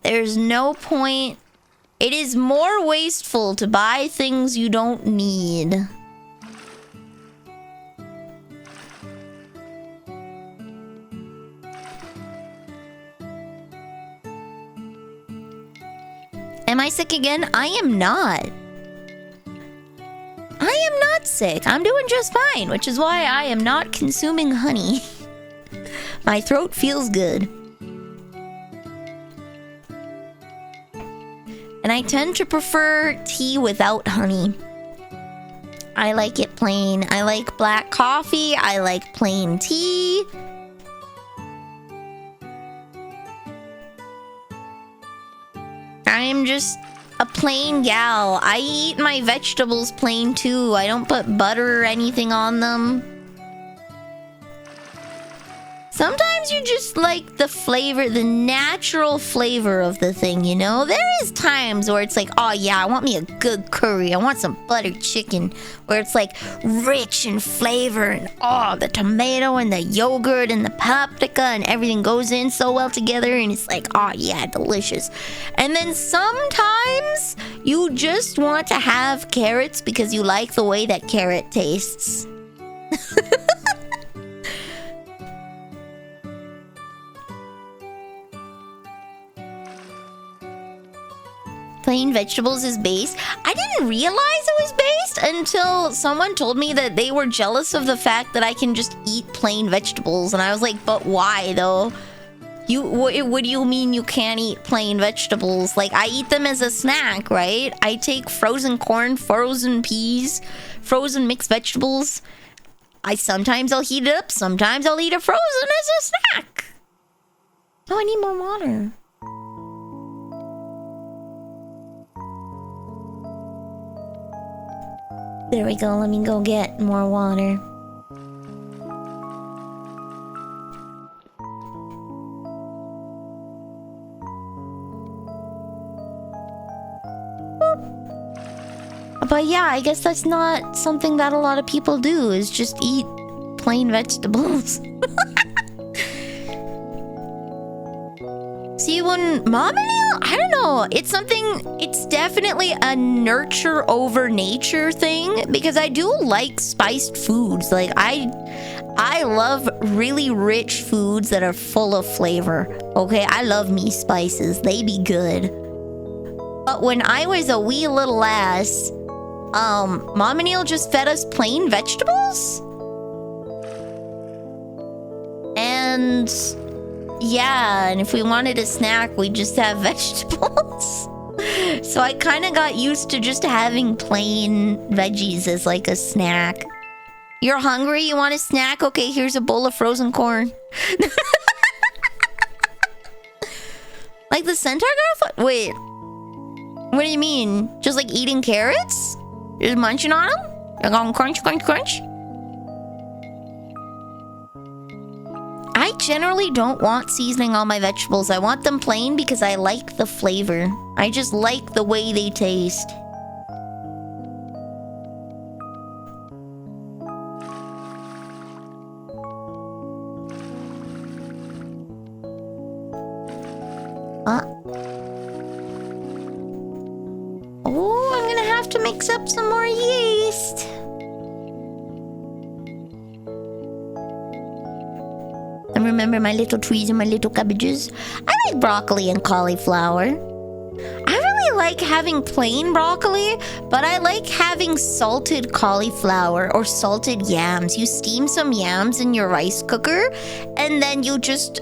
There's no point. It is more wasteful to buy things you don't need. Am I sick again? I am not. I am not sick. I'm doing just fine, which is why I am not consuming honey. My throat feels good. And I tend to prefer tea without honey. I like it plain. I like black coffee. I like plain tea. I am just a plain gal. I eat my vegetables plain too. I don't put butter or anything on them. Sometimes sometimes you just like the flavor, the natural flavor of the thing, you know? There is times where it's like, oh yeah, I want me a good curry. I want some buttered chicken where it's like rich in flavor and oh, the tomato and the yogurt and the paprika and everything goes in so well together and it's like, oh yeah, delicious. And then sometimes you just want to have carrots because you like the way that carrot tastes. Plain vegetables is based. I didn't realize it was based until someone told me that they were jealous of the fact that I can just eat plain vegetables. And I was like, but why though? What do you mean you can't eat plain vegetables? Like, I eat them as a snack, right? I take frozen corn, frozen peas, frozen mixed vegetables. Sometimes I'll heat it up, sometimes I'll eat it frozen as a snack. Oh, I need more water. There we go, let me go get more water. But yeah, I guess that's not something that a lot of people do, is just eat plain vegetables. See, when Mom and I don't know, it's definitely a nurture over nature thing, because I do like spiced foods. Like, I love really rich foods that are full of flavor. Okay, I love me spices, they be good. But when I was a wee little ass, Mom and Neil just fed us plain vegetables. And yeah, and if we wanted a snack, we'd just have vegetables. So I kind of got used to just having plain veggies as like a snack. You're hungry? You want a snack? Okay, here's a bowl of frozen corn. Like the centaur girl? Wait. What do you mean? Just like eating carrots? Just munching on them? You're going crunch, crunch, crunch? I generally don't want seasoning on my vegetables. I want them plain because I like the flavor. I just like the way they taste. Oh, I'm gonna have to mix up some more yeast. I remember my little trees and my little cabbages. I like broccoli and cauliflower. I really like having plain broccoli, but I like having salted cauliflower or salted yams. You steam some yams in your rice cooker, and then you just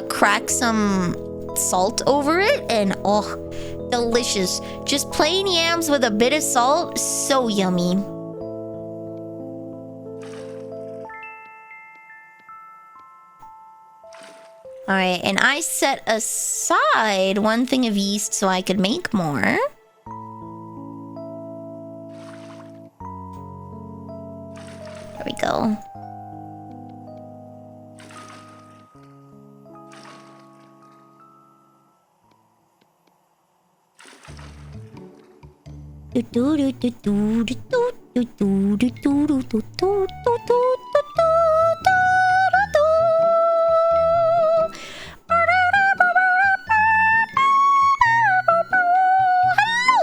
crack some salt over it, and oh, delicious. Just plain yams with a bit of salt, so yummy. Alright, and I set aside 1 thing of yeast so I could make more. There we go.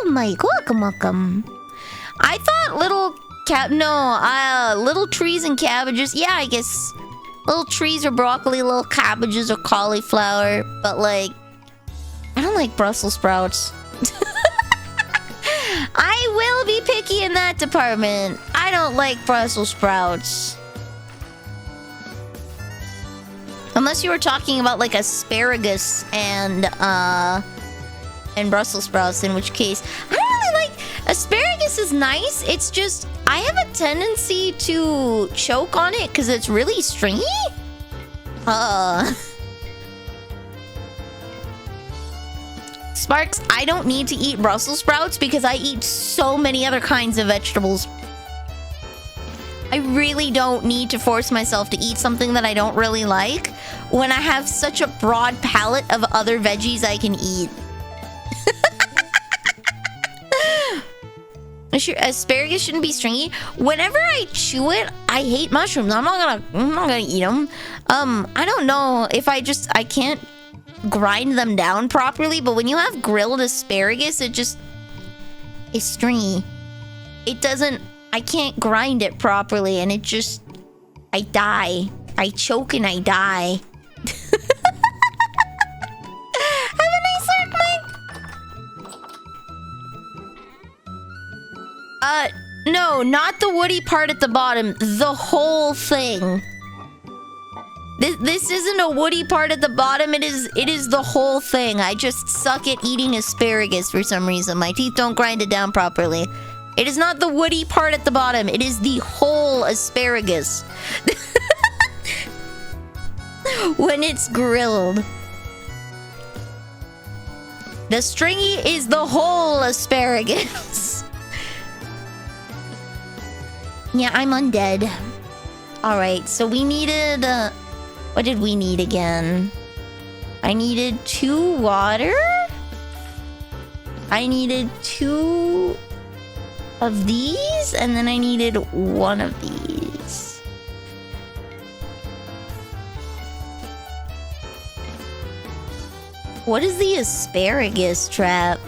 Mike, welcome. I thought little trees and cabbages. Yeah, I guess little trees or broccoli, little cabbages or cauliflower. But like, I don't like Brussels sprouts. I will be picky in that department. I don't like Brussels sprouts. Unless you were talking about like asparagus and Brussels sprouts, in which case I don't really like asparagus. Is nice, it's just I have a tendency to choke on it because it's really stringy. Sparks, I don't need to eat Brussels sprouts because I eat so many other kinds of vegetables. I really don't need to force myself to eat something that I don't really like when I have such a broad palette of other veggies I can eat. Asparagus shouldn't be stringy. Whenever I chew it, I hate mushrooms. I'm not gonna eat them. I don't know if I can't grind them down properly, but when you have grilled asparagus, it just is stringy. It doesn't, I can't grind it properly, and it just, I die. I choke and I die. Have a nice lurk, Mike. No, not the woody part at the bottom. The whole thing. This isn't a woody part at the bottom. It is the whole thing. I just suck at eating asparagus for some reason. My teeth don't grind it down properly. It is not the woody part at the bottom. It is the whole asparagus. When it's grilled. The stringy is the whole asparagus. Yeah, I'm undead. Alright, so we needed... what did we need again? I needed 2 water. I needed 2 of these, and then I needed 1 of these. What is the asparagus trap?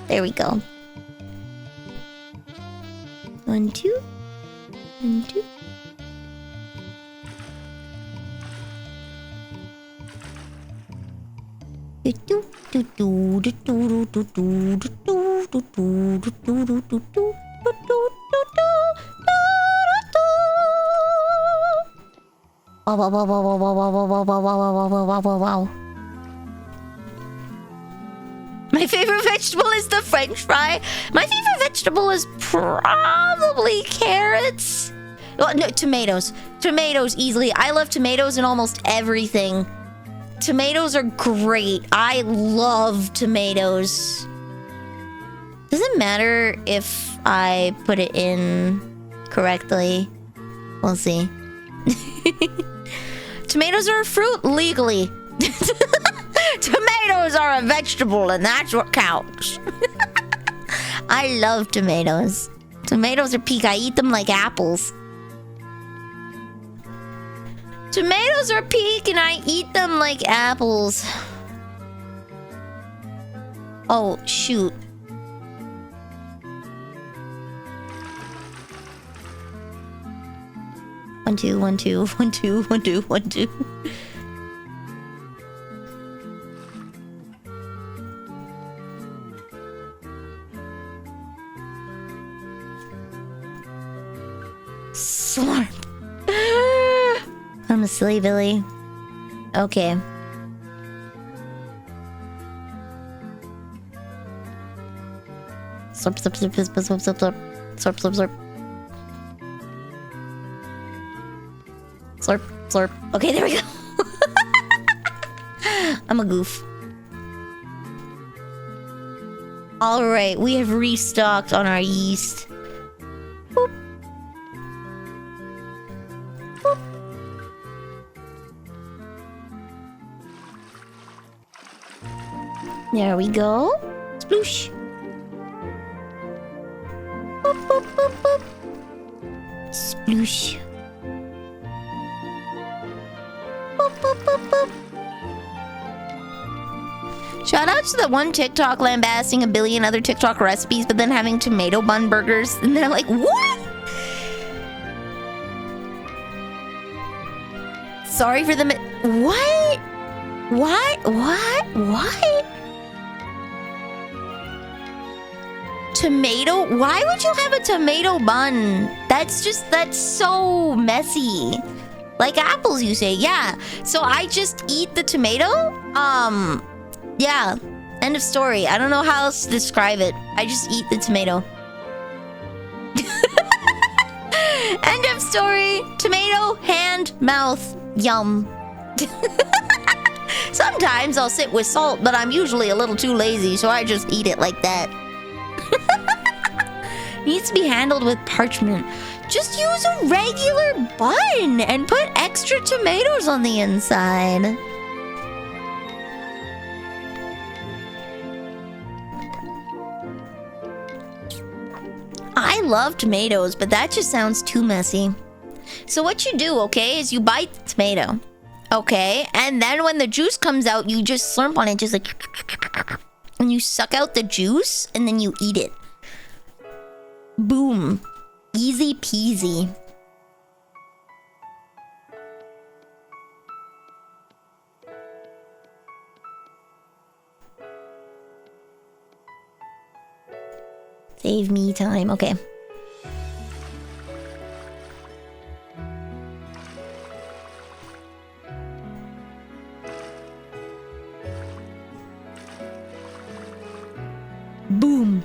There we go. 1, 2. 1, 2. Wow. My favorite vegetable is the French fry. My favorite vegetable is probably carrots. Well, no, tomatoes. Tomatoes, easily. I love tomatoes in almost everything. Tomatoes are great. I love tomatoes. Does it matter if I put it in correctly? We'll see. Tomatoes are a fruit legally. Tomatoes are a vegetable, and that's what counts. I love tomatoes. Tomatoes are peak. I eat them like apples. Tomatoes are peak, and I eat them like apples. Oh, shoot. One, two, 1, 2, 1, 2, 1, 2, 1, 2. Slurp. I'm a silly Billy. Okay. Slurp, slurp, slurp, slurp, slurp, slurp, slurp. Slurp, slurp, slurp. Slurp, slurp. Okay, there we go. I'm a goof. Alright, we have restocked on our yeast. Boop. Boop. There we go. Sploosh. Boop, boop, boop, boop. Sploosh. Boop, boop, boop, boop. Shout out to the one TikTok lambasting a billion other TikTok recipes, but then having tomato bun burgers. And then I'm like, what? Sorry for the... What? What? Tomato? Why would you have a tomato bun? That's so messy. Like apples, you say. Yeah. So I just eat the tomato? Yeah. End of story. I don't know how else to describe it. I just eat the tomato. End of story. Tomato, hand, mouth. Yum. Sometimes I'll sit with salt, but I'm usually a little too lazy, so I just eat it like that. Needs to be handled with parchment. Just use a regular bun and put extra tomatoes on the inside. I love tomatoes, but that just sounds too messy. So what you do, okay, is you bite the tomato. Okay, and then when the juice comes out, you just slurp on it, just like... And you suck out the juice, and then you eat it. Boom. Easy peasy. Save me time, okay. Boom.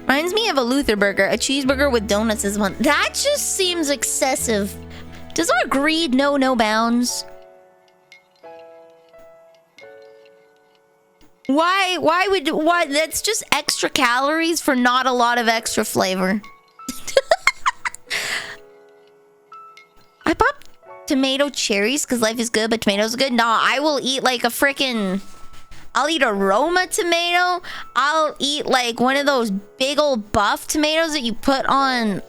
Reminds me of a Luther burger. A cheeseburger with donuts is one. That just seems excessive. Does our greed know no bounds? Why that's just extra calories for not a lot of extra flavor. I bought tomato cherries because life is good, but tomatoes are good. Nah, I will eat like a frickin'... I'll eat a Roma tomato. I'll eat like one of those big old buff tomatoes that you put on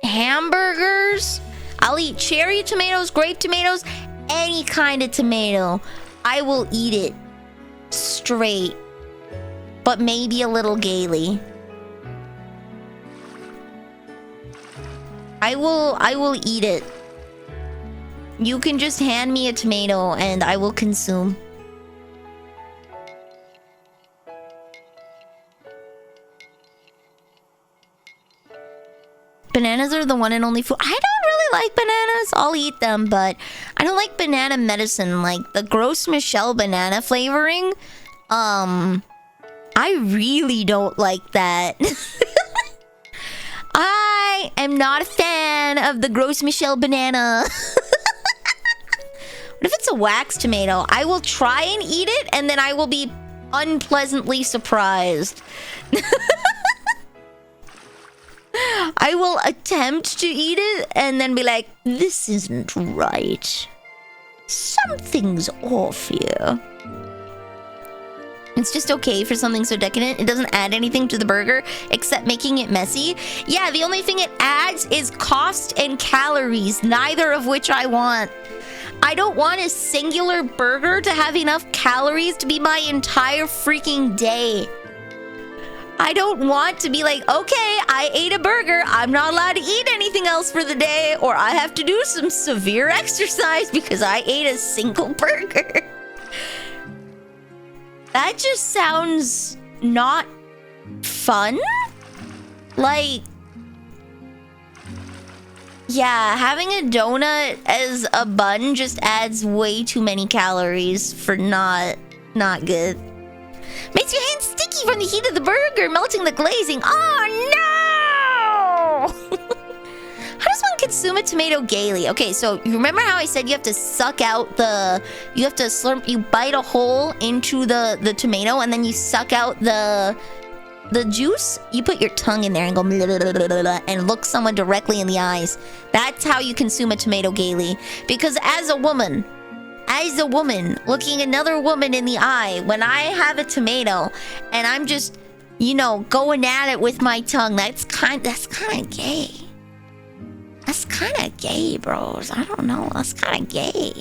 hamburgers. I'll eat cherry tomatoes, grape tomatoes, any kind of tomato. I will eat it straight, but maybe a little gaily. I will eat it. You can just hand me a tomato and I will consume. Bananas are the one and only food. I don't really like bananas. I'll eat them, but I don't like banana medicine. Like the Gross Michelle banana flavoring. I really don't like that. I am not a fan of the Gross Michelle banana. What if it's a wax tomato? I will try and eat it, and then I will be unpleasantly surprised. I will attempt to eat it and then be like, this isn't right. Something's off here. It's just okay for something so decadent. It doesn't add anything to the burger except making it messy. Yeah, the only thing it adds is cost and calories, neither of which I want. I don't want a singular burger to have enough calories to be my entire freaking day. I don't want to be like, okay, I ate a burger. I'm not allowed to eat anything else for the day, or I have to do some severe exercise because I ate a single burger. That just sounds not fun. Like, yeah, having a donut as a bun just adds way too many calories for not good. Makes your hands sticky from the heat of the burger, melting the glazing. Oh no! How does one consume a tomato gaily? Okay, so you remember how I said you have to suck out the... You have to slurp... You bite a hole into the tomato and then you suck out the juice? You put your tongue in there and go blah, blah, blah, blah, blah, and look someone directly in the eyes. That's how you consume a tomato gaily. Because as a woman looking another woman in the eye, when I have a tomato and I'm just, you know, going at it with my tongue, that's kind of gay. That's kind of gay, bros. I don't know. That's kind of gay.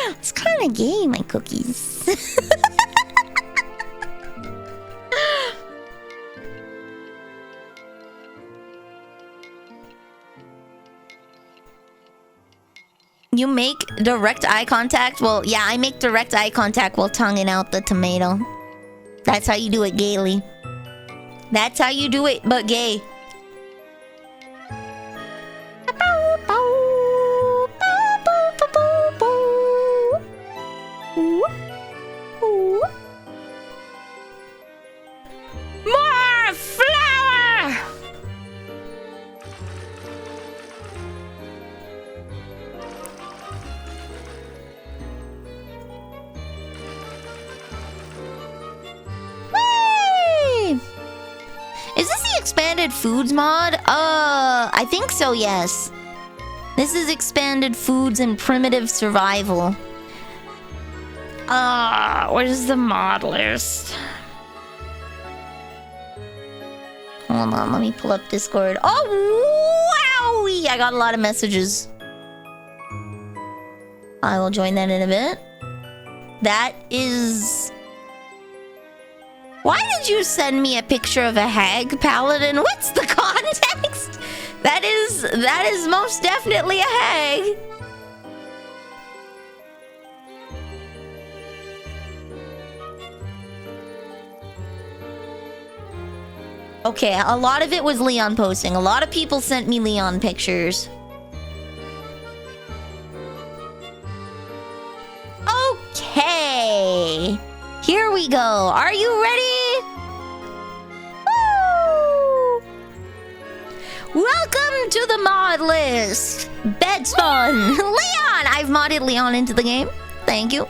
It's kind of gay, my cookies. You make direct eye contact? Well, yeah, I make direct eye contact while tonguing out the tomato. That's how you do it gaily. That's how you do it, but gay. More flour! expanded foods mod? I think so, yes. This is expanded foods and primitive survival. Where's the mod list? Hold on, let me pull up Discord. Oh, wowie! I got a lot of messages. I will join that in a bit. That is... Why did you send me a picture of a hag, Paladin? What's the context? That is most definitely a hag. Okay, a lot of it was Leon posting. A lot of people sent me Leon pictures. Okay. Here we go. Are you ready? Woo! Welcome to the mod list. Bed spawn. Leon! I've modded Leon into the game. Thank you.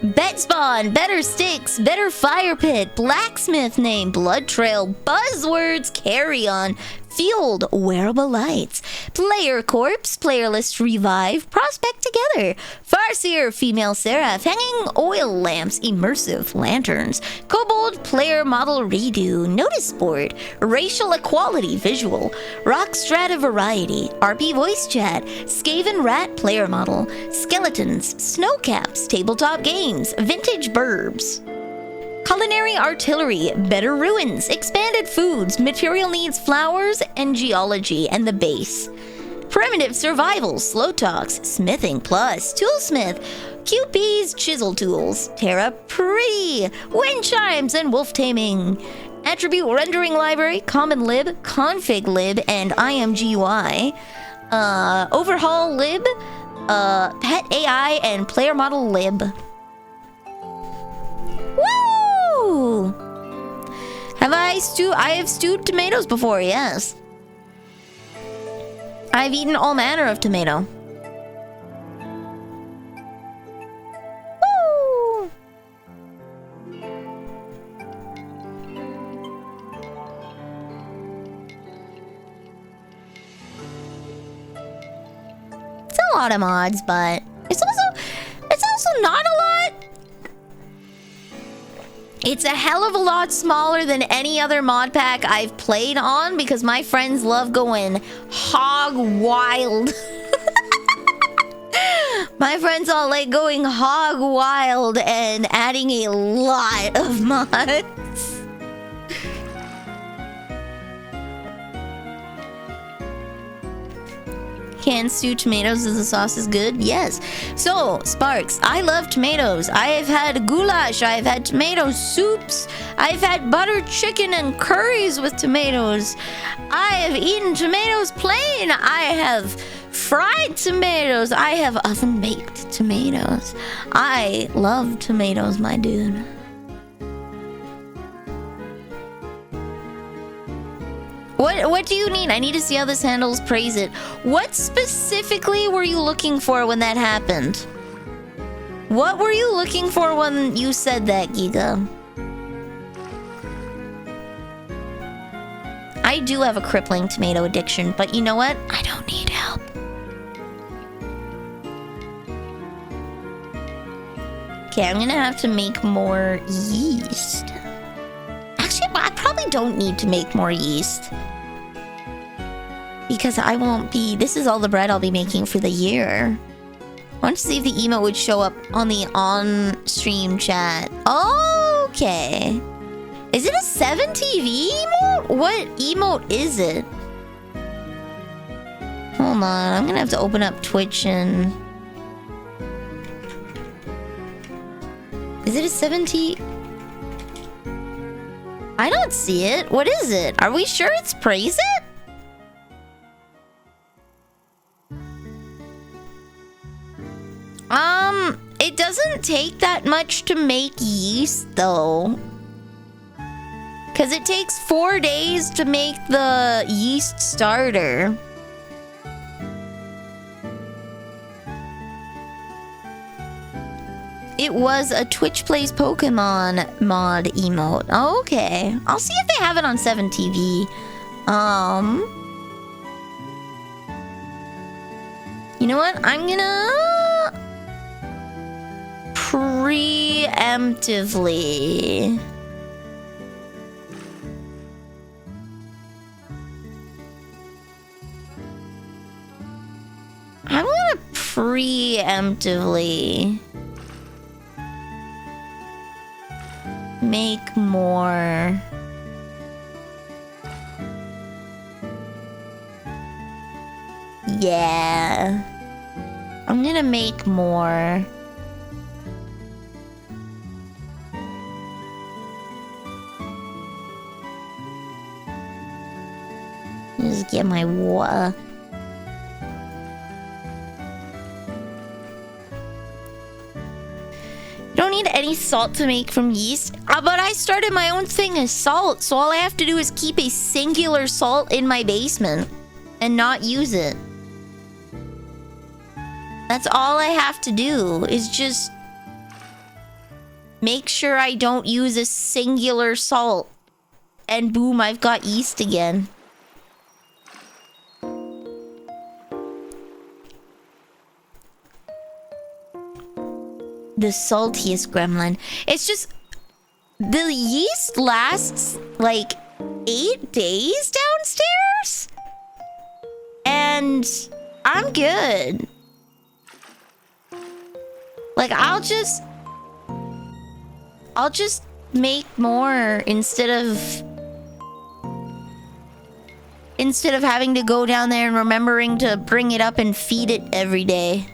Bet spawn, better sticks, better fire pit, blacksmith name, blood trail, buzzwords, carry on, field, wearable lights, player corpse, player list revive, prospect together, farseer, female seraph, hanging oil lamps, immersive lanterns, kobold player model redo, notice board, racial equality visual, rock strata variety, RP voice chat, skaven rat player model, skeletons, snowcaps, tabletop games, vintage burbs. Culinary artillery, better ruins, expanded foods, material needs, flowers, and geology, and the base. Primitive survival, slow talks, smithing plus, toolsmith, QP's chisel tools, Terra pretty, wind chimes, and wolf taming. Attribute rendering library, common lib, config lib, and IMGUI. Overhaul lib, pet AI, and player model lib. Woo! I have stewed tomatoes before, yes. I've eaten all manner of tomato. Woo! It's a lot of mods, but it's also not a lot. It's a hell of a lot smaller than any other mod pack I've played on because my friends love going hog wild. My friends all like going hog wild and adding a lot of mods. Canned stewed tomatoes as the sauce is good? Yes. So, Sparks, I love tomatoes. I have had goulash. I've had tomato soups. I've had buttered chicken and curries with tomatoes. I have eaten tomatoes plain. I have fried tomatoes. I have oven-baked tomatoes. I love tomatoes, my dude. What do you need? I need to see how this handles. Praise it. What specifically were you looking for when that happened? What were you looking for when you said that, Giga? I do have a crippling tomato addiction, but you know what? I don't need help. Okay, I'm gonna have to make more yeast. Actually, I probably don't need to make more yeast. Because I won't be... This is all the bread I'll be making for the year. I want to see if the emote would show up on the on-stream chat. Okay. Is it a 7TV emote? What emote is it? Hold on. I'm going to have to open up Twitch and... Is it a 7T? I don't see it. What is it? Are we sure it's Praise It? It doesn't take that much to make yeast, though. Because it takes 4 days to make the yeast starter. It was a Twitch Plays Pokemon mod emote. Okay. I'll see if they have it on 7TV. You know what? I'm gonna preemptively. I'm gonna preemptively make more. Yeah. I'm gonna make more. Just get my water. Don't need any salt to make from yeast. But I started my own thing as salt, so all I have to do is keep a singular salt in my basement and not use it. That's all I have to do, is just make sure I don't use a singular salt. And boom, I've got yeast again. The saltiest gremlin. It's just... the yeast lasts like 8 days downstairs? And I'm good. Like, I'll just make more instead of having to go down there and remembering to bring it up and feed it every day.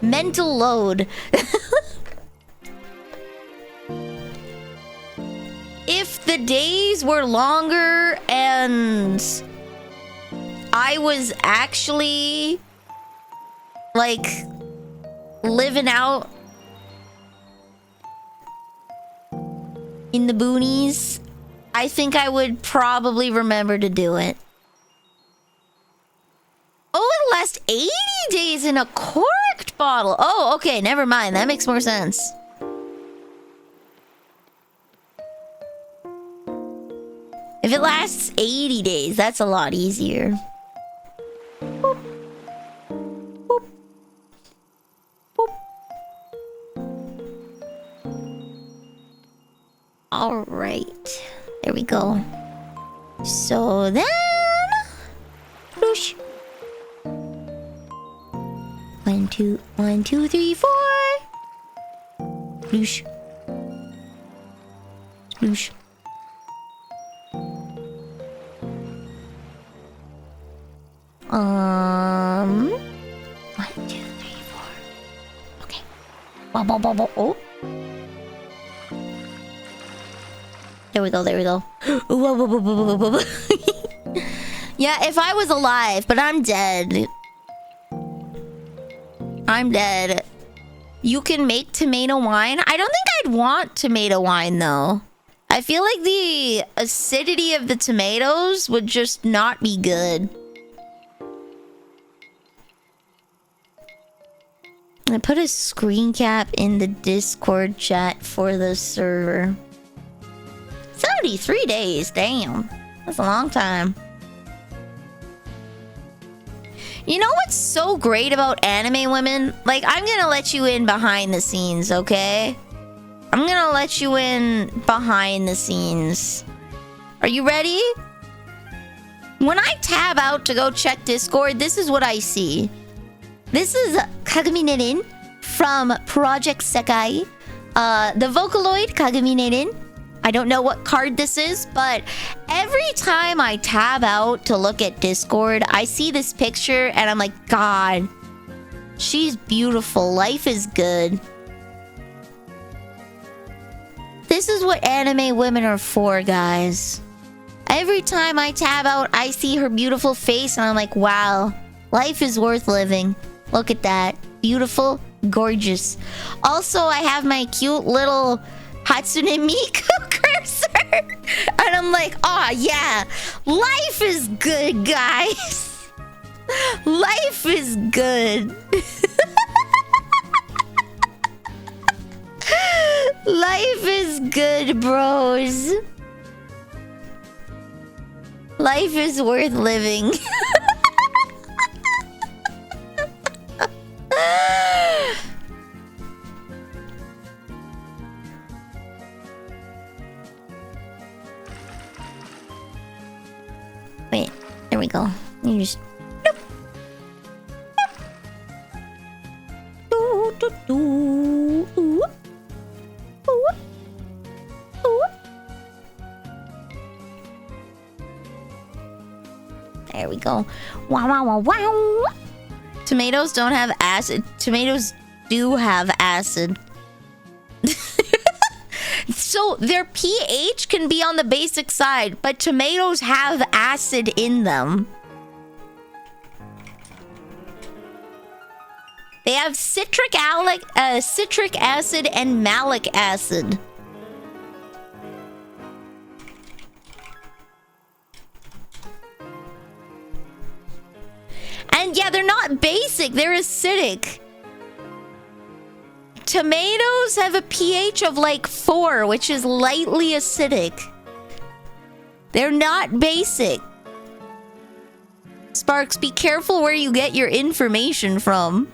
Mental load. If the days were longer and I was actually like living out in the boonies, I think I would probably remember to do it. Oh, it'll last 80 days in a corked bottle. Oh, okay, never mind. That makes more sense. If it lasts 80 days, that's a lot easier. Boop. Boop. Boop. All right. There we go. So then... whoosh. 1, 2, 1, 2, 3, 4. Whoosh. Whoosh. One, 2, 3, 4. Okay. Oh. There we go, there we go. Yeah, if I was alive, but I'm dead. I'm dead. You can make tomato wine? I don't think I'd want tomato wine, though. I feel like the acidity of the tomatoes would just not be good. I put a screen cap in the Discord chat for the server. 73 days, damn. That's a long time. You know what's so great about anime women? Like, I'm gonna let you in behind the scenes, okay? I'm gonna let you in behind the scenes. Are you ready? When I tab out to go check Discord, this is what I see. This is Kagami Nerin from Project Sekai. The Vocaloid Kagami Nerin. I don't know what card this is, but every time I tab out to look at Discord, I see this picture and I'm like, God, she's beautiful. Life is good. This is what anime women are for, guys. Every time I tab out, I see her beautiful face and I'm like, wow, life is worth living. Look at that. Beautiful, gorgeous. Also, I have my cute little Hatsune Miku cursor. And I'm like, oh yeah, life is good, guys. Life is good. Life is good, bros. Life is worth living. Wait, there we go. You just... There we go. Wow, wow, wow, wow. Tomatoes don't have acid. Tomatoes do have acid. So their pH can be on the basic side, but tomatoes have acid in them. They have citric acid and malic acid. And yeah, they're not basic, they're acidic. Tomatoes have a pH of like 4, which is lightly acidic. They're not basic. Sparks, be careful where you get your information from.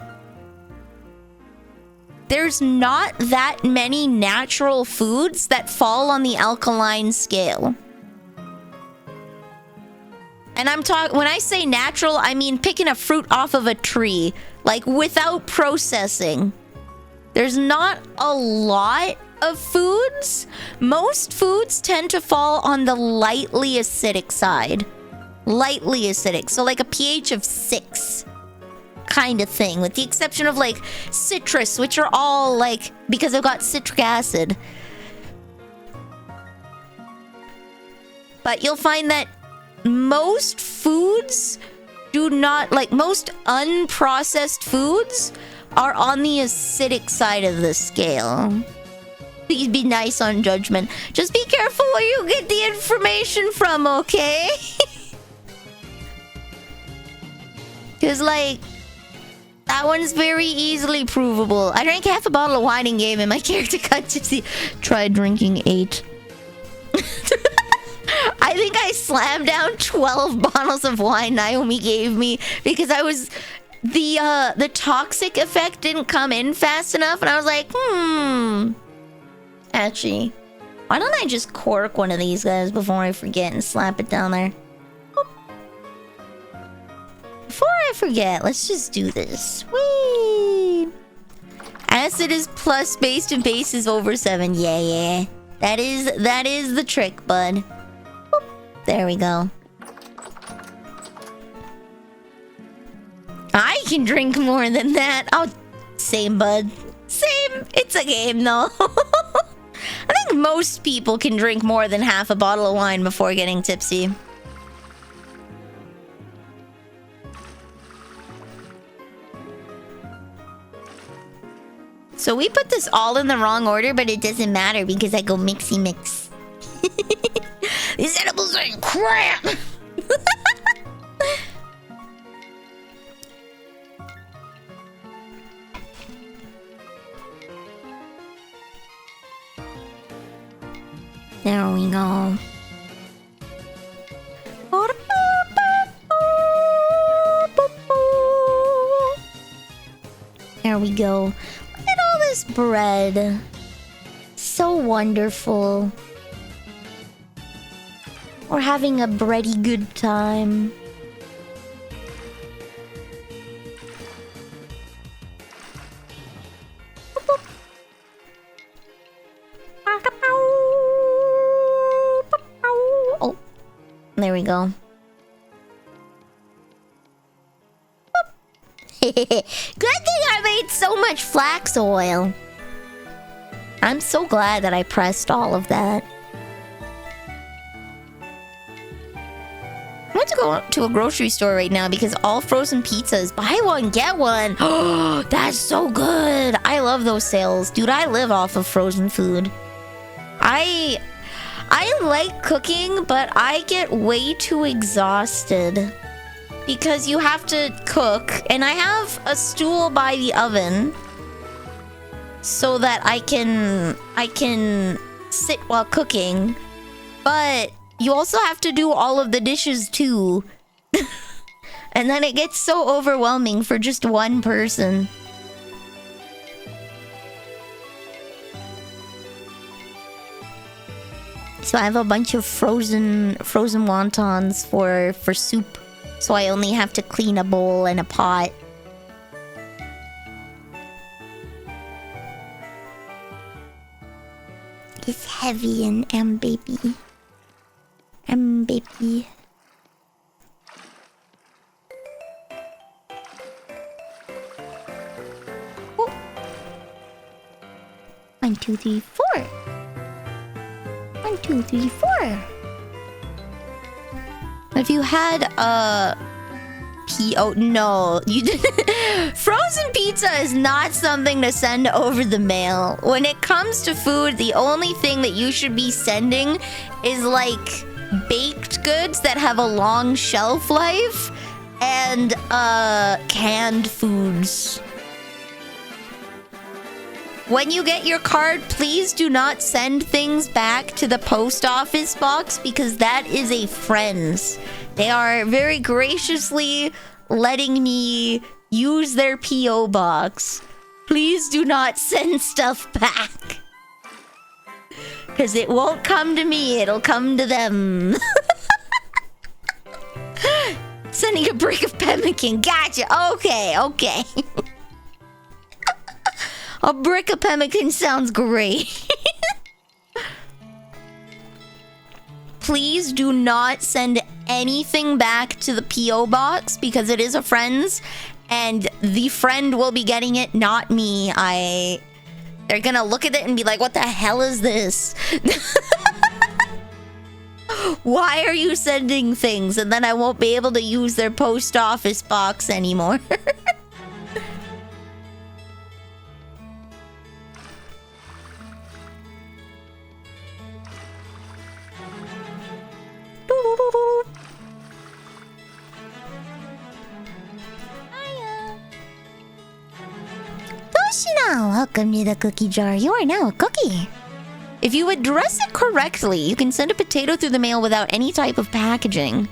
There's not that many natural foods that fall on the alkaline scale. And when I say natural, I mean picking a fruit off of a tree, like without processing. There's not a lot of foods. Most foods tend to fall on the lightly acidic side. Lightly acidic, so like a pH of 6 kind of thing, with the exception of like citrus, which are all like, because they've got citric acid. But you'll find that most foods do not, like most unprocessed foods are on the acidic side of the scale. Please be nice on judgment. Just be careful where you get the information from, okay? Because, like, that one's very easily provable. I drank half a bottle of wine in game and my character got tipsy. Try drinking 8. I think I slammed down 12 bottles of wine Naomi gave me because I was... The toxic effect didn't come in fast enough, and I was like, actually, why don't I just cork one of these guys before I forget and slap it down there? Before I forget, let's just do this. Whee! Acid is plus base and base is over 7. Yeah. That is the trick, bud. Boop. There we go. I can drink more than that. Oh, same, bud. Same. It's a game, though. I think most people can drink more than half a bottle of wine before getting tipsy. So we put this all in the wrong order, but it doesn't matter because I go mixy mix. These edibles are crap! There we go. There we go. Look at all this bread. So wonderful. We're having a bready good time. Oh, there we go. Good thing I made so much flax oil. I'm so glad that I pressed all of that. I want to go to a grocery store right now because all frozen pizzas, buy one, get one. Oh, that's so good. I love those sales. Dude, I live off of frozen food. I like cooking, but I get way too exhausted because you have to cook, and I have a stool by the oven. so that I can sit while cooking. But you also have to do all of the dishes too. And then it gets so overwhelming for just one person. So I have a bunch of frozen wontons for soup. So I only have to clean a bowl and a pot. It's heavy and baby. Baby. Oh. 1, 2, 3, 4. 1, 2, 3, 4. If you had a oh no, you didn't. Frozen pizza is not something to send over the mail. When it comes to food, the only thing that you should be sending is like baked goods that have a long shelf life and canned foods. When you get your card, please do not send things back to the post office box because that is a friend's. They are very graciously letting me use their P.O. box. Please do not send stuff back. Because it won't come to me, it'll come to them. Sending a brick of pemmican. Gotcha. Okay. A brick of pemmican sounds great. Please do not send anything back to the P.O. box because it is a friend's and the friend will be getting it, not me. They're gonna look at it and be like, what the hell is this? Why are you sending things? And then I won't be able to use their post office box anymore. Toshina, welcome to the cookie jar. You are now a cookie. If you address it correctly, you can send a potato through the mail without any type of packaging.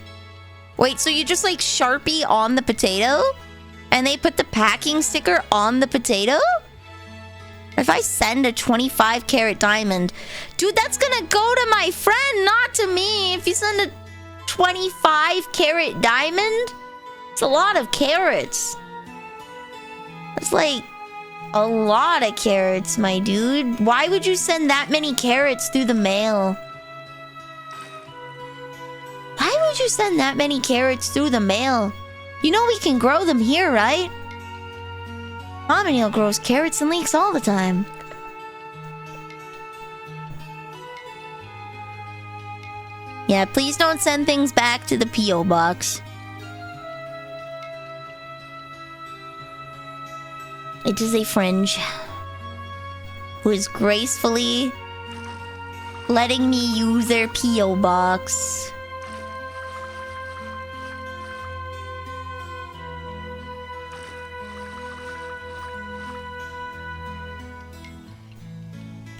Wait, so you just like Sharpie on the potato? And they put the packing sticker on the potato? If I send a 25 carat diamond, dude, that's gonna go to my friend, not to me. If you send a 25 carat diamond, it's a lot of carats. That's like a lot of carats, my dude. Why would you send that many carats through the mail? Why would you send that many carats through the mail? You know we can grow them here, right? Mama grows carrots and leeks all the time. Yeah, please don't send things back to the P.O. box. It is a fringe who is gracefully letting me use their P.O. box.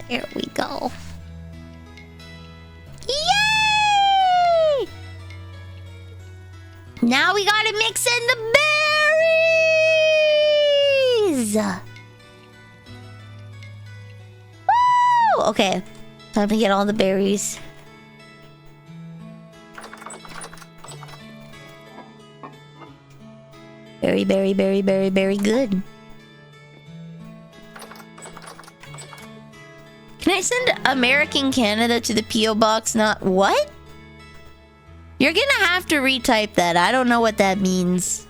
There we go. Yay! Now we gotta mix in the berries! Woo! Okay, time to get all the berries. Very, very, very, very, very good. Can I send American Canada to the P.O. box? Not what? You're gonna have to retype that. I don't know what that means.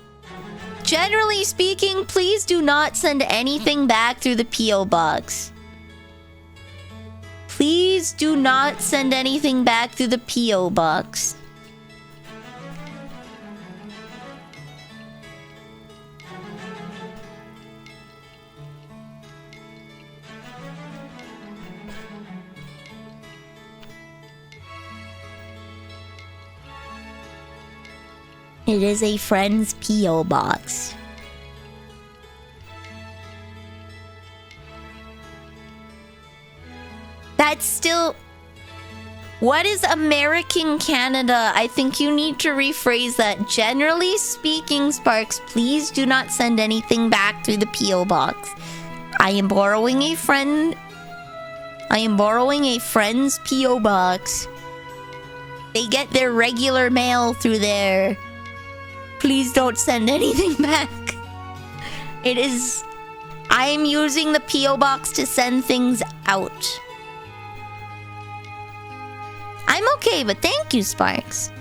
Generally speaking, please do not send anything back through the P.O. box. Please do not send anything back through the P.O. box. It is a friend's P.O. box. That's still... What is American Canada? I think you need to rephrase that. Generally speaking, Sparks, please do not send anything back through the P.O. box. I am borrowing a friend's P.O. box. They get their regular mail through there. Please don't send anything back. I am using the P.O. box to send things out. I'm okay, but thank you, Sparks.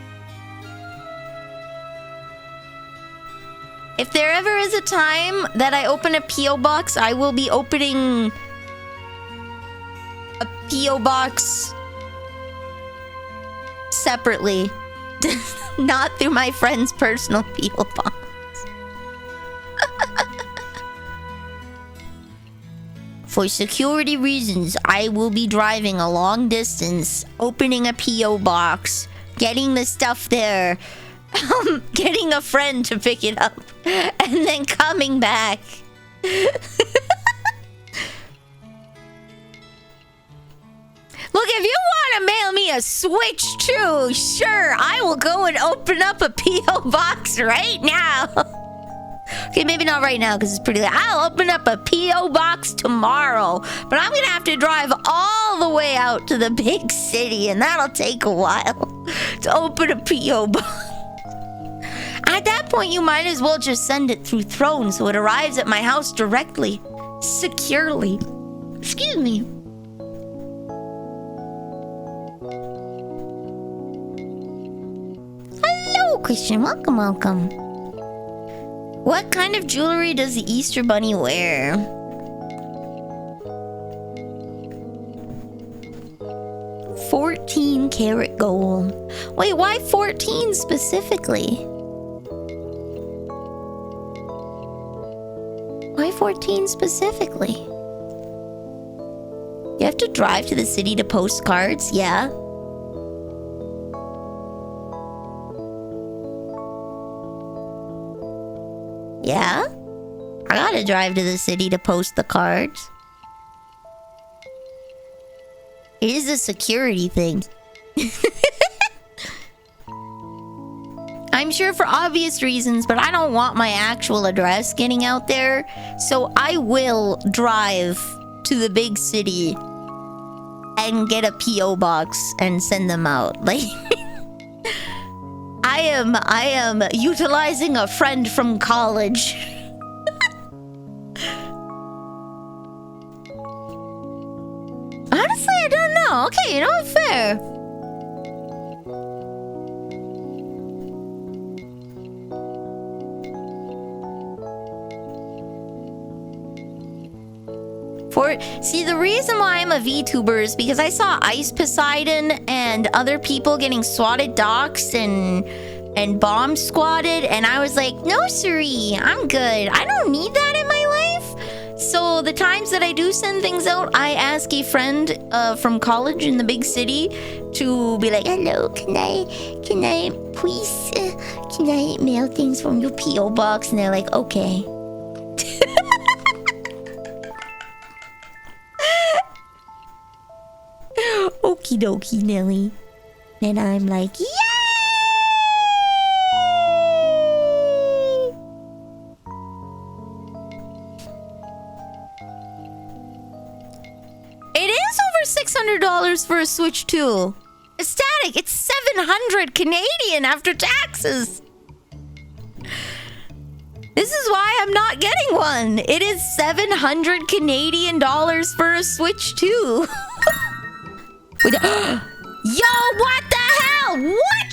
If there ever is a time that I open a P.O. box, I will be opening a P.O. box separately. Not through my friend's personal P.O. box. For security reasons, I will be driving a long distance, opening a P.O. box, getting the stuff there, getting a friend to pick it up, and then coming back. Look, if you want to mail me a Switch too, sure, I will go and open up a P.O. box right now. Okay, maybe not right now because it's pretty late. I'll open up a P.O. box tomorrow. But I'm going to have to drive all the way out to the big city, and that'll take a while to open a P.O. box. At that point, you might as well just send it through Throne so it arrives at my house directly, securely. Excuse me. Hello, Christian. Welcome, welcome. What kind of jewelry does the Easter Bunny wear? $14 gold. Wait, why 14 specifically? Why 14 specifically? You have to drive to the city to post cards? Yeah. Yeah? I gotta drive to the city to post the cards. It is a security thing. I'm sure for obvious reasons, but I don't want my actual address getting out there. So I will drive to the big city and get a P.O. box and send them out. Like... I am utilizing a friend from college. Honestly, I don't know. Okay, you know, fair. See, the reason why I'm a VTuber is because I saw Ice Poseidon and other people getting swatted, doxed, and bomb squatted, and I was like, no siree, I'm good. I don't need that in my life. So the times that I do send things out, I ask a friend from college in the big city to be like, hello, can I please, can I mail things from your P.O. box? And they're like, okay. Okie dokie, Nelly. And I'm like, yay! It is over $600 for a Switch 2. Ecstatic, it's 700 Canadian after taxes. This is why I'm not getting one. It is 700 Canadian dollars for a Switch 2. Yo, what the hell? What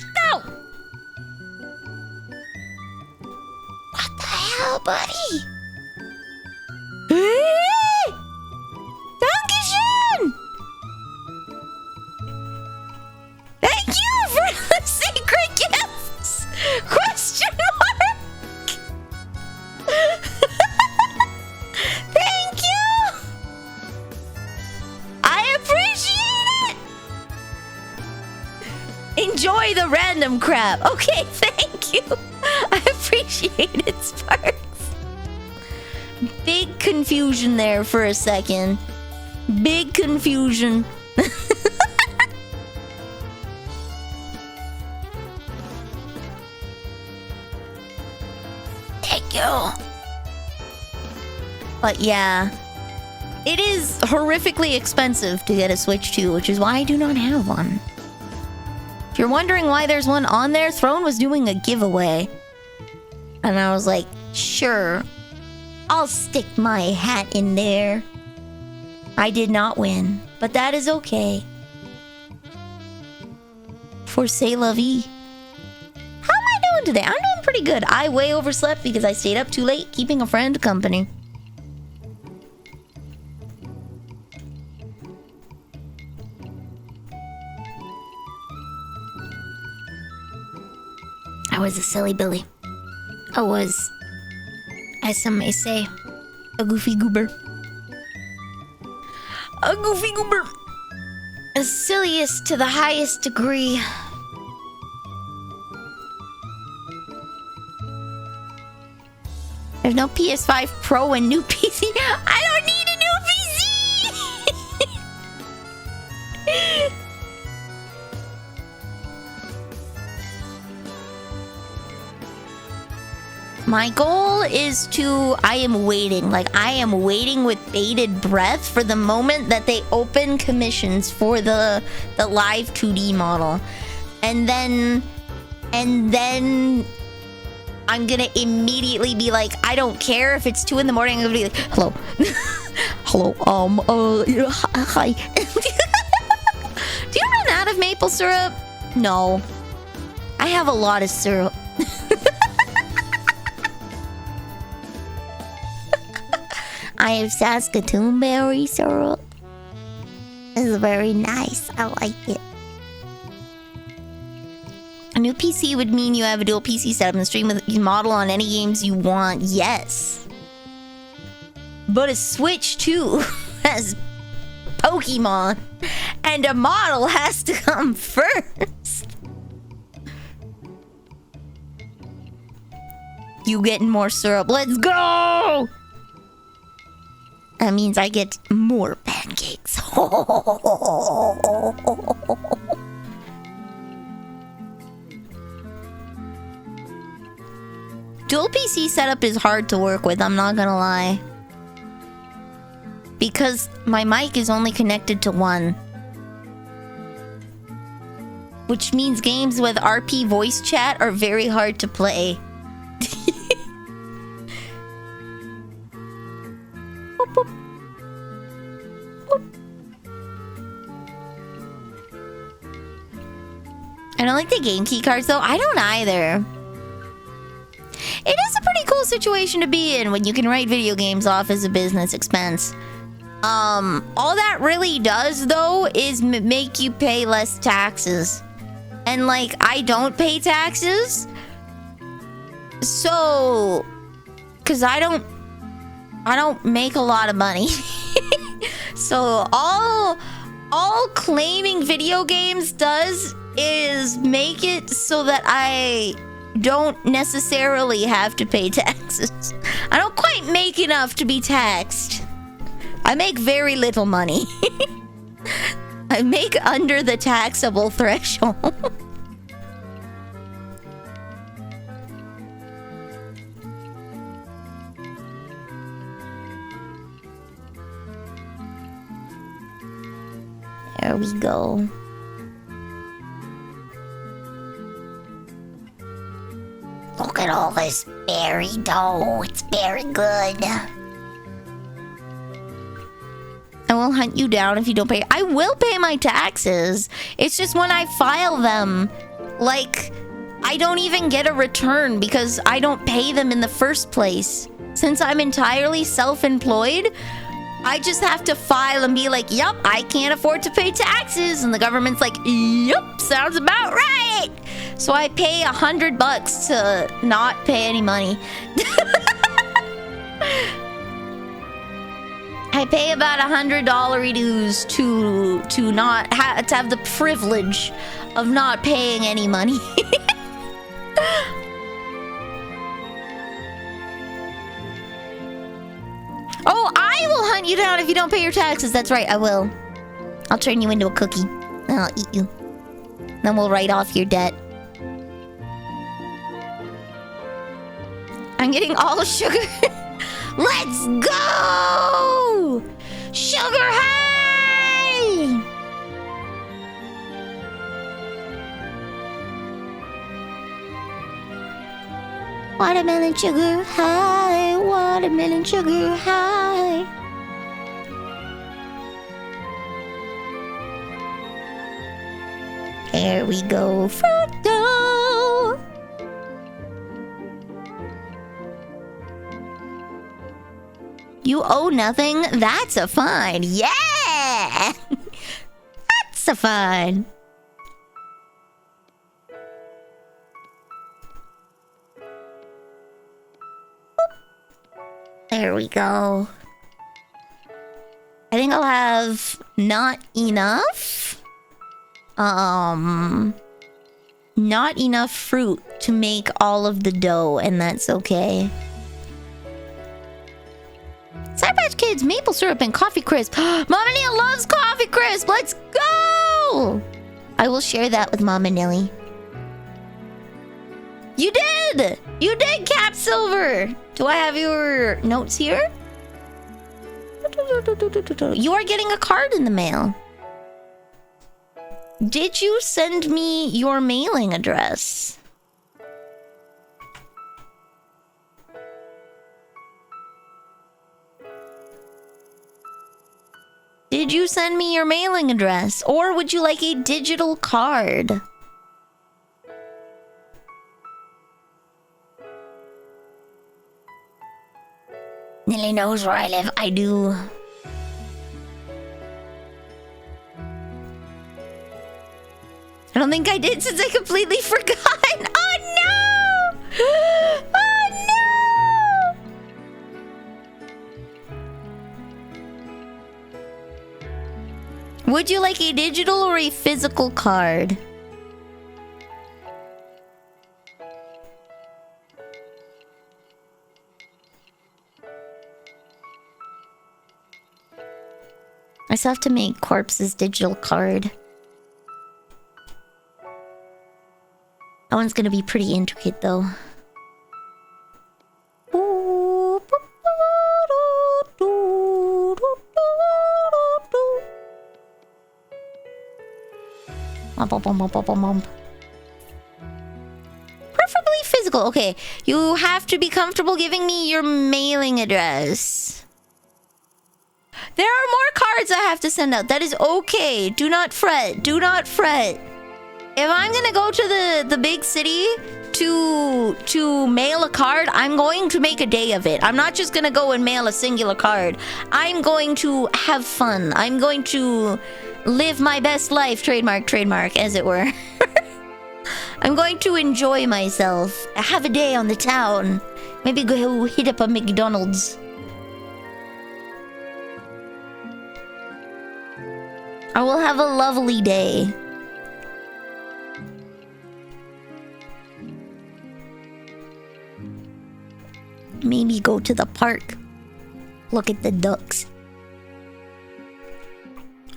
the hell, buddy? Dankeschön! Thank you for the secret gifts! Question mark! Thank you! I appreciate it! Enjoy the random crap. Okay, thank you. I appreciate it, Sparks. Big confusion there for a second. Big confusion. Thank you. But yeah, it is horrifically expensive to get a Switch 2, which is why I do not have one. If you're wondering why there's one on there, Throne was doing a giveaway. And I was like, sure, I'll stick my hat in there. I did not win, but that is okay. For c'est la vie. How am I doing today? I'm doing pretty good. I way overslept because I stayed up too late keeping a friend company. I was a silly Billy. I was, as some may say, a goofy goober. A goofy goober. The silliest to the highest degree. There's no PS5 Pro and new PC. I don't need a new PC! My goal is to... I am waiting with bated breath for the moment that they open commissions for the live 2D model. And then I'm gonna immediately be like, I don't care if it's 2 in the morning. I'm gonna be like, hello. Hello, hi. Do you run out of maple syrup? No. I have a lot of syrup. I have saskatoon berry syrup. It's very nice. I like it. A new PC would mean you have a dual PC setup and stream with your model on any games you want. Yes. But a Switch 2 has Pokemon. And a model has to come first. You getting more syrup. Let's go! That means I get more pancakes. Dual PC setup is hard to work with, I'm not gonna lie. Because my mic is only connected to one. Which means games with RP voice chat are very hard to play. Boop, boop. Boop. I don't like the game key cards though. I don't either. It is a pretty cool situation to be in when you can write video games off as a business expense. All that really does though is make you pay less taxes. And like, I don't pay taxes. So, cause I don't make a lot of money. So all claiming video games does is make it so that I don't necessarily have to pay taxes. I don't quite make enough to be taxed. I make very little money. I make under the taxable threshold. There we go. Look at all this berry dough. It's very good. I will hunt you down if you don't pay. I will pay my taxes. It's just when I file them, like, I don't even get a return because I don't pay them in the first place. Since I'm entirely self-employed, I just have to file and be like, yup, I can't afford to pay taxes. And the government's like, yup, sounds about right. So I pay $100 to not pay any money. I pay about $100 dues to not to have the privilege of not paying any money. Oh, I will hunt you down if you don't pay your taxes. That's right, I will. I'll turn you into a cookie. And I'll eat you. Then we'll write off your debt. I'm getting all sugar. Let's go! Sugar high! Watermelon sugar high. Watermelon sugar high. There we go. Fruito! You owe nothing? That's a fine. Yeah! That's a fine. There we go. I think I'll have not enough. Not enough fruit to make all of the dough, and that's okay. Sour Patch Kids, maple syrup, and coffee crisp. Mama Neil loves coffee crisp. Let's go! I will share that with Mama Nilly. You did! You did, Cap Silver! Do I have your notes here? You are getting a card in the mail. Did you send me your mailing address? Did you send me your mailing address? Or would you like a digital card? Nilly knows where I live. I do. I don't think I did since I completely forgot. Oh no! Oh no! Would you like a digital or a physical card? I still have to make Corpse's digital card. That one's gonna be pretty intricate though. Preferably physical. Okay, you have to be comfortable giving me your mailing address. There are more cards I have to send out. That is okay. Do not fret. Do not fret. If I'm gonna go to the big city to mail a card, I'm going to make a day of it. I'm not just gonna go and mail a singular card. I'm going to have fun. I'm going to live my best life, trademark, as it were. I'm going to enjoy myself. Have a day on the town. Maybe go hit up a McDonald's. I will have a lovely day. Maybe go to the park. Look at the ducks.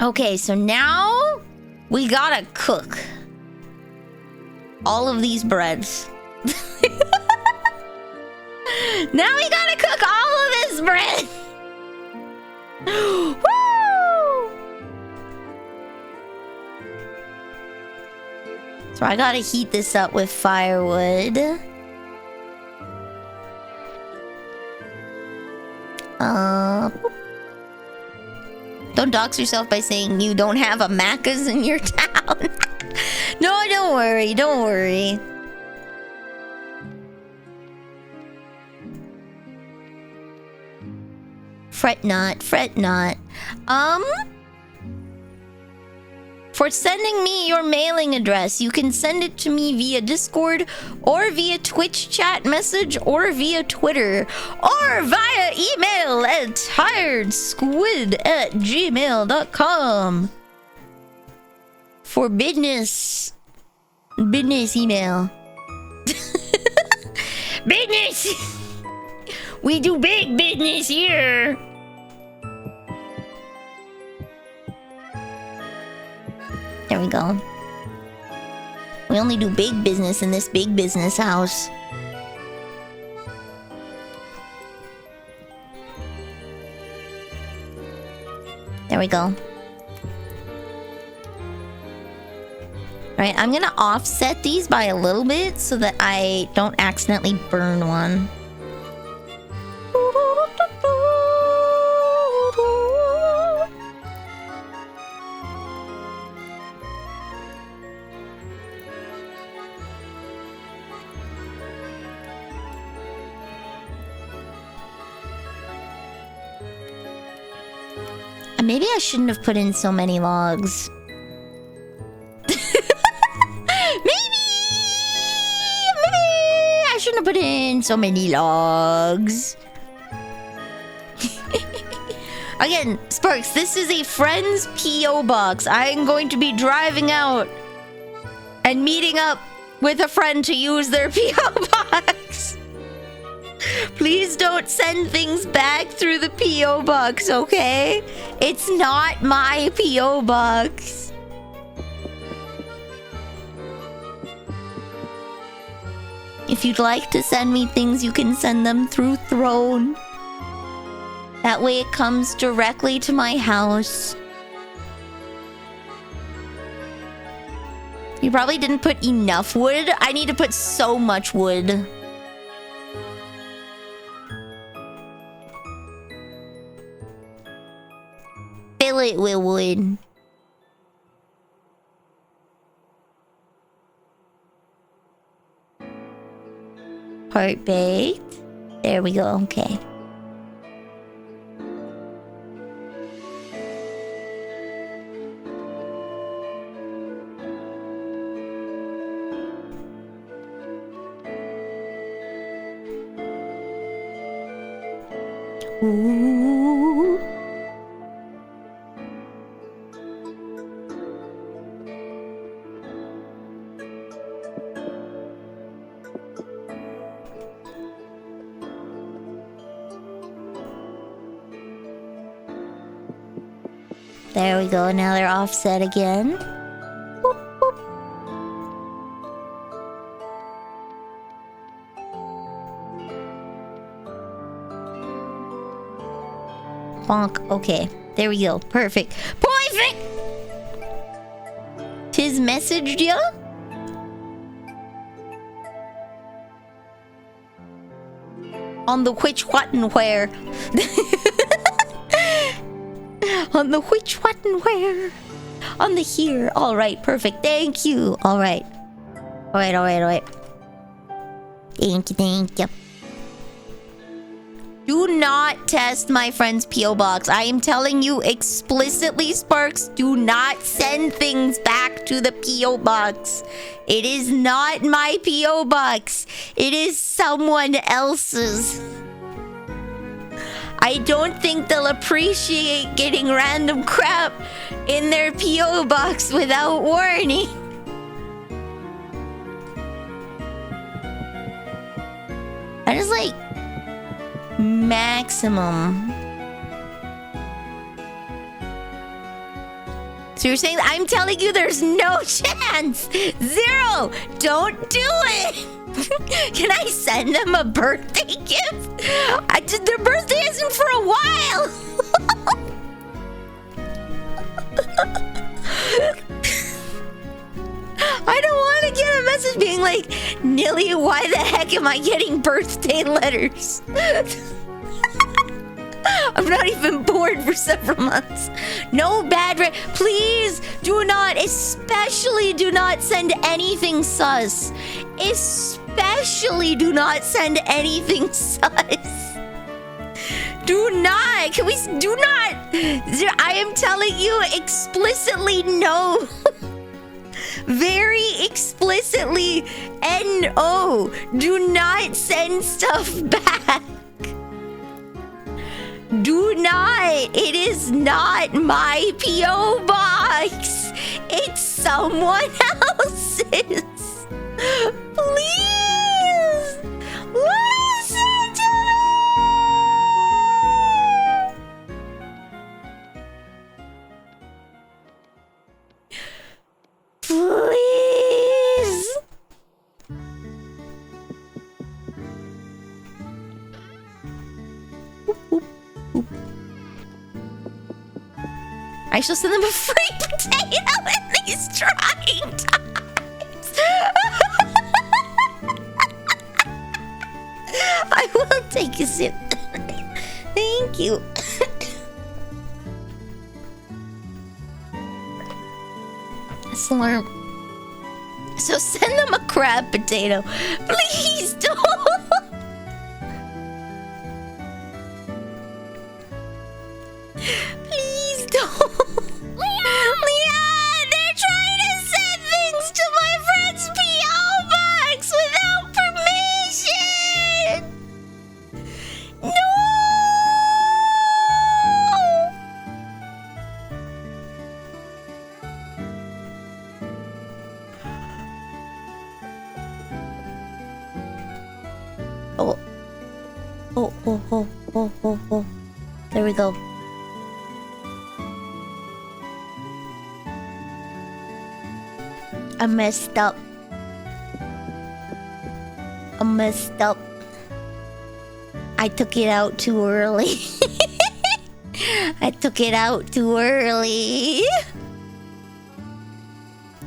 Okay, so now we gotta cook all of these breads. Now we gotta cook all of this bread. Woo! So I gotta heat this up with firewood. Don't dox yourself by saying you don't have a Macca's in your town. No, don't worry, don't worry. Fret not, fret not. For sending me your mailing address, you can send it to me via Discord or via Twitch chat message or via Twitter or via email at tiredsquid@gmail.com. For business email. Business! We do big business here. There we go. We only do big business in this big business house. There we go. Alright, I'm gonna offset these by a little bit so that I don't accidentally burn one. Maybe I shouldn't have put in so many logs. Maybe I shouldn't have put in so many logs. Again, Sparks, this is a friend's P.O. box. I'm going to be driving out and meeting up with a friend to use their P.O. box. Please don't send things back through the P.O. box, okay? It's not my P.O. box. If you'd like to send me things, you can send them through Throne. That way it comes directly to my house. You probably didn't put enough wood. I need to put so much wood. Fill it with wood. Heart baked. There we go. Okay. Ooh. There we go. Now they're offset again. Boop, boop. Bonk. Okay. There we go. Perfect. Perfect! Tis messaged ya? On the which, what, and where. On the which, what, and where. On the here. Alright, perfect. Thank you. Alright. Alright. Thank you. Do not test my friend's P.O. box. I am telling you explicitly, Sparks, do not send things back to the P.O. box. It is not my P.O. box. It is someone else's. I don't think they'll appreciate getting random crap in their P.O. box without warning. That is like maximum. So you're saying I'm telling you there's no chance? Zero! Don't do it! Can I send them a birthday gift? Their birthday isn't for a while! I don't want to get a message being like, Nilly, why the heck am I getting birthday letters? I'm not even bored for several months. No bad please do not, especially do not send anything sus. Especially do not send anything sus. Do not. Can we do not? I am telling you explicitly no. Very explicitly no. Do not send stuff back. Do not. It is not my P.O. box. It's someone else's. Please listen to me. I shall send them a free potato in these trying times. I will take a sip. Thank you. Slurp. So send them a crab potato. Please don't. Please don't. Leon, they're trying to send things to my friend's P.O. box without permission. No. Oh. There we go. I messed up. I took it out too early.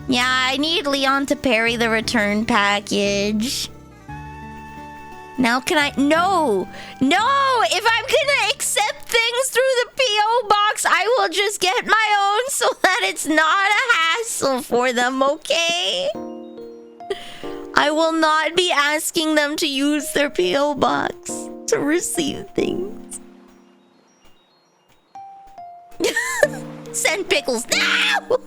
Yeah, I need Leon to parry the return package. Now can I? No! If I'm gonna accept things through the P.O. box, I will just get my own so that it's not a hassle for them, okay? I will not be asking them to use their P.O. box to receive things. Send pickles now!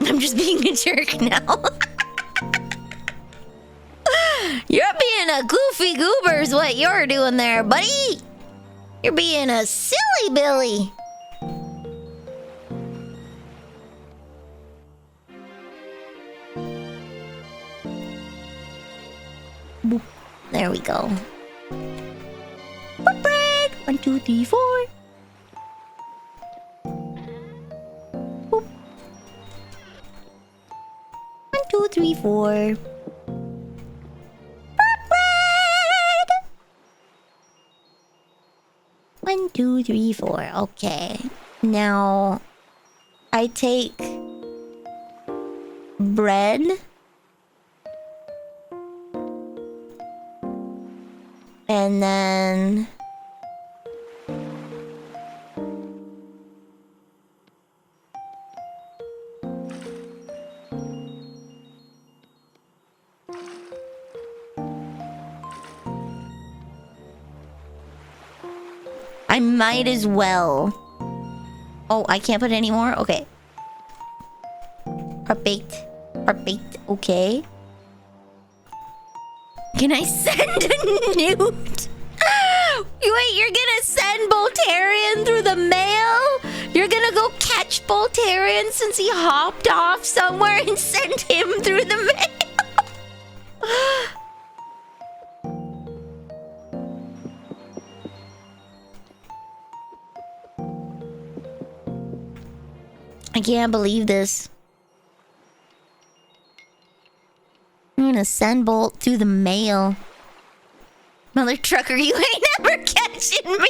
I'm just being a jerk now. You're being a goofy goober is what you're doing there, buddy. You're being a silly Billy. Boop. There we go. Bread. 1, 2, 3, 4. Boop. 1, 2, 3, 4. Bread. 1, 2, 3, 4. Okay. Now I take bread. And then I might as well. Oh, I can't put any more? Okay. Perfect. Okay. Can I send a newt? Wait, you're gonna send Boltarian through the mail? You're gonna go catch Boltarian since he hopped off somewhere and send him through the mail? I can't believe this. I'm gonna send Bolt through the mail. Mother trucker, you ain't never catching me.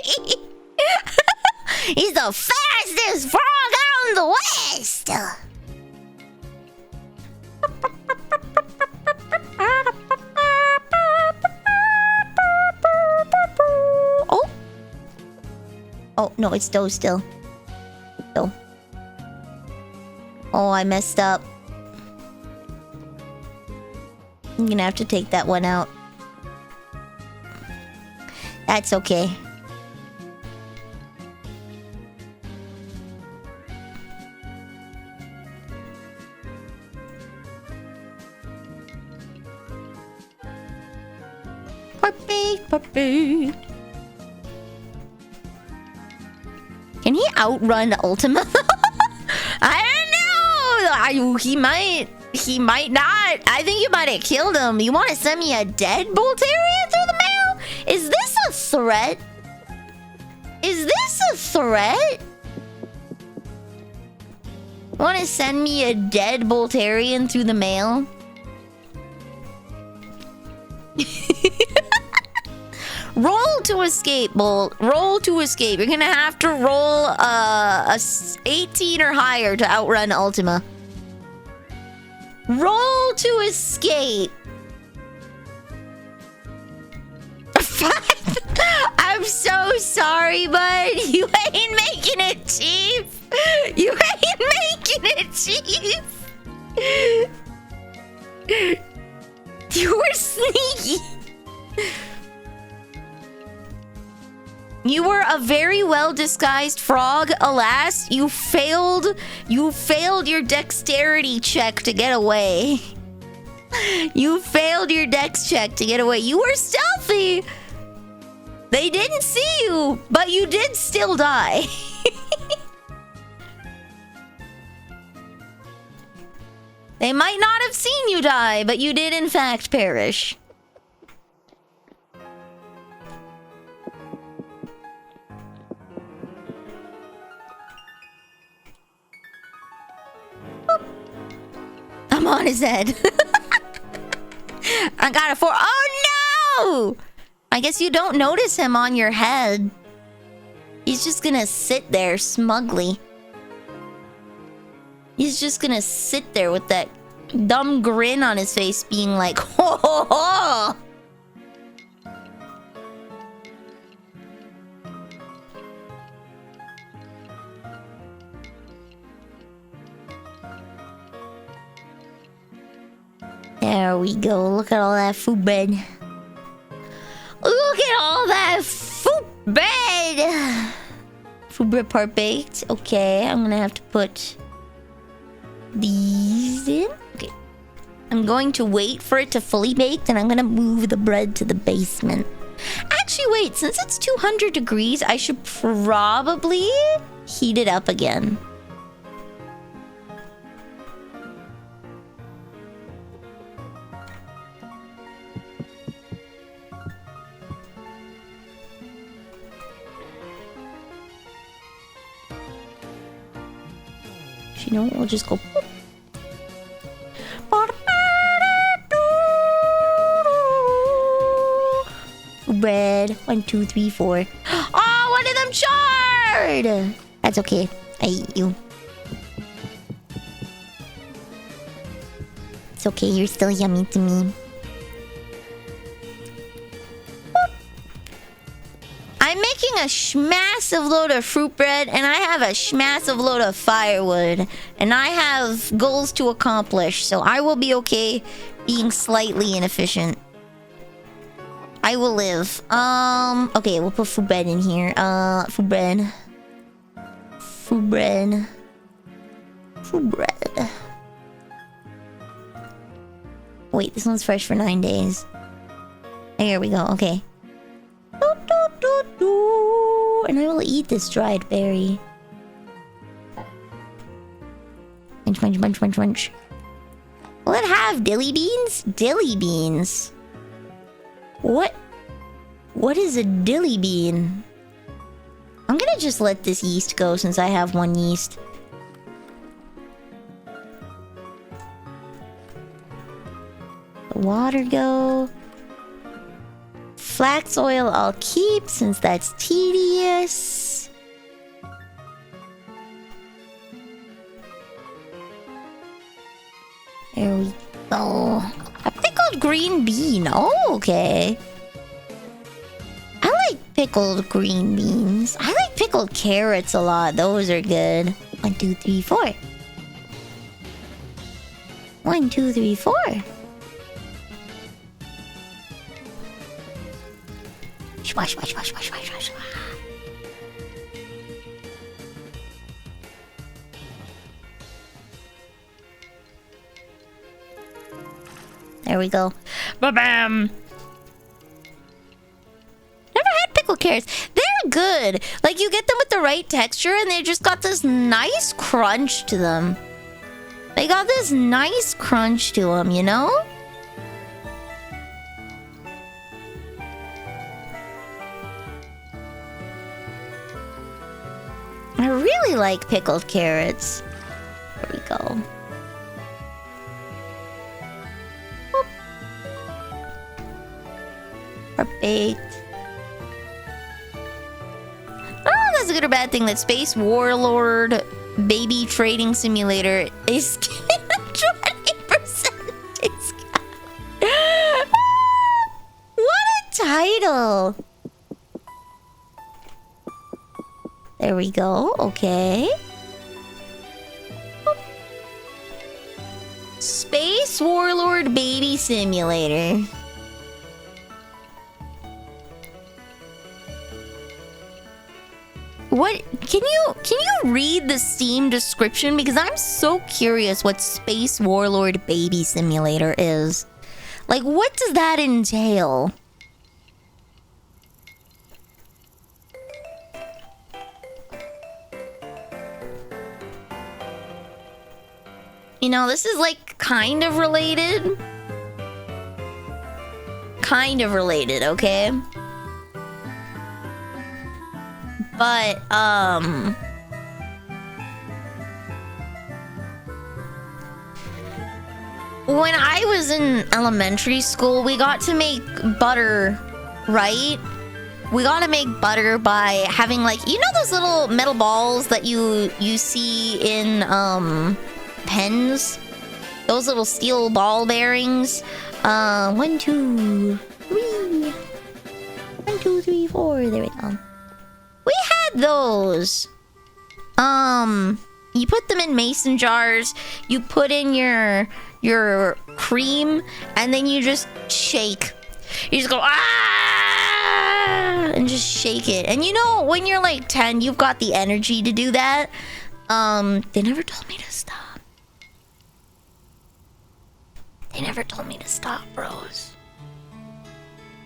He's the fastest frog out in the west. Oh, no, it's Doe still. Doe. Oh, I messed up. I'm gonna have to take that one out. That's okay. Perfect. Can he outrun Ultima? I don't know. He might not. I think you might have killed him. You want to send me a dead Boltarian through the mail? Is this a threat? Want to send me a dead Boltarian through the mail? Roll to escape, Bolt. Roll to escape. You're gonna have to roll a 18 or higher to outrun Ultima. Roll to escape. I'm so sorry, bud. You ain't making it, Chief. You ain't making it, Chief. You were sneaky. You were a very well disguised frog. Alas, you failed your dexterity check to get away. You failed your dex check to get away. You were stealthy. They didn't see you, but you did still die. They might not have seen you die, but you did in fact perish. I'm on his head. I got a 4. Oh no! I guess you don't notice him on your head. He's just gonna sit there smugly. He's just gonna sit there with that dumb grin on his face being like, ho ho ho! There we go. Look at all that food bed. Look at all that food bed. Food bread part baked. Okay, I'm gonna have to put these in. Okay. I'm going to wait for it to fully bake, and I'm gonna move the bread to the basement. Actually, wait, since it's 200 degrees, I should probably heat it up again. You know, we'll just go. Bread. 1, 2, 3, 4. Oh, one of them charred! That's okay. I eat you. It's okay, you're still yummy to me. I'm making a massive load of fruit bread, and I have a massive load of firewood, and I have goals to accomplish, so I will be okay being slightly inefficient. I will live. Okay, we'll put food bread in here. Food bread. Food bread. Food bread. Wait, this one's fresh for 9 days. Here we go, okay. And I will eat this dried berry. Munch, munch, munch, munch, munch. Will it have dilly beans? Dilly beans. What is a dilly bean? I'm gonna just let this yeast go since I have one yeast. The water go. Flax oil I'll keep since that's tedious. There we go. A pickled green bean. Oh, okay. I like pickled green beans. I like pickled carrots a lot. Those are good. 1, 2, 3, 4. 1, 2, 3, 4. Wash, wash, wash, wash, wash, wash. There we go. Ba-bam! Never had pickled carrots. They're good. Like, you get them with the right texture, and they just got this nice crunch to them. They got this nice crunch to them, you know? I really like pickled carrots. There we go. Boop. Perfect. I don't know if that's a good or bad thing that Space Warlord Baby Trading Simulator is 20% discount. What a title! There we go. Okay. Space Warlord Baby Simulator. What can you read the Steam description? Because I'm so curious what Space Warlord Baby Simulator is. Like, what does that entail? You know, this is like kind of related. Kind of related, okay? But, when I was in elementary school, we got to make butter, right? We got to make butter by having, like, you know those little metal balls that you see in, pens? Those little steel ball bearings? 1, 2, 3. 1, 2, 3, 4. There we go. We had those. You put them in mason jars. You put in your cream, and then you just shake. You just go ah, and just shake it. And you know, when you're like 10, you've got the energy to do that. They never told me to stop. They never told me to stop, bros.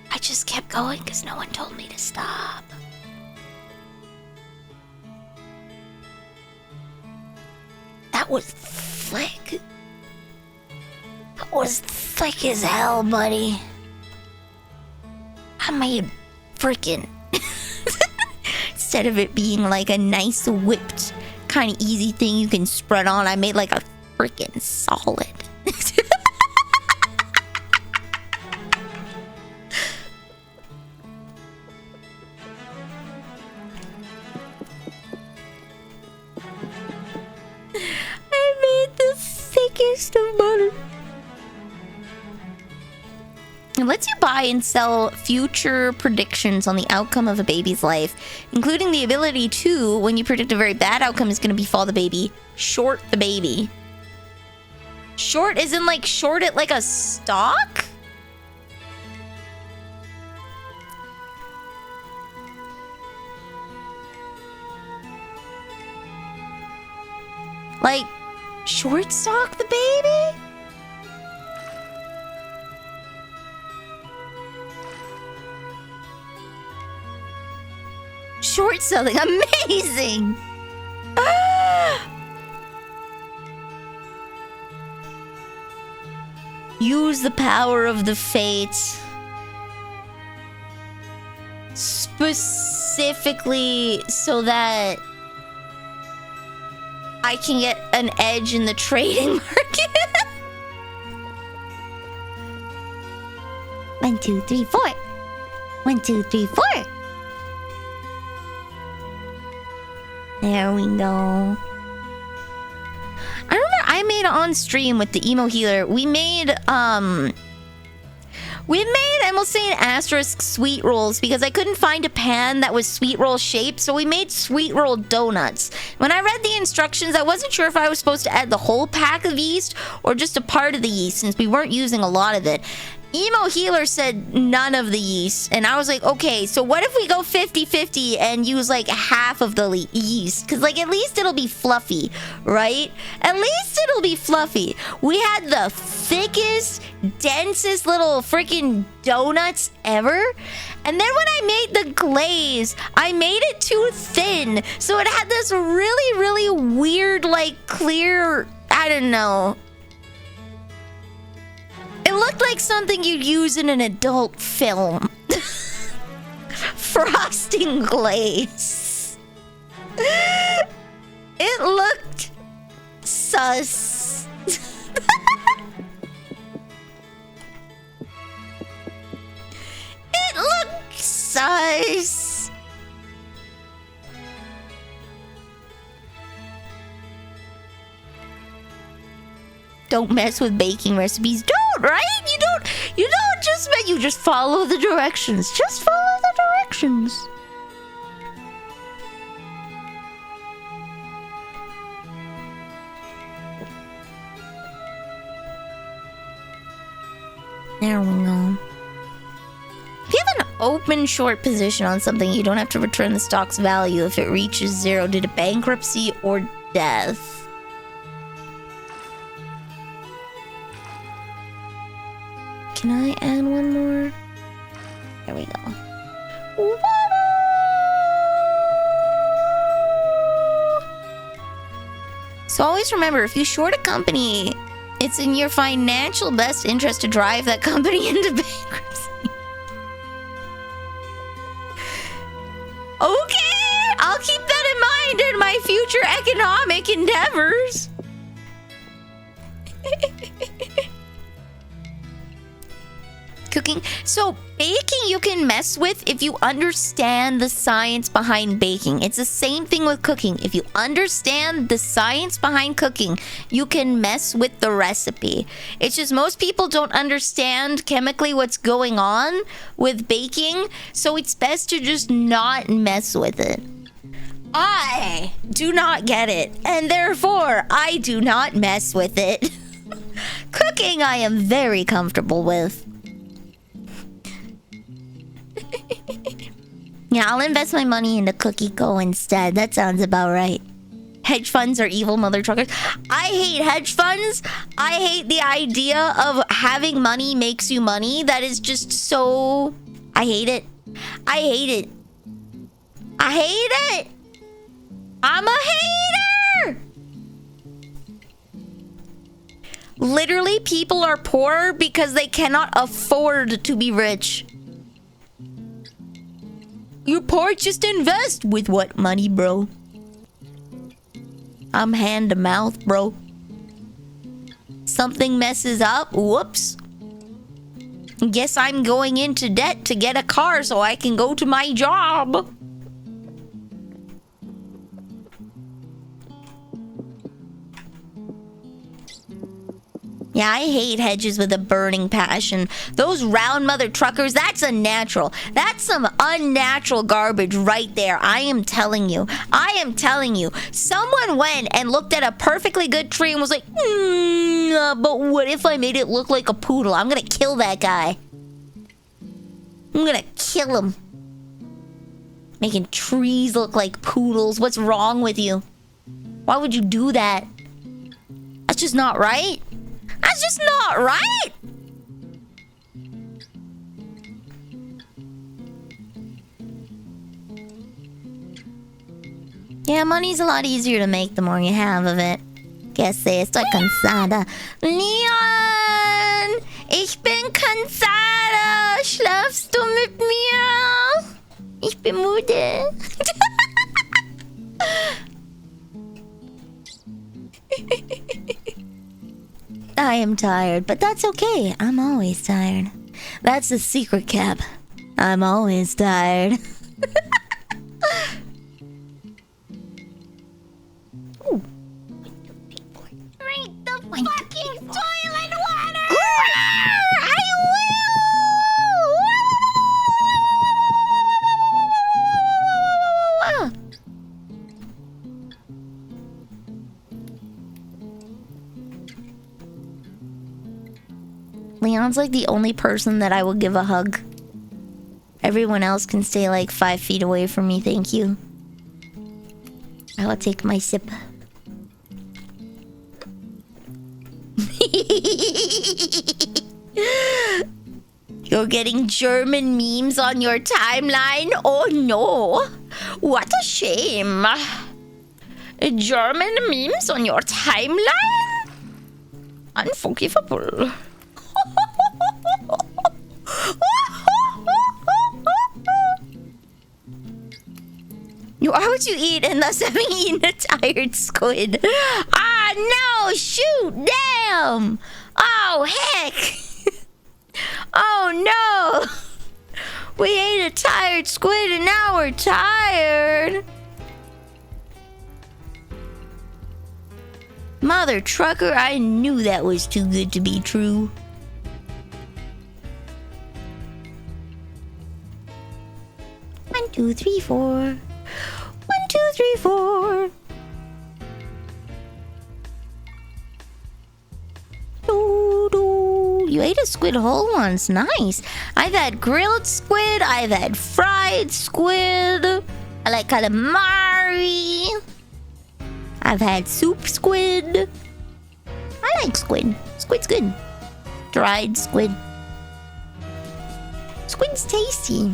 I just kept going because no one told me to stop. That was thick. That was thick as hell, buddy. I made freaking... Instead of it being like a nice whipped kind of easy thing you can spread on, I made like a freaking solid. I made the thickest of butter. It lets you buy and sell future predictions on the outcome of a baby's life, including the ability to, when you predict a very bad outcome is going to befall the baby, short the baby. Short as in like short it like a stock? Like, short stock the baby? Short selling, amazing! Ah! Use the power of the fates. Specifically so that I can get an edge in the trading market. 1, 2, 3, 4. 1, 2, 3, 4. There we go. I remember I made on stream with the emo healer. We made I will say an asterisk sweet rolls because I couldn't find a pan that was sweet roll shaped, so we made sweet roll donuts. When I read the instructions, I wasn't sure if I was supposed to add the whole pack of yeast or just a part of the yeast since we weren't using a lot of it. Emo healer said none of the yeast, and I was like, okay, so what if we go 50-50 and use like half of the yeast? Because like at least it'll be fluffy, right? At least it'll be fluffy. We had the thickest, densest little freaking donuts ever. And then when I made the glaze, I made it too thin. So it had this really, really weird, like clear, I don't know. It looked like something you'd use in an adult film. Frosting glaze. It looked sus. It looks sus. Don't mess with baking recipes. Don't, right? You don't just you just follow the directions. Just follow the directions. There we go. If you have an open short position on something, you don't have to return the stock's value if it reaches 0 due to bankruptcy or death. Can I add one more? There we go. So always remember, if you short a company, it's in your financial best interest to drive that company into bankruptcy. Okay, I'll keep that in mind in my future economic endeavors. Cooking. So baking you can mess with if you understand the science behind baking. It's the same thing with cooking. If you understand the science behind cooking, you can mess with the recipe. It's just most people don't understand chemically what's going on with baking, so it's best to just not mess with it. I do not get it, and therefore I do not mess with it. Cooking I am very comfortable with. Yeah, I'll invest my money into CookieCo instead. That sounds about right. Hedge funds are evil mother truckers. I hate hedge funds. I hate the idea of having money makes you money. That is just so... I hate it. I hate it. I hate it. I'm a hater. Literally, people are poor because they cannot afford to be rich. You're poor, just invest. With what money, bro? I'm hand to mouth, bro. Something messes up, whoops. Guess I'm going into debt to get a car so I can go to my job. Yeah, I hate hedges with a burning passion. Those round mother truckers, that's unnatural. That's some unnatural garbage right there. I am telling you. I am telling you. Someone went and looked at a perfectly good tree and was like, but what if I made it look like a poodle? I'm gonna kill that guy. I'm gonna kill him. Making trees look like poodles. What's wrong with you? Why would you do that? That's just not right. That's just not right! Yeah, money's a lot easier to make the more you have of it. Que sé, estoy cansada. Leon! Ich bin cansada! Schlafst du mit mir? Ich bin müde. I am tired, but that's okay. I'm always tired. That's the secret, Cap. I'm always tired. Ooh. Drink the fucking toilet water! I will! Leon's like the only person that I will give a hug. Everyone else can stay like 5 feet away from me, thank you. I will take my sip. You're getting German memes on your timeline? Oh no! What a shame! German memes on your timeline? Unforgivable. You are what you eat, and thus having eaten a tired squid. Ah, Oh no! Shoot! Damn! Oh heck! Oh no! We ate a tired squid and now we're tired. Mother trucker, I knew that was too good to be true. One, two, three, four. 1, 2, 3, 4. You ate a squid whole once. Nice. I've had grilled squid. I've had fried squid. I like calamari. I've had soup squid. I like squid. Squid's good. Dried squid. Squid's tasty.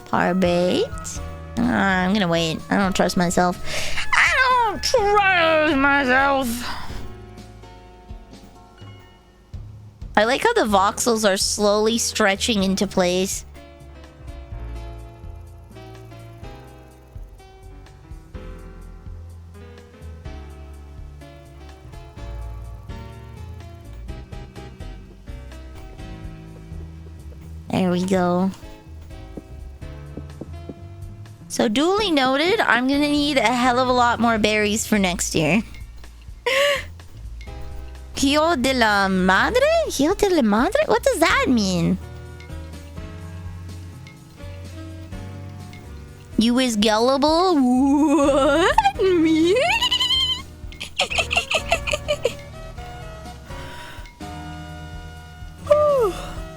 Par baked. I'm gonna wait. I don't trust myself. I don't trust myself. I like how the voxels are slowly stretching into place. There we go. So duly noted, I'm gonna need a hell of a lot more berries for next year. Hijo de la madre? Hijo de la madre? What does that mean? You is gullible? What? Me?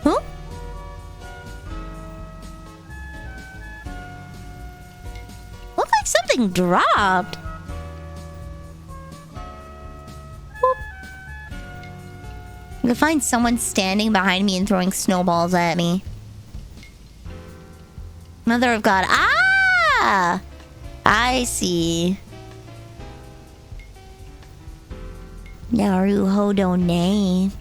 Huh? Looked like something dropped. I'm gonna find someone standing behind me and throwing snowballs at me. Mother of God. Ah! I see. Naruho Done.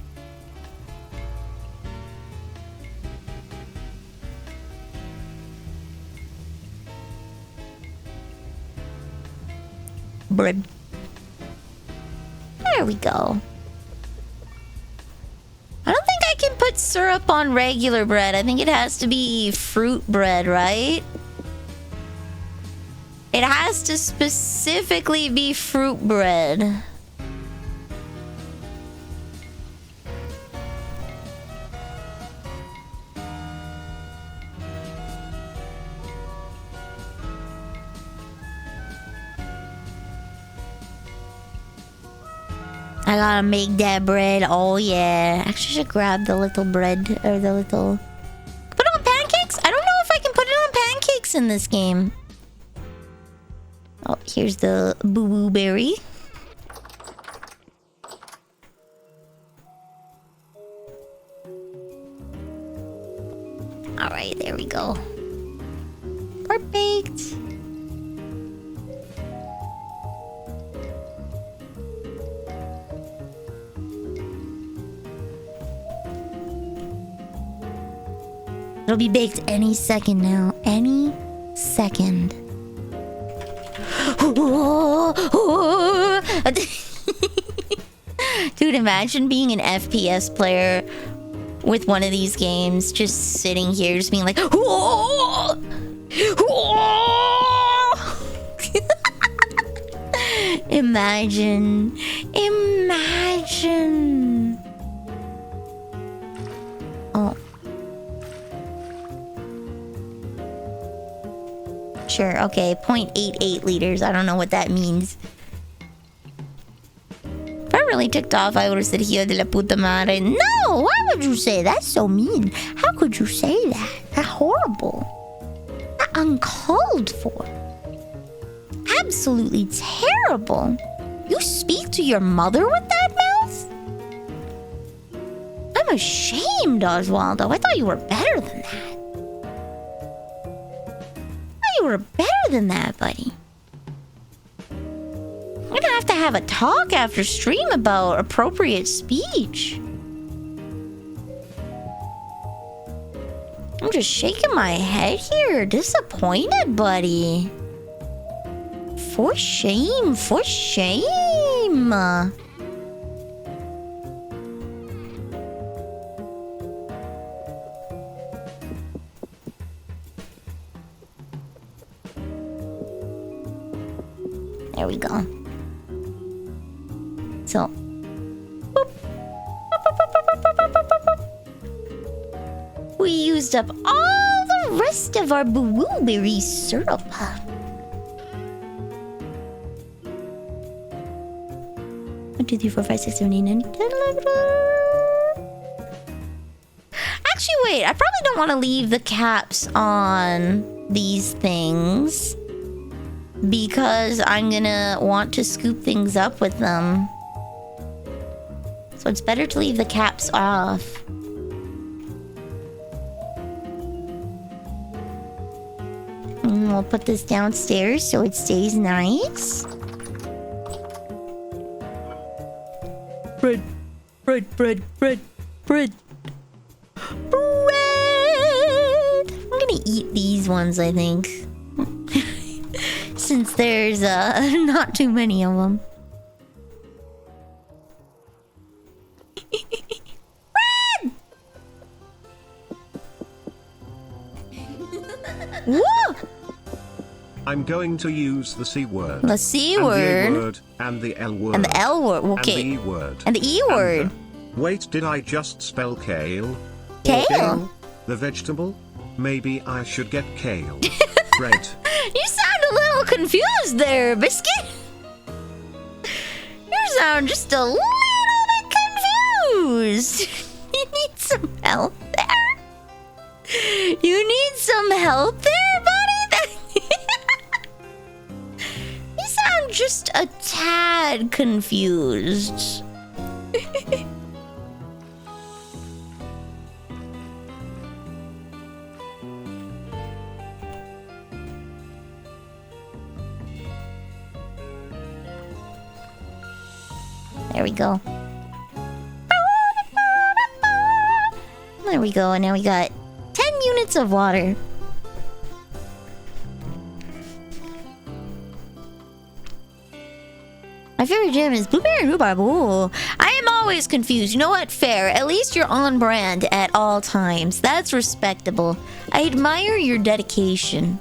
Bread. There we go. I don't think I can put syrup on regular bread. I think it has to be fruit bread, right? It has to specifically be fruit bread. I gotta make that bread. Oh yeah. Actually, I should grab the little bread or the little. Put it on pancakes? I don't know if I can put it on pancakes in this game. Oh, here's the boo-boo berry. Alright, there we go. Perfect. It'll be baked any second now. Any second. Dude, imagine being an FPS player with one of these games, just sitting here, just being like, imagine. Oh. Sure, okay, 0.88 liters. I don't know what that means. If I really ticked off, I would have said hijo de la puta madre. No! Why would you say that? That's so mean. How could you say that? That's horrible. That's uncalled for. Absolutely terrible. You speak to your mother with that mouth? I'm ashamed, Oswaldo. I thought you were better than that. You were better than that, buddy. We're gonna have a talk after stream about appropriate speech. I'm just shaking my head here. Disappointed, buddy. For shame, for shame. There we go. So, boop. We used up all the rest of our blueberry syrup. 1, 2, 3, 4, 5, 6, 7, 8, 9, 10, 11. Actually, wait. I probably don't want to leave the caps on these things because I'm gonna want to scoop things up with them. So it's better to leave the caps off. And we'll put this downstairs so it stays nice. Bread, bread, bread, bread, bread. Bread! I'm gonna eat these ones, I think. Since there's not too many of them. Bread! Woo! I'm going to use the C word. The C and word. the A word. And the L word. And the L word. Okay. And the E word. And the E word. Wait, did I just spell kale? Kale? Kale? The vegetable? Maybe I should get kale. Bread. You sound a little confused there, Biscuit. You sound just a little bit confused. You need some help there? You need some help there, buddy? You sound just a tad confused. There we go. There we go, and now we got 10 units of water. My favorite gym is blueberry and rhubarb. Ooh. I am always confused. You know what? Fair. At least you're on brand at all times. That's respectable. I admire your dedication.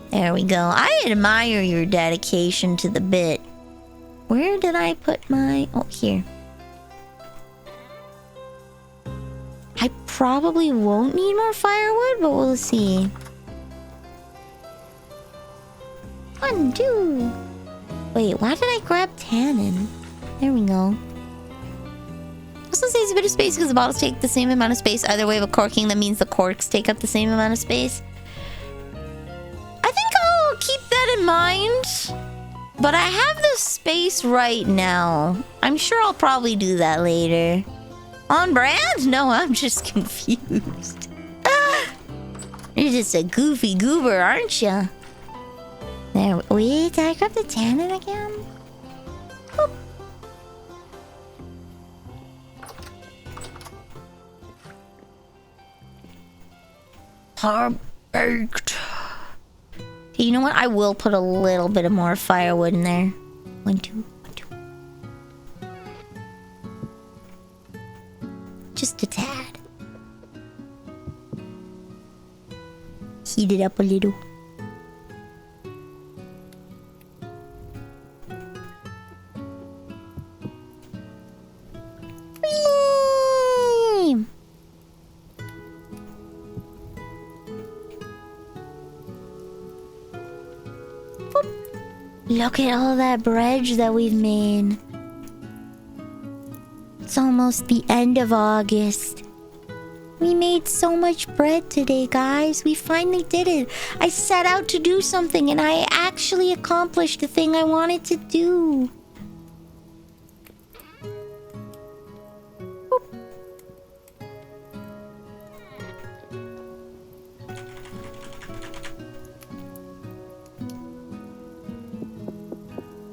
There we go. I admire your dedication to the bit. Where did I put my... Oh, here. I probably won't need more firewood, but we'll see. 1, 2. Wait, why did I grab tannin? There we go. Also saves a bit of space because the bottles take the same amount of space. Either way, with corking, that means the corks take up the same amount of space. I think I'll keep that in mind. But I have the space right now. I'm sure I'll probably do that later. On brand? No, I'm just confused. You're just a goofy goober, aren't you? There. Wait, did I grab the tannin again? Boop. Perfect. Okay, you know what? I will put a little bit of more firewood in there. 1, 2, 1, 2. Just a tad. Heat it up a little. Whee! Boop. Look at all that bread that we've made. It's almost the end of August. We made so much bread today, guys. We finally did it. I set out to do something and I actually accomplished the thing I wanted to do. Boop.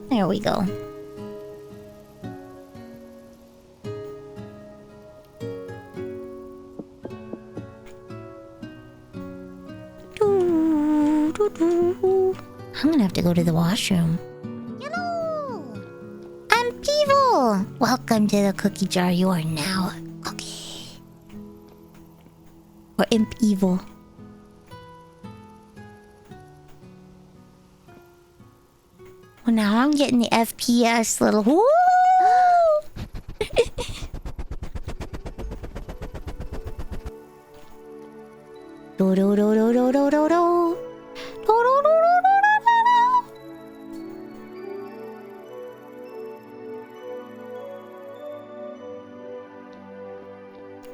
There we go. I'm gonna have to go to the washroom. Hello! I'm Peevil! Welcome to the cookie jar. You are now cookie. Or Imp Evil. Well, now I'm getting the FPS little... Woo! Do do do do do do do do.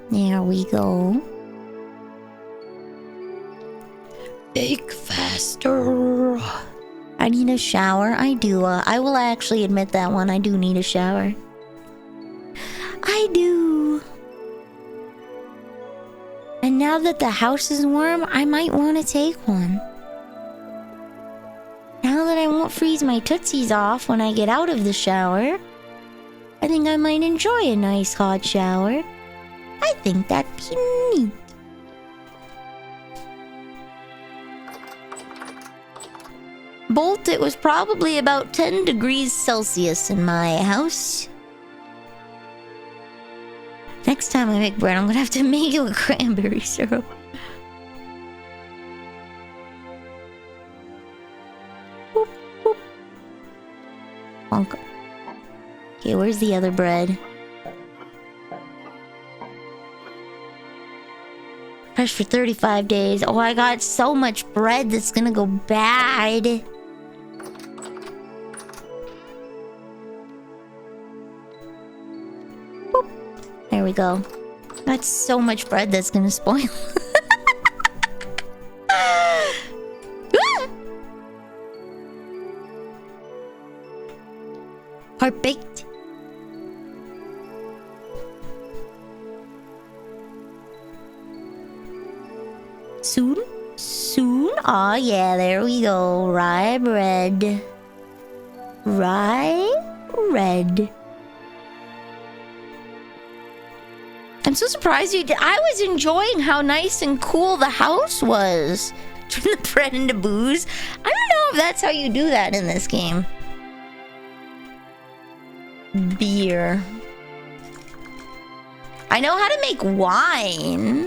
There we go. Bake faster. I need a shower. I do. I will actually admit that one. I do need a shower. I do. And now that the house is warm, I might want to take one. Now that I won't freeze my tootsies off when I get out of the shower, I think I might enjoy a nice hot shower. I think that'd be neat. Bolt, it was probably about 10 degrees Celsius in my house. Next time I make bread, I'm gonna have to make it with cranberry syrup. Boop, boop. Bonk. Okay, where's the other bread? Fresh for 35 days. Oh, I got so much bread that's gonna go bad. Boop. There we go. That's so much bread that's gonna spoil. Heart baked. Soon? Soon? Oh yeah, there we go. Rye bread. Rye red. I'm so surprised you did. I was enjoying how nice and cool the house was. Turn the bread into booze. I don't know if that's how you do that in this game. Beer. I know how to make wine.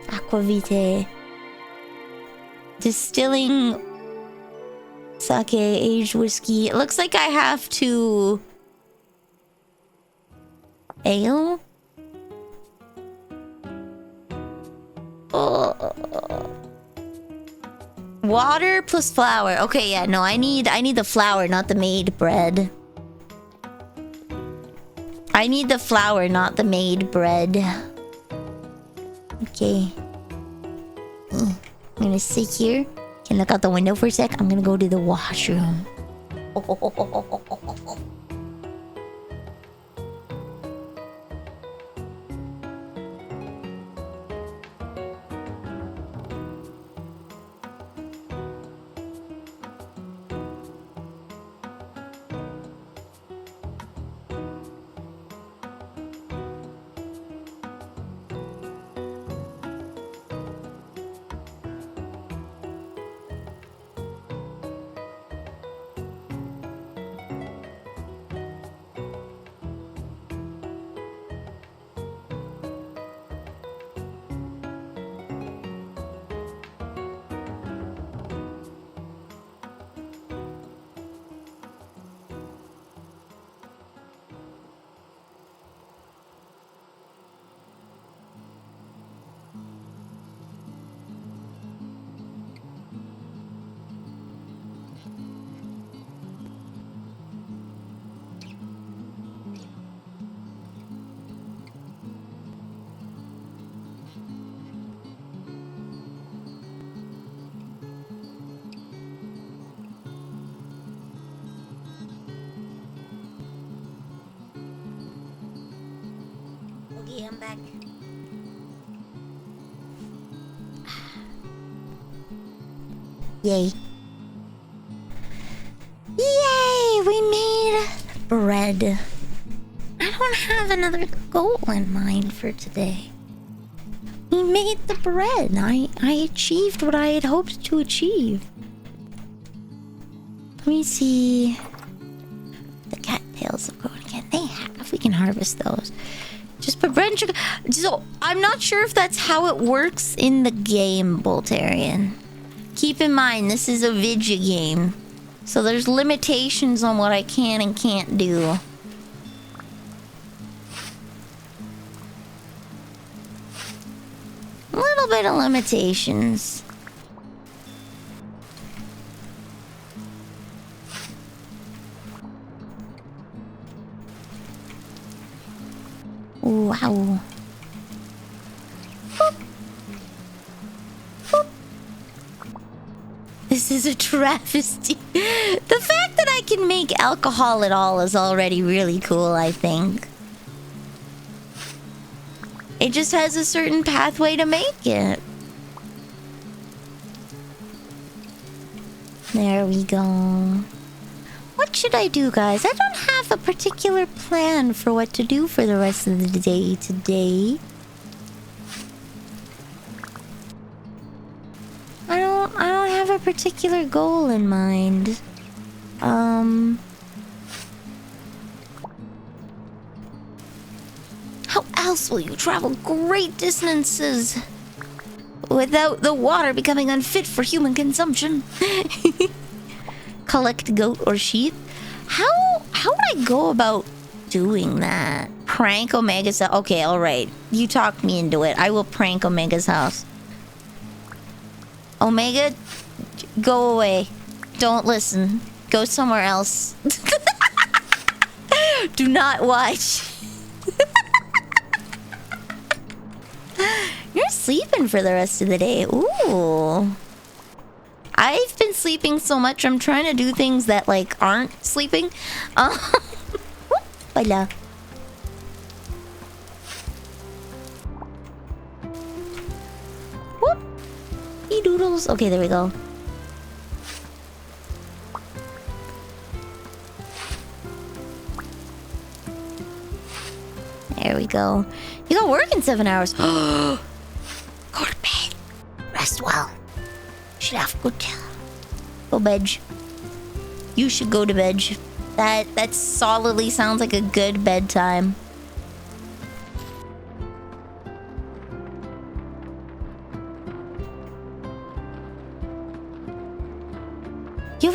Aquavite. Distilling sake aged whiskey. It looks like I have to ale. Water plus flour. Okay, yeah, no, I need the flour, not the made bread. I need the flour, not the made bread. Okay. I'm gonna sit here. Can look out the window for a sec. I'm gonna go to the washroom. Okay, I'm back. Yay. Yay! We made bread. I don't have another goal in mind for today. We made the bread. I achieved what I had hoped to achieve. Let me see. The cattails have grown again. They have. We can harvest those. Just put bread and sugar. So, I'm not sure if that's how it works in the game, Boltarian. Keep in mind, this is a video game. So there's limitations on what I can and can't do. A little bit of limitations. Wow. Boop. Boop. This is a travesty. The fact that I can make alcohol at all is already really cool, I think. It just has a certain pathway to make it. There we go. What should I do, guys? I don't have a particular plan for what to do for the rest of the day today. I don't have a particular goal in mind. How else will you travel great distances without the water becoming unfit for human consumption? Collect goat or sheep. How would I go about doing that? Prank Omega's house. Okay, alright. You talked me into it. I will prank Omega's house. Omega, go away. Don't listen. Go somewhere else. Do not watch. You're sleeping for the rest of the day. Ooh. I've been sleeping so much, I'm trying to do things that, like, aren't sleeping. Voila. Whoop. E-doodles. Okay, there we go. There we go. You got work in 7 hours. Go to bed. Rest well. Should have good. Go bed. You should go to bed. That solidly sounds like a good bedtime. You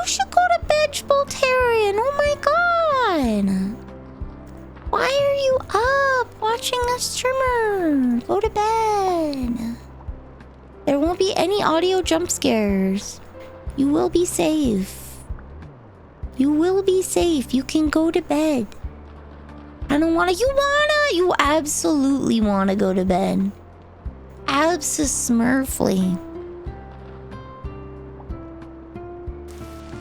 should go to bed, Boltarian. Oh my god. Why are you up watching the streamer? Go to bed. There won't be any audio jump scares. You will be safe. You will be safe. You can go to bed. I don't wanna. You absolutely wanna go to bed. Abso-smurfly.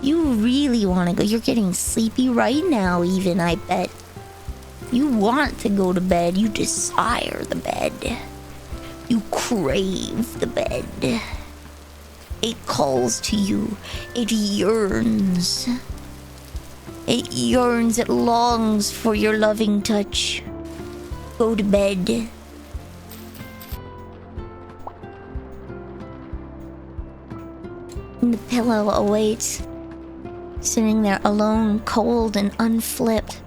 You really wanna go. You're getting sleepy right now, even, I bet. You want to go to bed. You desire the bed. You crave the bed. It calls to you. It yearns. It yearns. It longs for your loving touch. Go to bed. And the pillow awaits. Sitting there alone, cold and unflipped.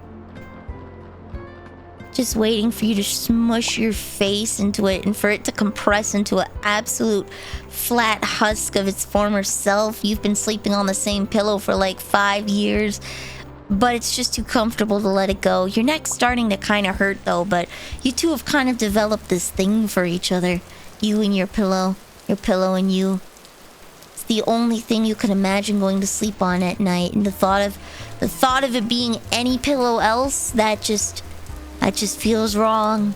Just waiting for you to smush your face into it and for it to compress into an absolute flat husk of its former self. You've been sleeping on the same pillow for like 5 years, but it's just too comfortable to let it go. Your neck's starting to kind of hurt though, but you two have kind of developed this thing for each other. You and your pillow and you. It's the only thing you can imagine going to sleep on at night, and the thought of it being any pillow else, that just feels wrong.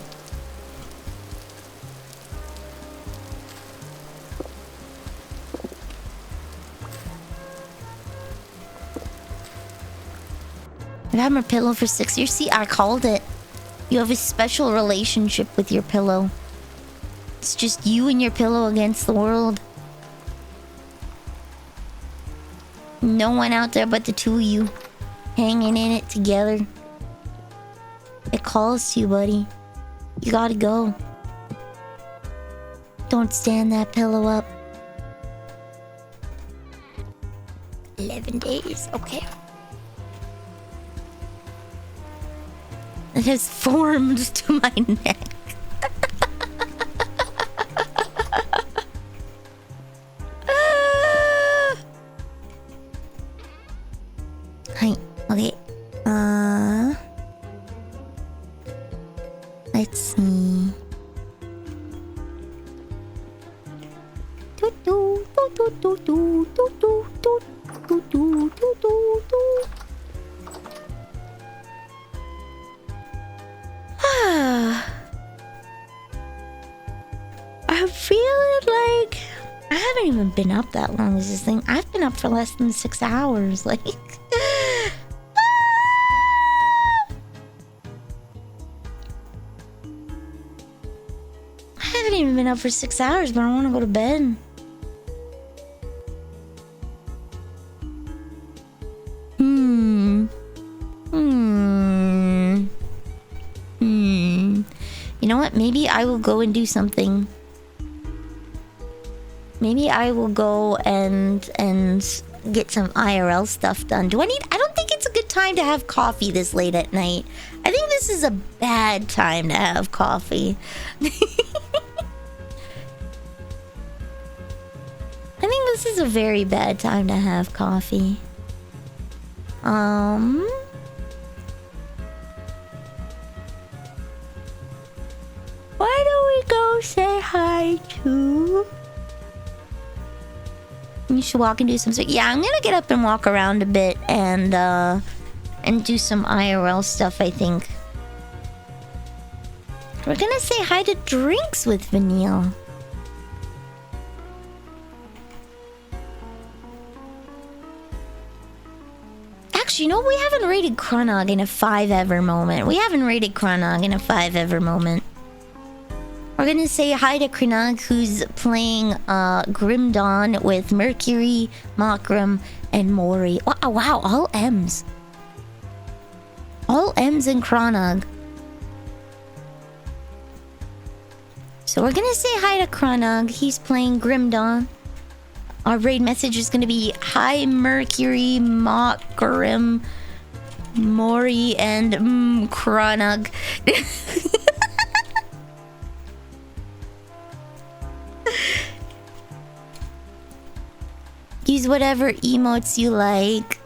I've had my pillow for 6 years. See, I called it. You have a special relationship with your pillow. It's just you and your pillow against the world. No one out there but the two of you. Hanging in it together. It calls to you, buddy. You gotta go. Don't stand that pillow up. 11 days, okay. It has formed to my neck. Hi. Okay. Let's see. I'm feeling like I haven't even been up that long as this thing. I've been up for less than 6 hours. Like, I haven't even been up for 6 hours, but I want to go to bed. You know what? Maybe I will go and do something. Maybe I will go and get some IRL stuff done. I don't think it's a good time to have coffee this late at night. I think this is a bad time to have coffee. I think this is a very bad time to have coffee. Why don't we go say hi to... You should walk and do some... Yeah, I'm gonna get up and walk around a bit and do some IRL stuff, I think. We're gonna say hi to Drinks with Vanille. Actually, you know, we haven't rated Chronog in a 5-ever moment. We're gonna say hi to Chronog, who's playing Grim Dawn with Mercury, Makram, and Mori. Oh, wow, all M's. All M's in Chronog. So we're gonna say hi to Chronog. He's playing Grim Dawn. Our raid message is gonna be hi Mercury, Makram, Mori, and Chronog. Use whatever emotes you like.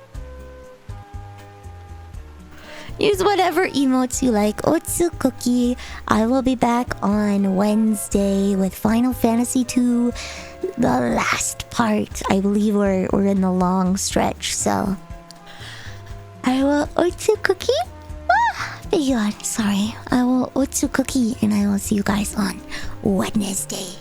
Otsu Cookie. I will be back on Wednesday with Final Fantasy II, the last part. I believe we're in the long stretch, so I will Otsu Cookie. Big God, sorry. I will Otsu Cookie, and I will see you guys on Wednesday.